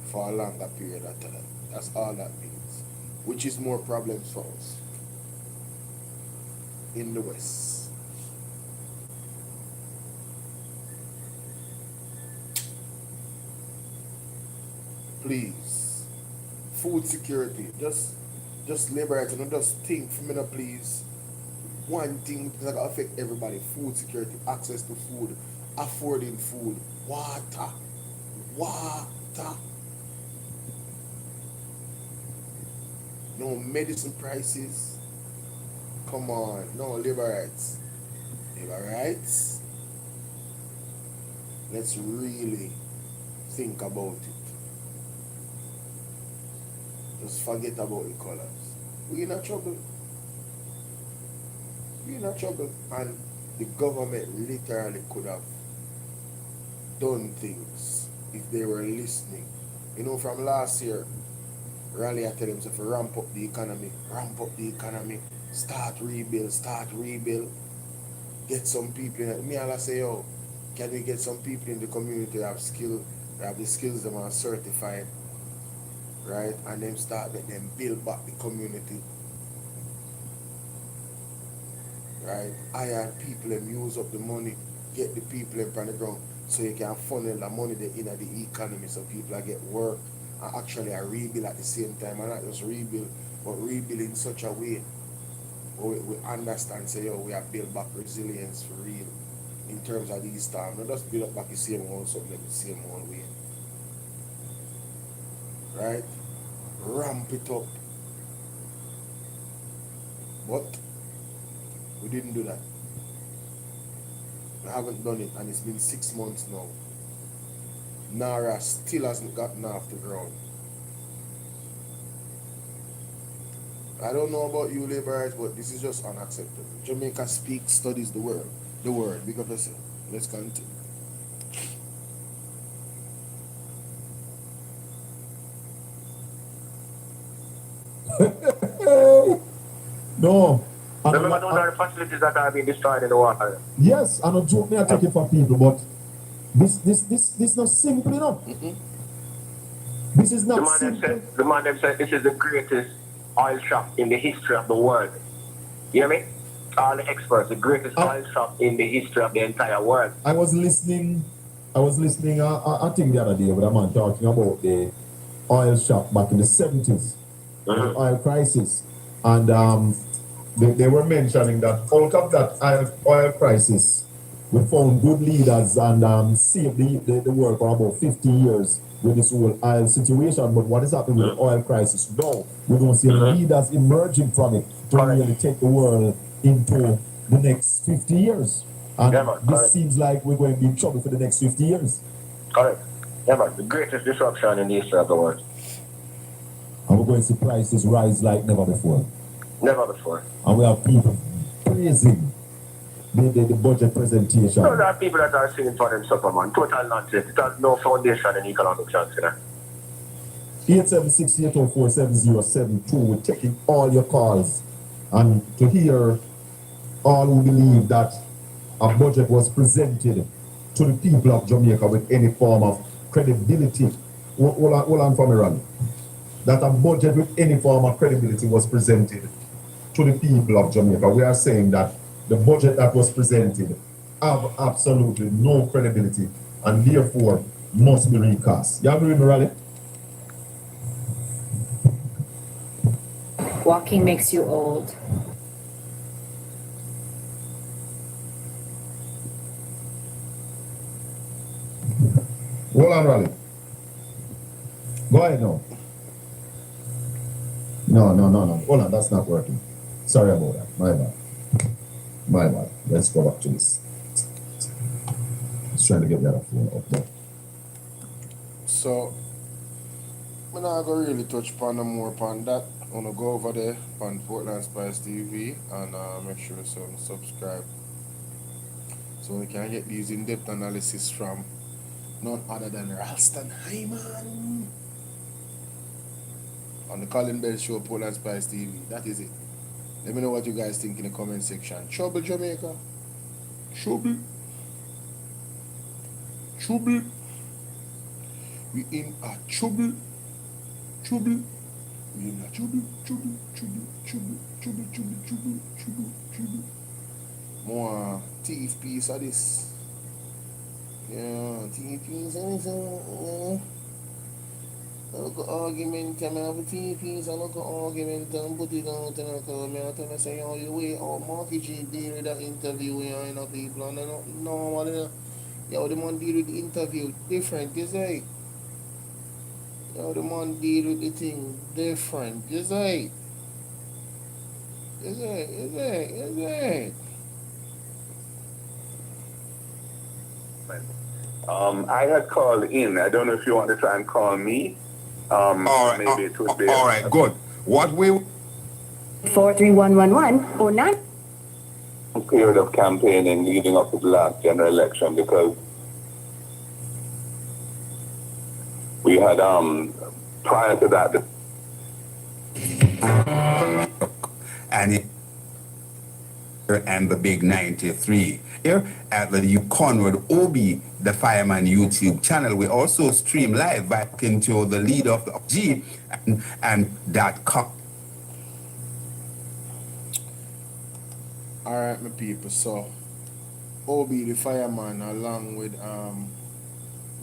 for a longer period of time. That's all that means. Which is more problems for us in the West. Please, food security, just liberate, just think for me now, please. One thing that's gonna affect everybody: food security, access to food, affording food, water. No medicine prices. Come on, no labor rights. Let's really think about it. Just forget about the colors. We're in a trouble. And the government literally could have done things if they were listening. From last year, Raleigh, I tell them to ramp up the economy, start rebuild, get some people in it. Me all I say, can we get some people in the community that have the skills that are certified, right? And then start let them build back the community. Right? Hire people and use up the money, get the people in the ground so you can funnel the money in the economy so people get work and actually rebuild at the same time, and not just rebuild, but rebuild in such a way where we understand, say, we have built back resilience for real in terms of these times. Not just build up back the same old something the same old way. Right? Ramp it up. But we didn't do that. We haven't done it, and it's been 6 months now. Nara still hasn't gotten off the ground. I don't know about you laborers, but this is just unacceptable. Jamaica speaks, studies the word. Big up yourself. Let's continue. No. Remember those are the facilities that are being destroyed in the water. Yes, I don't joke me I take it for people, but this not simple enough. This is not simple. The man them said this is the greatest oil shop in the history of the world. You hear me? All the experts, the greatest oil shop in the history of the entire world. I was listening I think the other day with a man talking about the oil shop back in the 70s, the oil crisis. And they were mentioning that out of that oil crisis, we found good leaders and saved the world for about 50 years with this whole oil situation. But what is happening with the oil crisis now? We don't see any leaders emerging from it to really take the world into the next 50 years. And this seems like we're going to be in trouble for the next 50 years. Correct. Yeah, man, the greatest disruption in the history of the world. And we're going to see prices rise like never before. Never before. And we have people praising the budget presentation. So there are people that are singing for them supper, man. Total nonsense. It has no foundation in economic science, you know. 876-804-7072. We're taking all your calls. And to hear all who believe that a budget was presented to the people of Jamaica with any form of credibility. Hold on for me, Ronnie. That a budget with any form of credibility was presented to the people of Jamaica. We are saying that the budget that was presented have absolutely no credibility and therefore must be recast. You agree with me, Raleigh? Walking makes you old. Hold on, Raleigh. Go ahead now. No. Hold on, that's not working. Sorry about that. My bad. Let's go back to this. Just trying to get the other phone up there. So, I'm not going to really touch upon no more upon that. I'm going to go over there on Portland Spice TV and make sure so subscribe. So we can get these in-depth analysis from none other than Ralston Hyman on the Colin Bell Show, Portland Spice TV. That is it. Let me know what you guys think in the comment section. Trouble, Jamaica. Trouble. We in a trouble. We in a trouble. More teeth piece of this. Yeah, teeth piece of this. I look at argument, I have a TPs, I look at argument and put it out and I come here and say, oh, you wait, oh, Marky G deal with that interview, you know, people, and I don't know, yo, the man deal with the interview different, you say? Yo, the man deal with the thing different, you say? You say? I had called in. I don't know if you want to try and call me. Maybe it would be. All right, good. What we 4311109. Period of campaigning leading up to the last general election because we had prior to that and the big 93 here at the Conrad Obi, the Fireman YouTube channel. We also stream live back into the leader of the G and .com. All right, my people. So, Obi the Fireman along with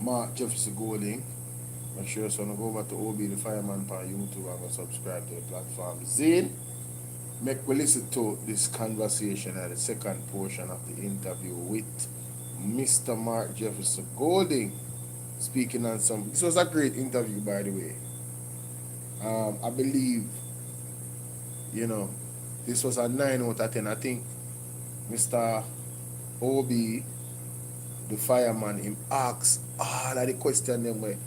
Mark Jefferson Golding. Make sure so go over to Obi the Fireman on YouTube and subscribe to the platform. Zane. Make we listen to this conversation at the second portion of the interview with Mr. Mark Jefferson Golding, speaking on some. This was a great interview, by the way. I believe, this was a 9 out of 10. I think Mr. Obi, the fireman, him asks all of the questions them where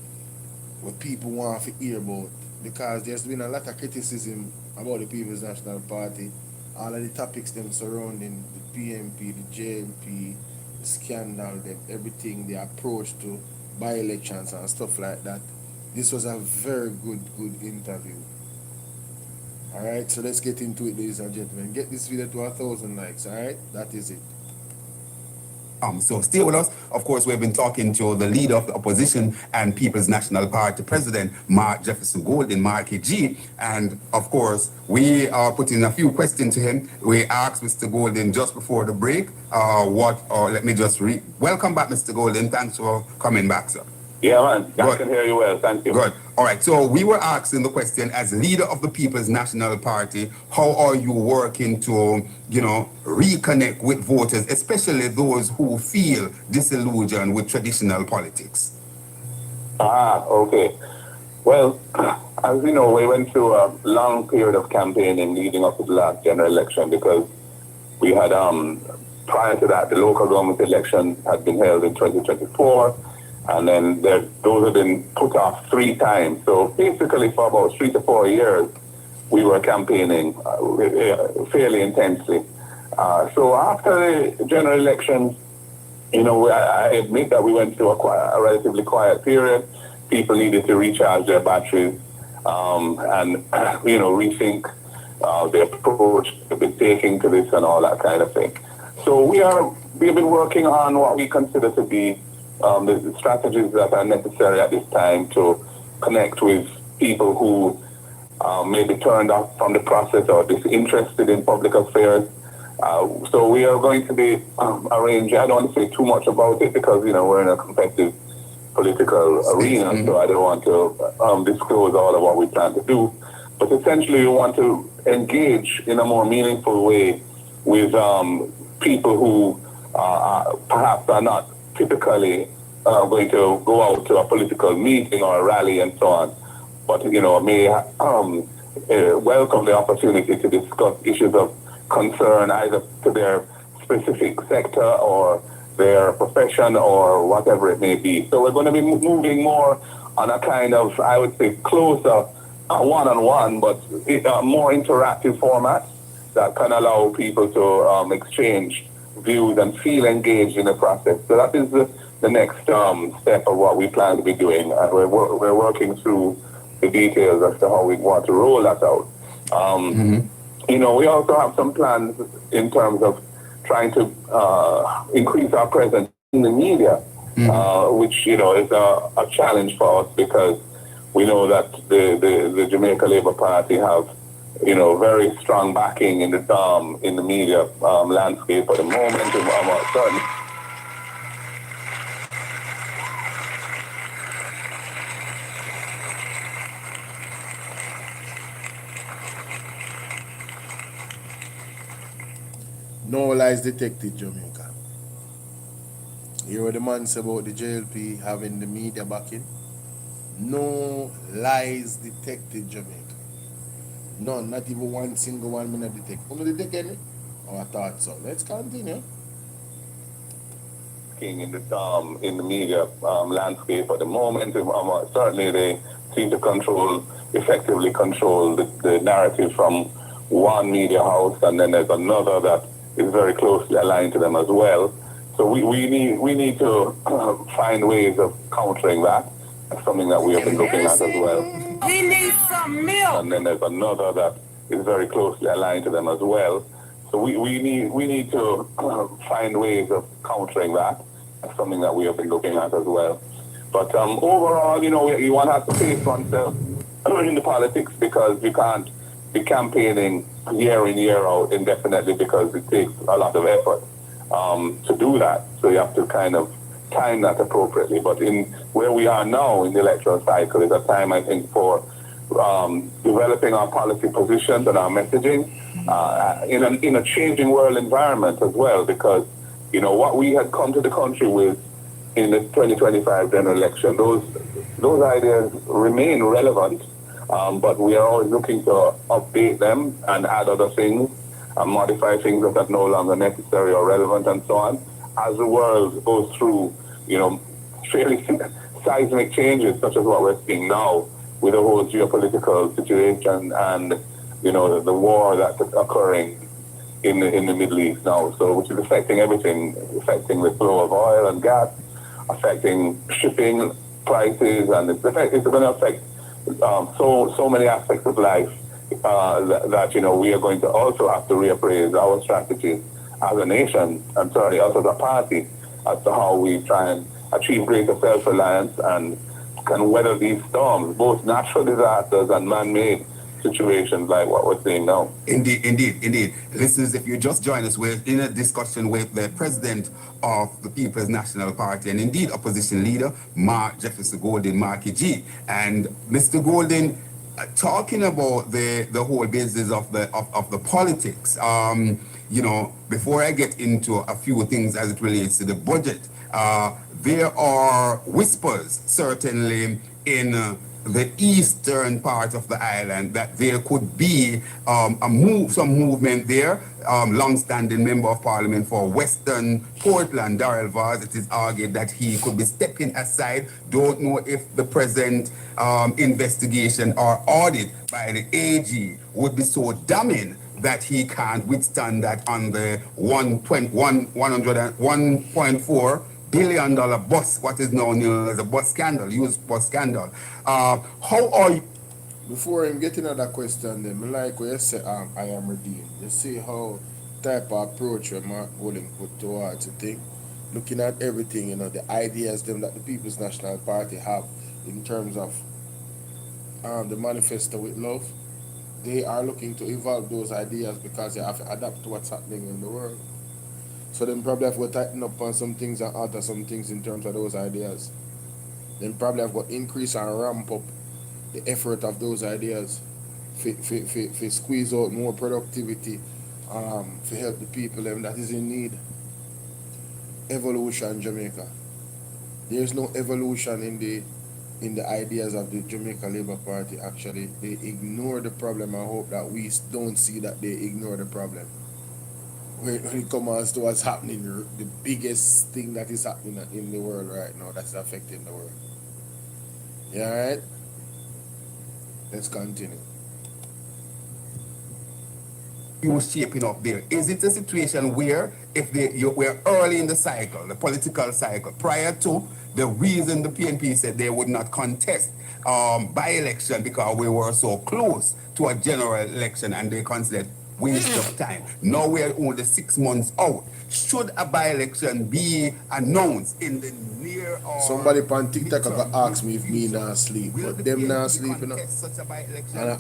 people want to hear about, because there's been a lot of criticism about the People's National Party, all of the topics them surrounding the PMP, the JMP, the scandal, everything, the approach to by-elections and stuff like that. This was a very good interview. Alright, so let's get into it, ladies and gentlemen. Get this video to 1,000 likes, alright? That is it. So stay with us. Of course, we've been talking to the leader of the opposition and People's National Party President, Mark Jefferson Golding, Marky G. And of course, we are putting a few questions to him. We asked Mr. Golding just before the break, let me just read. Welcome back, Mr. Golding. Thanks for coming back, sir. Yeah, man. I can hear you well. Thank you. Good. All right. So we were asking the question, as leader of the People's National Party, how are you working to, reconnect with voters, especially those who feel disillusioned with traditional politics? Okay. Well, as you know, we went through a long period of campaigning leading up to the last general election because we had, prior to that, the local government election had been held in 2024. And then those have been put off 3 times. So basically for about 3 to 4 years, we were campaigning fairly intensely. So after the general elections, you know, I admit that we went through a relatively quiet period. People needed to recharge their batteries and, you know, rethink the approach they've been taking to this and all that kind of thing. So we've been working on what we consider to be the strategies that are necessary at this time to connect with people who may be turned off from the process or disinterested in public affairs. So we are going to be arranging, I don't want to say too much about it because, you know, we're in a competitive political arena, so I don't want to disclose all of what we plan to do. But essentially we want to engage in a more meaningful way with people who perhaps are not typically going to go out to a political meeting or a rally and so on, but, you know, may welcome the opportunity to discuss issues of concern either to their specific sector or their profession or whatever it may be. So we're going to be moving more on a kind of, I would say, closer one-on-one, but a more interactive format that can allow people to exchange views and feel engaged in the process. So that is the next step of what we plan to be doing, and we're working through the details as to how we want to roll that out. You know, we also have some plans in terms of trying to increase our presence in the media, which, you know, is a challenge for us because we know that the Jamaica Labour Party have, you know, very strong backing in the media landscape at the moment. Certainly. No lies detected, Jamaica. You heard the man say about the JLP having the media backing? No lies detected, Jamaica. None, not even one single one minute detect. Who detect any? Oh, I thought so. Let's continue. In the media landscape at the moment, certainly they seem to effectively control the narrative from one media house, and then there's another that is very closely aligned to them as well. So we need to find ways of countering that. That's something that we have been looking at as well. He needs some milk. And then there's another that is very closely aligned to them as well. So we need to find ways of countering that. That's something that we have been looking at as well. But overall, you know, you want to have to face oneself in the politics because you can't be campaigning year in, year out indefinitely because it takes a lot of effort to do that. So you have to kind of time that appropriately. But in where we are now in the electoral cycle is a time, I think, for developing our policy positions and our messaging in a changing world environment as well, because, you know, what we had come to the country with in the 2025 general election, those ideas remain relevant, but we are always looking to update them and add other things and modify things that are no longer necessary or relevant and so on. As the world goes through, you know, fairly seismic changes such as what we're seeing now with the whole geopolitical situation and, you know, the war that's occurring in the Middle East now, so which is affecting everything, affecting the flow of oil and gas, affecting shipping prices, and it's going to affect so many aspects of life that, you know, we are going to also have to reappraise our strategies as a nation, and certainly us as a party, as to how we try and achieve greater self-reliance and can weather these storms, both natural disasters and man-made situations like what we're seeing now. Indeed. Listeners, if you just join us, we're in a discussion with the president of the People's National Party and indeed opposition leader, Mark Jefferson Golden, Marky G. And Mr. Golden, talking about the whole business of the politics, you know, before I get into a few things as it relates to the budget, there are whispers certainly in the eastern part of the island, that there could be some movement there. Long-standing member of parliament for Western Portland, Darrell Vaz, it is argued that he could be stepping aside. Don't know if the present investigation or audit by the AG would be so damning that he can't withstand that on the $1.4 billion bus, what is now known as a bus scandal, used bus scandal. How are you? Before him getting another question, then, I like what you say, I am redeemed. You see how type of approach where Mark Golding put towards the thing, looking at everything, the ideas them that the People's National Party have in terms of the manifesto with love. They are looking to evolve those ideas because they have to adapt to what's happening in the world. So then probably have to tighten up on some things and alter some things in terms of those ideas. Then probably have to increase and ramp up the effort of those ideas for squeeze out more productivity, for help the people them that is in need. Evolution Jamaica. There's no evolution in the ideas of the Jamaica Labour Party. Actually, they ignore the problem. I hope that we don't see that they ignore the problem. When it comes to what's happening, the biggest thing that is happening in the world right now that's affecting the world. Yeah, right? Let's continue. You were shaping up there. Is it a situation where if we're early in the cycle, the political cycle, prior to the reason the PNP said they would not contest by-election because we were so close to a general election and they considered waste of time. Now we're only 6 months out. Should a by-election be announced in the near or... Somebody on TikTok ask me if me not sleep, but them not sleep, And I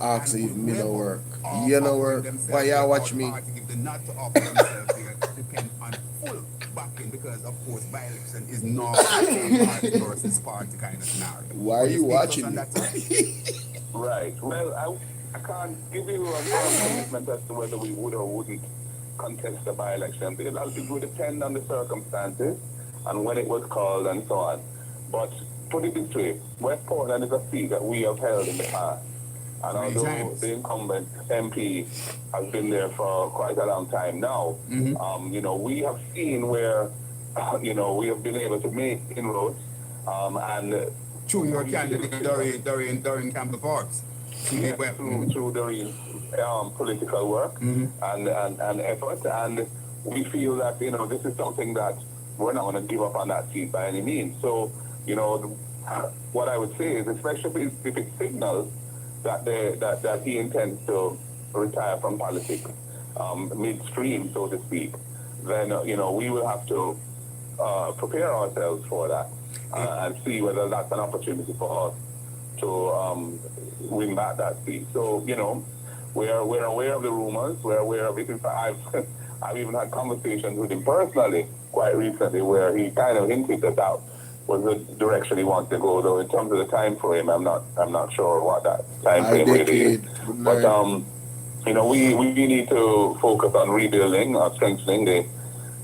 ask if me no work. You no work? Why you watch me? Because of course by-election is not party versus party kind of scenario. Why are you watching me? Right. Well, I can't give you a firm commitment as to whether we would or wouldn't contest the by-election. It would depend on the circumstances and when it was called and so on. But put it this way, West Portland is a seat that we have held in the past. And although the incumbent MP has been there for quite a long time now, we have seen where, we have been able to make inroads. And through your candidate during Campbell Forbes. Through Doreen's political work and effort. And we feel that, this is something that we're not going to give up on that seat by any means. So, what I would say is, especially if it signals that he intends to retire from politics midstream, so to speak, then we will have to prepare ourselves for that and see whether that's an opportunity for us to win back that seat. So we're aware of the rumors. We're aware of it. In fact, I've even had conversations with him personally quite recently where he kind of hinted that was the direction he wants to go. Though in terms of the time frame, I'm not sure what that time frame really is. But we need to focus on rebuilding or strengthening the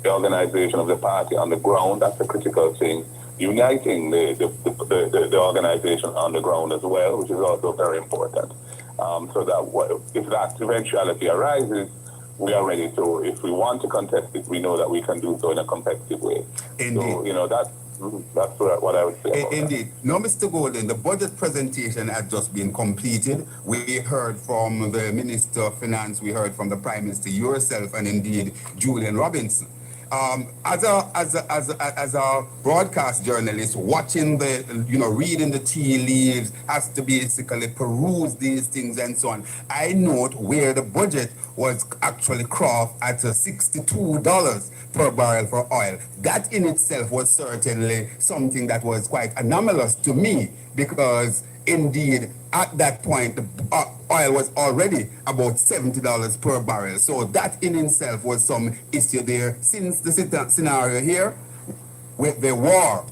organization of the party on the ground. That's a critical thing. Uniting the organization on the ground as well, which is also very important. So that if that eventuality arises, we are ready to, if we want to contest it, we know that we can do so in a competitive way. Indeed. So, that's what I would say. Indeed. Now, Mr. Golden, the budget presentation has just been completed. We heard from the Minister of Finance, we heard from the Prime Minister, yourself, and indeed Julian Robinson. As a broadcast journalist, watching reading the tea leaves, has to basically peruse these things and so on. I note where the budget was actually crafted at $62 per barrel for oil. That in itself was certainly something that was quite anomalous to me, because indeed at that point the oil was already about $70 per barrel. So that in itself was some issue there. Since the scenario here with the war.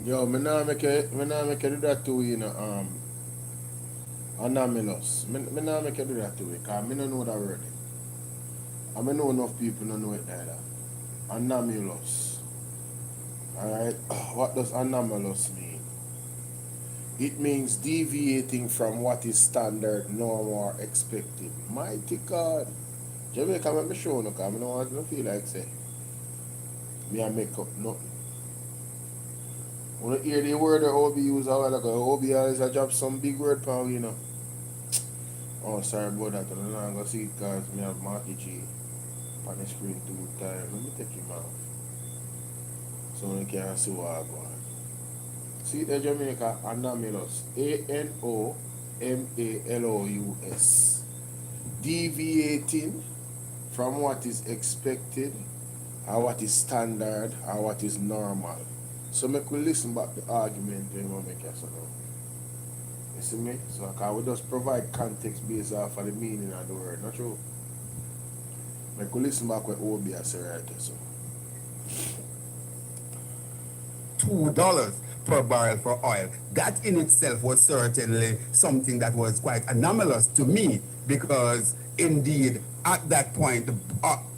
Yo, me nah make you do that to you, anomalous. Me nah make you do that to you, because me don't know that word. And me know enough people don't know it either. Anomalous. Alright? What does anomalous mean? It means deviating from what is standard, norm, or expected. Mighty God. Jamaica make me show no, because I don't want to feel like say me I make up nothing. When you hear the word that Obi use a while ago, Obi always a drop some big word power, you know. Oh, sorry about that. I'm not going to see it because I have Marky G on the screen 2 times. Let me take him off so you can see what I go on. See the Jamaica, anomalous. ANOMALOUS. Deviating from what is expected or what is standard or what is normal. So make we listen back to the argument when we make it so now. You see me? So I will just provide context based off of the meaning of the word, not true? Make we listen back what Obi has said right there. So. $2 per barrel for oil. That in itself was certainly something that was quite anomalous to me, because indeed at that point the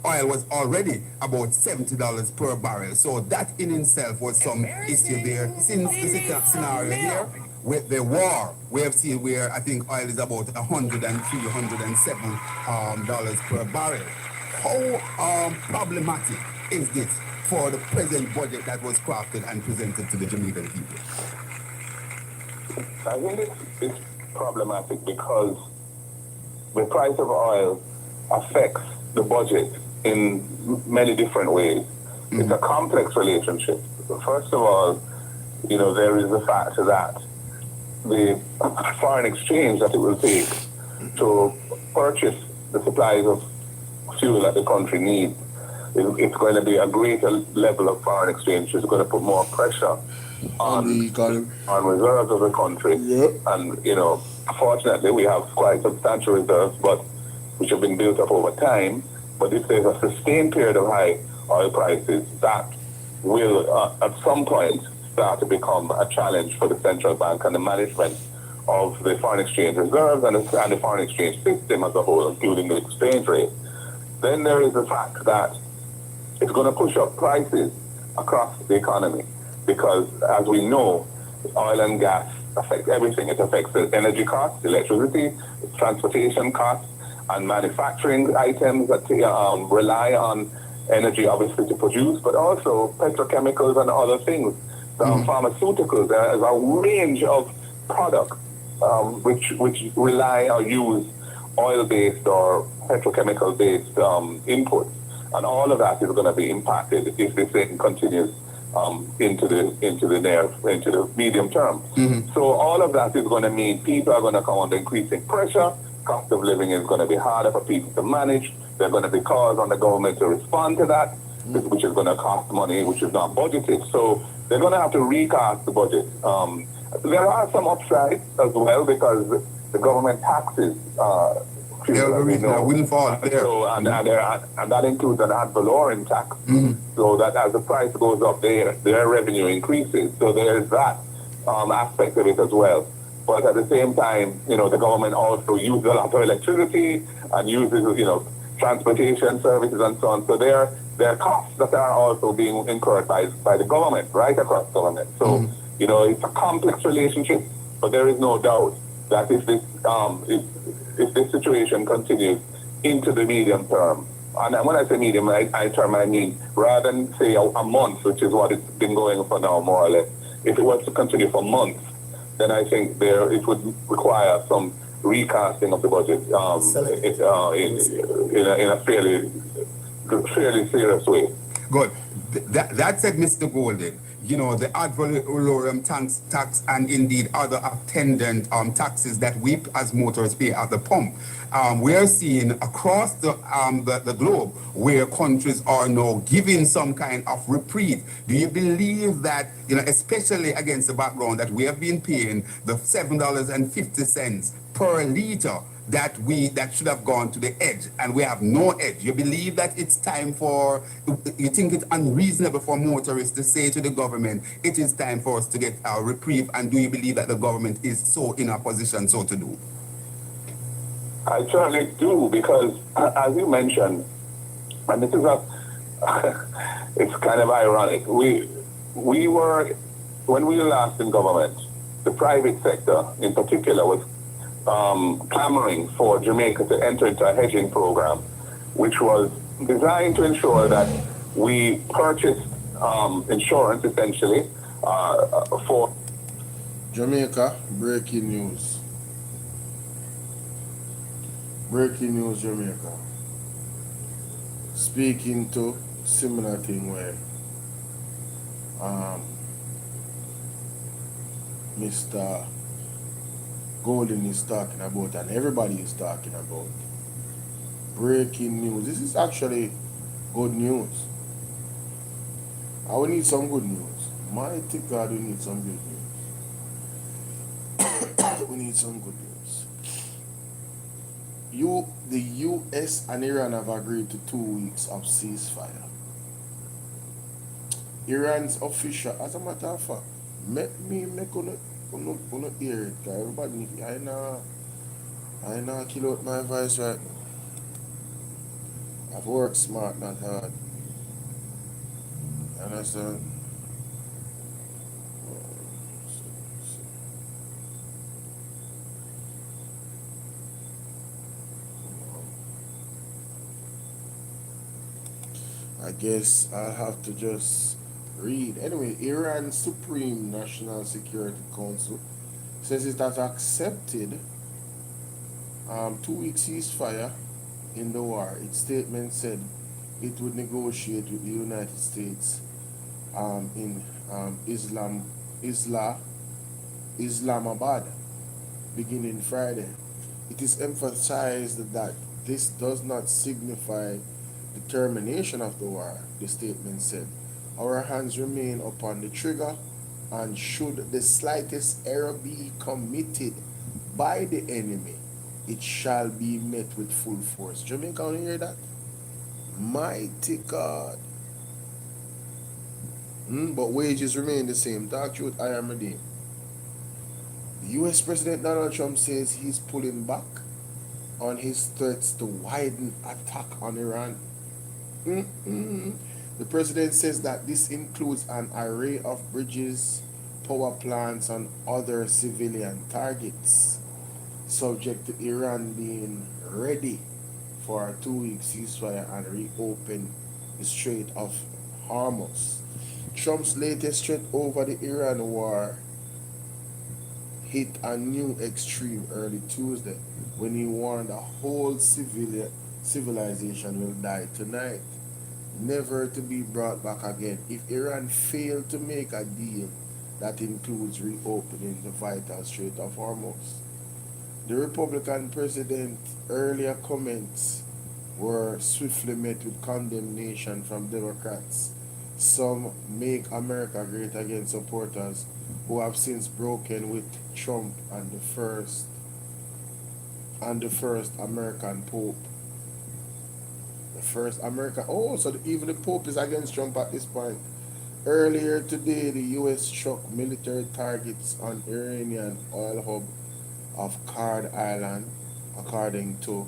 oil was already about $70 per barrel. So that in itself was some issue there. Since this scenario here with the war, we have seen where I think oil is about $103, $107 per barrel. How problematic is this for the present budget that was crafted and presented to the Jamaican people? I think it's problematic because the price of oil affects the budget in many different ways. It's a complex relationship. First of all, there is the fact that the foreign exchange that it will take to purchase the supplies of fuel that the country needs, it's going to be a greater level of foreign exchange. It's going to put more pressure on reserves of the country. Yep. And, fortunately, we have quite substantial reserves, but which have been built up over time. But if there's a sustained period of high oil prices, that will, at some point, start to become a challenge for the central bank and the management of the foreign exchange reserves and the foreign exchange system as a whole, including the exchange rate. Then there is the fact that it's going to push up prices across the economy because, as we know, oil and gas affect everything. It affects the energy costs, electricity, transportation costs, and manufacturing items that rely on energy, obviously, to produce, but also petrochemicals and other things. Pharmaceuticals, there is a range of products which rely or use oil-based or petrochemical-based inputs. And all of that is going to be impacted if this thing continues into the medium term. So all of that is going to mean people are going to come under increasing pressure. Cost of living is going to be harder for people to manage. They're going to be calls on the government to respond to that, which is going to cost money, which is not budgeted. So they're going to have to recast the budget. There are some upsides as well because the government taxes windfall there. So, and that includes an ad valorem tax. So that as the price goes up, their revenue increases. So there is that aspect of it as well. But at the same time, the government also uses a lot of electricity and uses, transportation services and so on. So there are costs that are also being incurred by the government, right across government. So, it's a complex relationship, but there is no doubt that if this situation continues into the medium term, and when I say medium, I mean rather than say a month, which is what it's been going for now, more or less. If it was to continue for months, then I think it would require some recasting of the budget in a fairly serious way. Good. That said, Mr. Golden, the ad valorem tax and indeed other attendant taxes that we as motorists pay at the pump. We are seeing across the globe where countries are now giving some kind of reprieve. Do you believe that, especially against the background that we have been paying the $7.50 per liter that should have gone to the edge, and we have no edge? You believe that it's time you think it's unreasonable for motorists to say to the government, it is time for us to get our reprieve, and do you believe that the government is so in a position so to do? I certainly do, because as you mentioned, and this is it's kind of ironic, when we were last in government, the private sector in particular was clamoring for Jamaica to enter into a hedging program, which was designed to ensure that we purchased insurance essentially for Jamaica, breaking news. Breaking news, Jamaica. Speaking to similar thing where Mr. Golden is talking about and everybody is talking about. Breaking news. This is actually good news. I will need some good news. Mighty God, we need some good news. We need some good news. The US and Iran have agreed to 2 weeks of ceasefire. Iran's official, as a matter of fact, make you hear it, guys. Everybody, I know kill out my voice right now. I've worked smart, not hard. You understand? I guess I'll have to just read. Anyway, Iran's Supreme National Security Council says it has accepted 2-week ceasefire in the war. Its statement said it would negotiate with the United States in Islamabad beginning Friday. It is emphasized that this does not signify the termination of the war, the statement said. Our hands remain upon the trigger, and should the slightest error be committed by the enemy, it shall be met with full force. Jamaica, want to hear that? Mighty God. But wages remain the same. Dark truth, I am redeemed. The US President Donald Trump says he's pulling back on his threats to widen attack on Iran. The president says that this includes an array of bridges, power plants, and other civilian targets, subject to Iran being ready for a 2-week ceasefire and reopen the Strait of Hormuz. Trump's latest threat over the Iran war hit a new extreme early Tuesday when he warned a whole civilization will die tonight, never to be brought back again if Iran failed to make a deal that includes reopening the vital Strait of Hormuz. The Republican president's earlier comments were swiftly met with condemnation from Democrats. Some Make America Great Again supporters who have since broken with Trump and the first American Pope. The first American, even the Pope is against Trump at this point. Earlier today, the US struck military targets on Iranian oil hub of Card Island, according to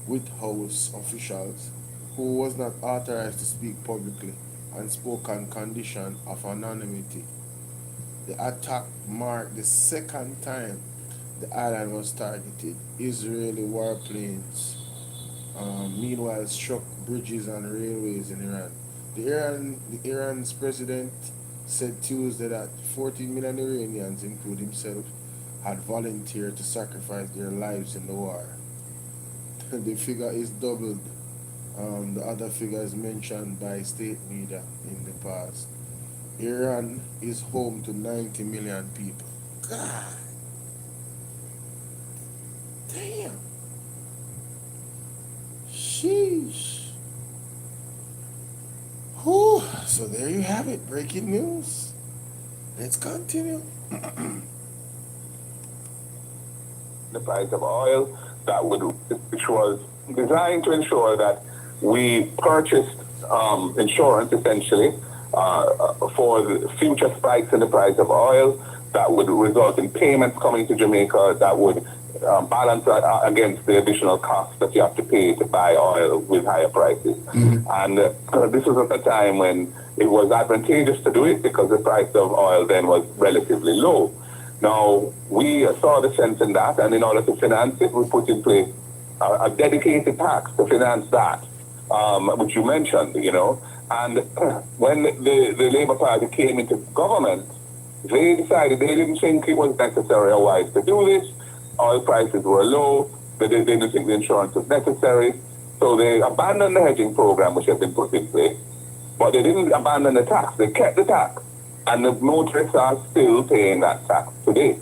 White House officials, who was not authorized to speak publicly and spoke on condition of anonymity. The attack marked the second time the island was targeted. Israeli warplanes meanwhile struck bridges and railways in Iran. Iran's president said Tuesday that 14 million Iranians, including himself, had volunteered to sacrifice their lives in the war. The figure is doubled. The other figures mentioned by state media in the past. Iran is home to 90 million people. God damn. Sheesh. Whew. So there you have it. Breaking news. Let's continue. The price of oil which was designed to ensure that we purchased insurance essentially for the future spikes in the price of oil that would result in payments coming to Jamaica that would balance against the additional costs that you have to pay to buy oil with higher prices. And this was at a time when it was advantageous to do it because the price of oil then was relatively low. Now, we saw the sense in that, and in order to finance it, we put in place a dedicated tax to finance that, which you mentioned, you know. And when the Labour Party came into government, they decided they didn't think it was necessary or wise to do this. Oil prices were low. They didn't think the insurance was necessary. So they abandoned the hedging program, which had been put in place. But they didn't abandon the tax. They kept the tax. And the motorists are still paying that tax today.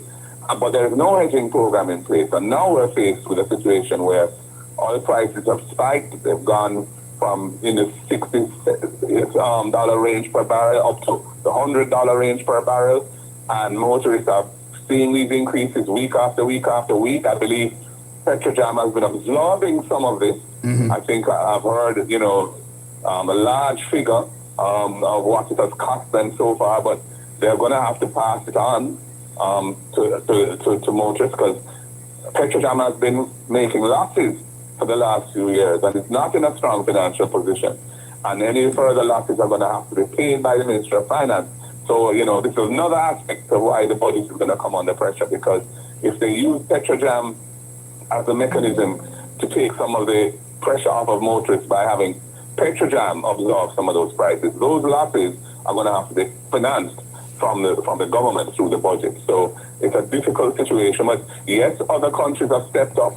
But there is no hedging program in place. And now we're faced with a situation where oil prices have spiked. They've gone from in the $60 range per barrel up to the $100 range per barrel. And motorists are seeing these increases week after week after week. I believe JAMA has been absorbing some of this. I think I've heard, you know, a large figure of what it has cost them so far, but they're going to have to pass it on to motorists because JAMA has been making losses for the last few years and it's not in a strong financial position. And any further losses are going to have to be paid by the Ministry of Finance. So, you know, this is another aspect of why the budget is going to come under pressure because if they use Petrojam as a mechanism to take some of the pressure off of motorists by having Petrojam absorb some of those prices, those losses are going to have to be financed from the government through the budget. So it's a difficult situation. But yes, other countries have stepped up.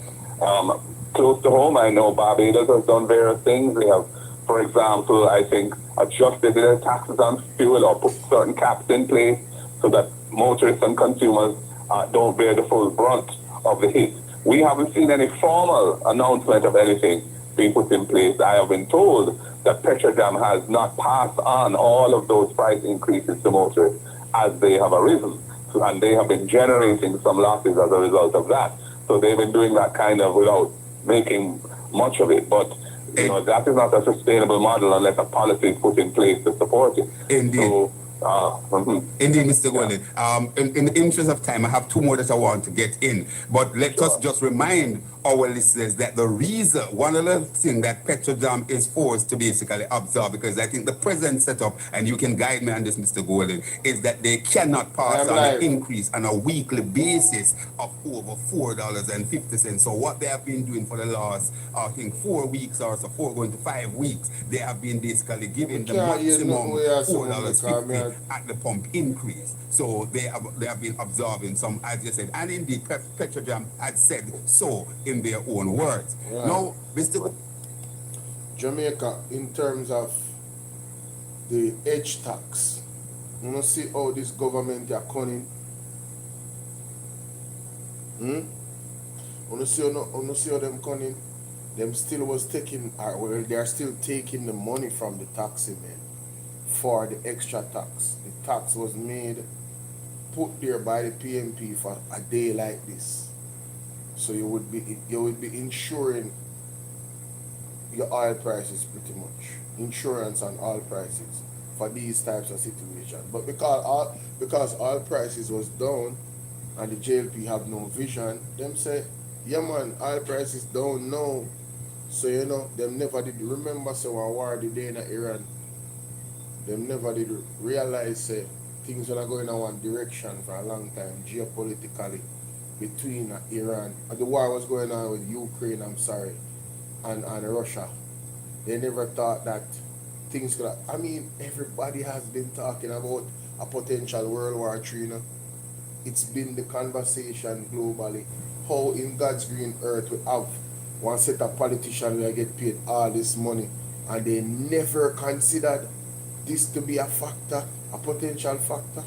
Close to home, I know Barbados has done various things. They have, for example, I think adjusted their taxes on fuel or put certain caps in place so that motorists and consumers don't bear the full brunt of the hit. We haven't seen any formal announcement of anything being put in place. I have been told that Petrojam has not passed on all of those price increases to motorists as they have arisen. And they have been generating some losses as a result of that. So they've been doing that kind of without making much of it. But you know, that is not a sustainable model unless a policy is put in place to support it. Indeed. So, Indeed, Mr. Golden. In the interest of time, I have two more that I want to get in. But let us just remind our listeners that the reason, one of the things that Petrojam is forced to basically absorb, because I think the present setup, and you can guide me on this, Mr. Golden, is that they cannot pass on an increase on a weekly basis of over $4.50. So what they have been doing for the last, I think, 4 weeks or so, going to 5 weeks, they have been basically giving the maximum $4.50 at the pump increase. So they have been absorbing some, as you said, and indeed Petrojam had said so in their own words. Right. Now, Mr. Jamaica, in terms of the edge tax, you know, see how this government are cunning. You see how them cunning. Them still was taking, well, they are still taking the money from the taxi man for the extra tax. The tax was made, put there by the PMP for a day like this. So you would be insuring your oil prices pretty much. Insurance on oil prices for these types of situations. But because oil prices was down and the JLP have no vision, them say, yeah man, oil prices down now. So you know, them never did remember so a war the day in Iran. Them never did realize things were going in one direction for a long time geopolitically between Iran. The war was going on with Ukraine, and Russia. They never thought that things could. I mean, everybody has been talking about a potential World War III. You know? It's been the conversation globally. How in God's green earth we have one set of politicians who get paid all this money and they never considered this to be a factor, a potential factor.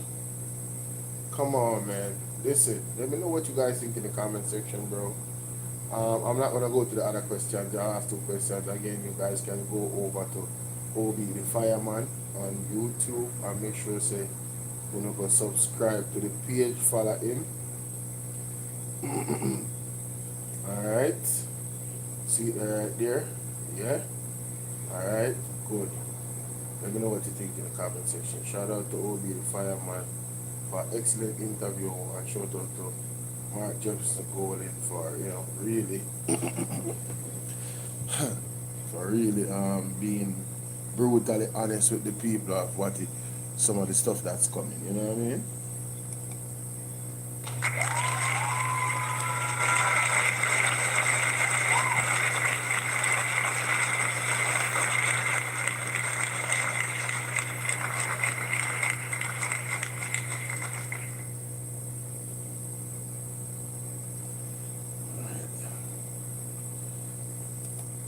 Come on, man. Listen, let me know what you guys think in the comment section, bro. I'm not gonna go to the other questions. I have 2 questions. Again, you guys can go over to Obi the Fireman on YouTube and make sure you go subscribe to the page, follow him. Alright. See it right there? Yeah? Alright, good. Let me know what you think in the comment section. Shout out to Obi the Fireman for an excellent interview, and shout out to Mark Jefferson Golden for really being brutally honest with the people of some of the stuff that's coming, you know what I mean?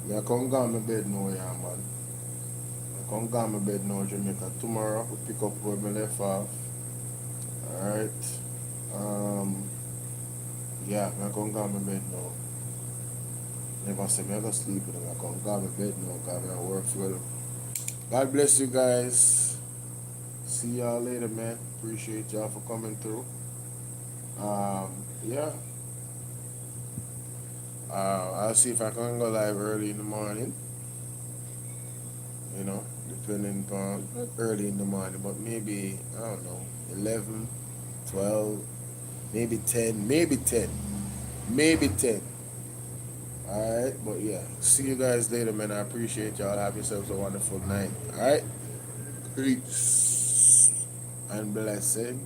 I come go on my bed now, yeah, man. I come go on my bed now, Jamaica. Tomorrow we pick up where we left off. Alright. Yeah, I come go on my bed now. Never say me I go sleep with them. I come go on my bed now because I work for them. God bless you guys. See y'all later, man. Appreciate y'all for coming through. Yeah. I'll see if I can go live early in the morning. You know, depending upon early in the morning, but maybe, I don't know, 11, 12, maybe 10, maybe 10, maybe 10. Alright, but yeah, see you guys later, man. I appreciate y'all. Have yourselves a wonderful night. Alright, peace and blessing.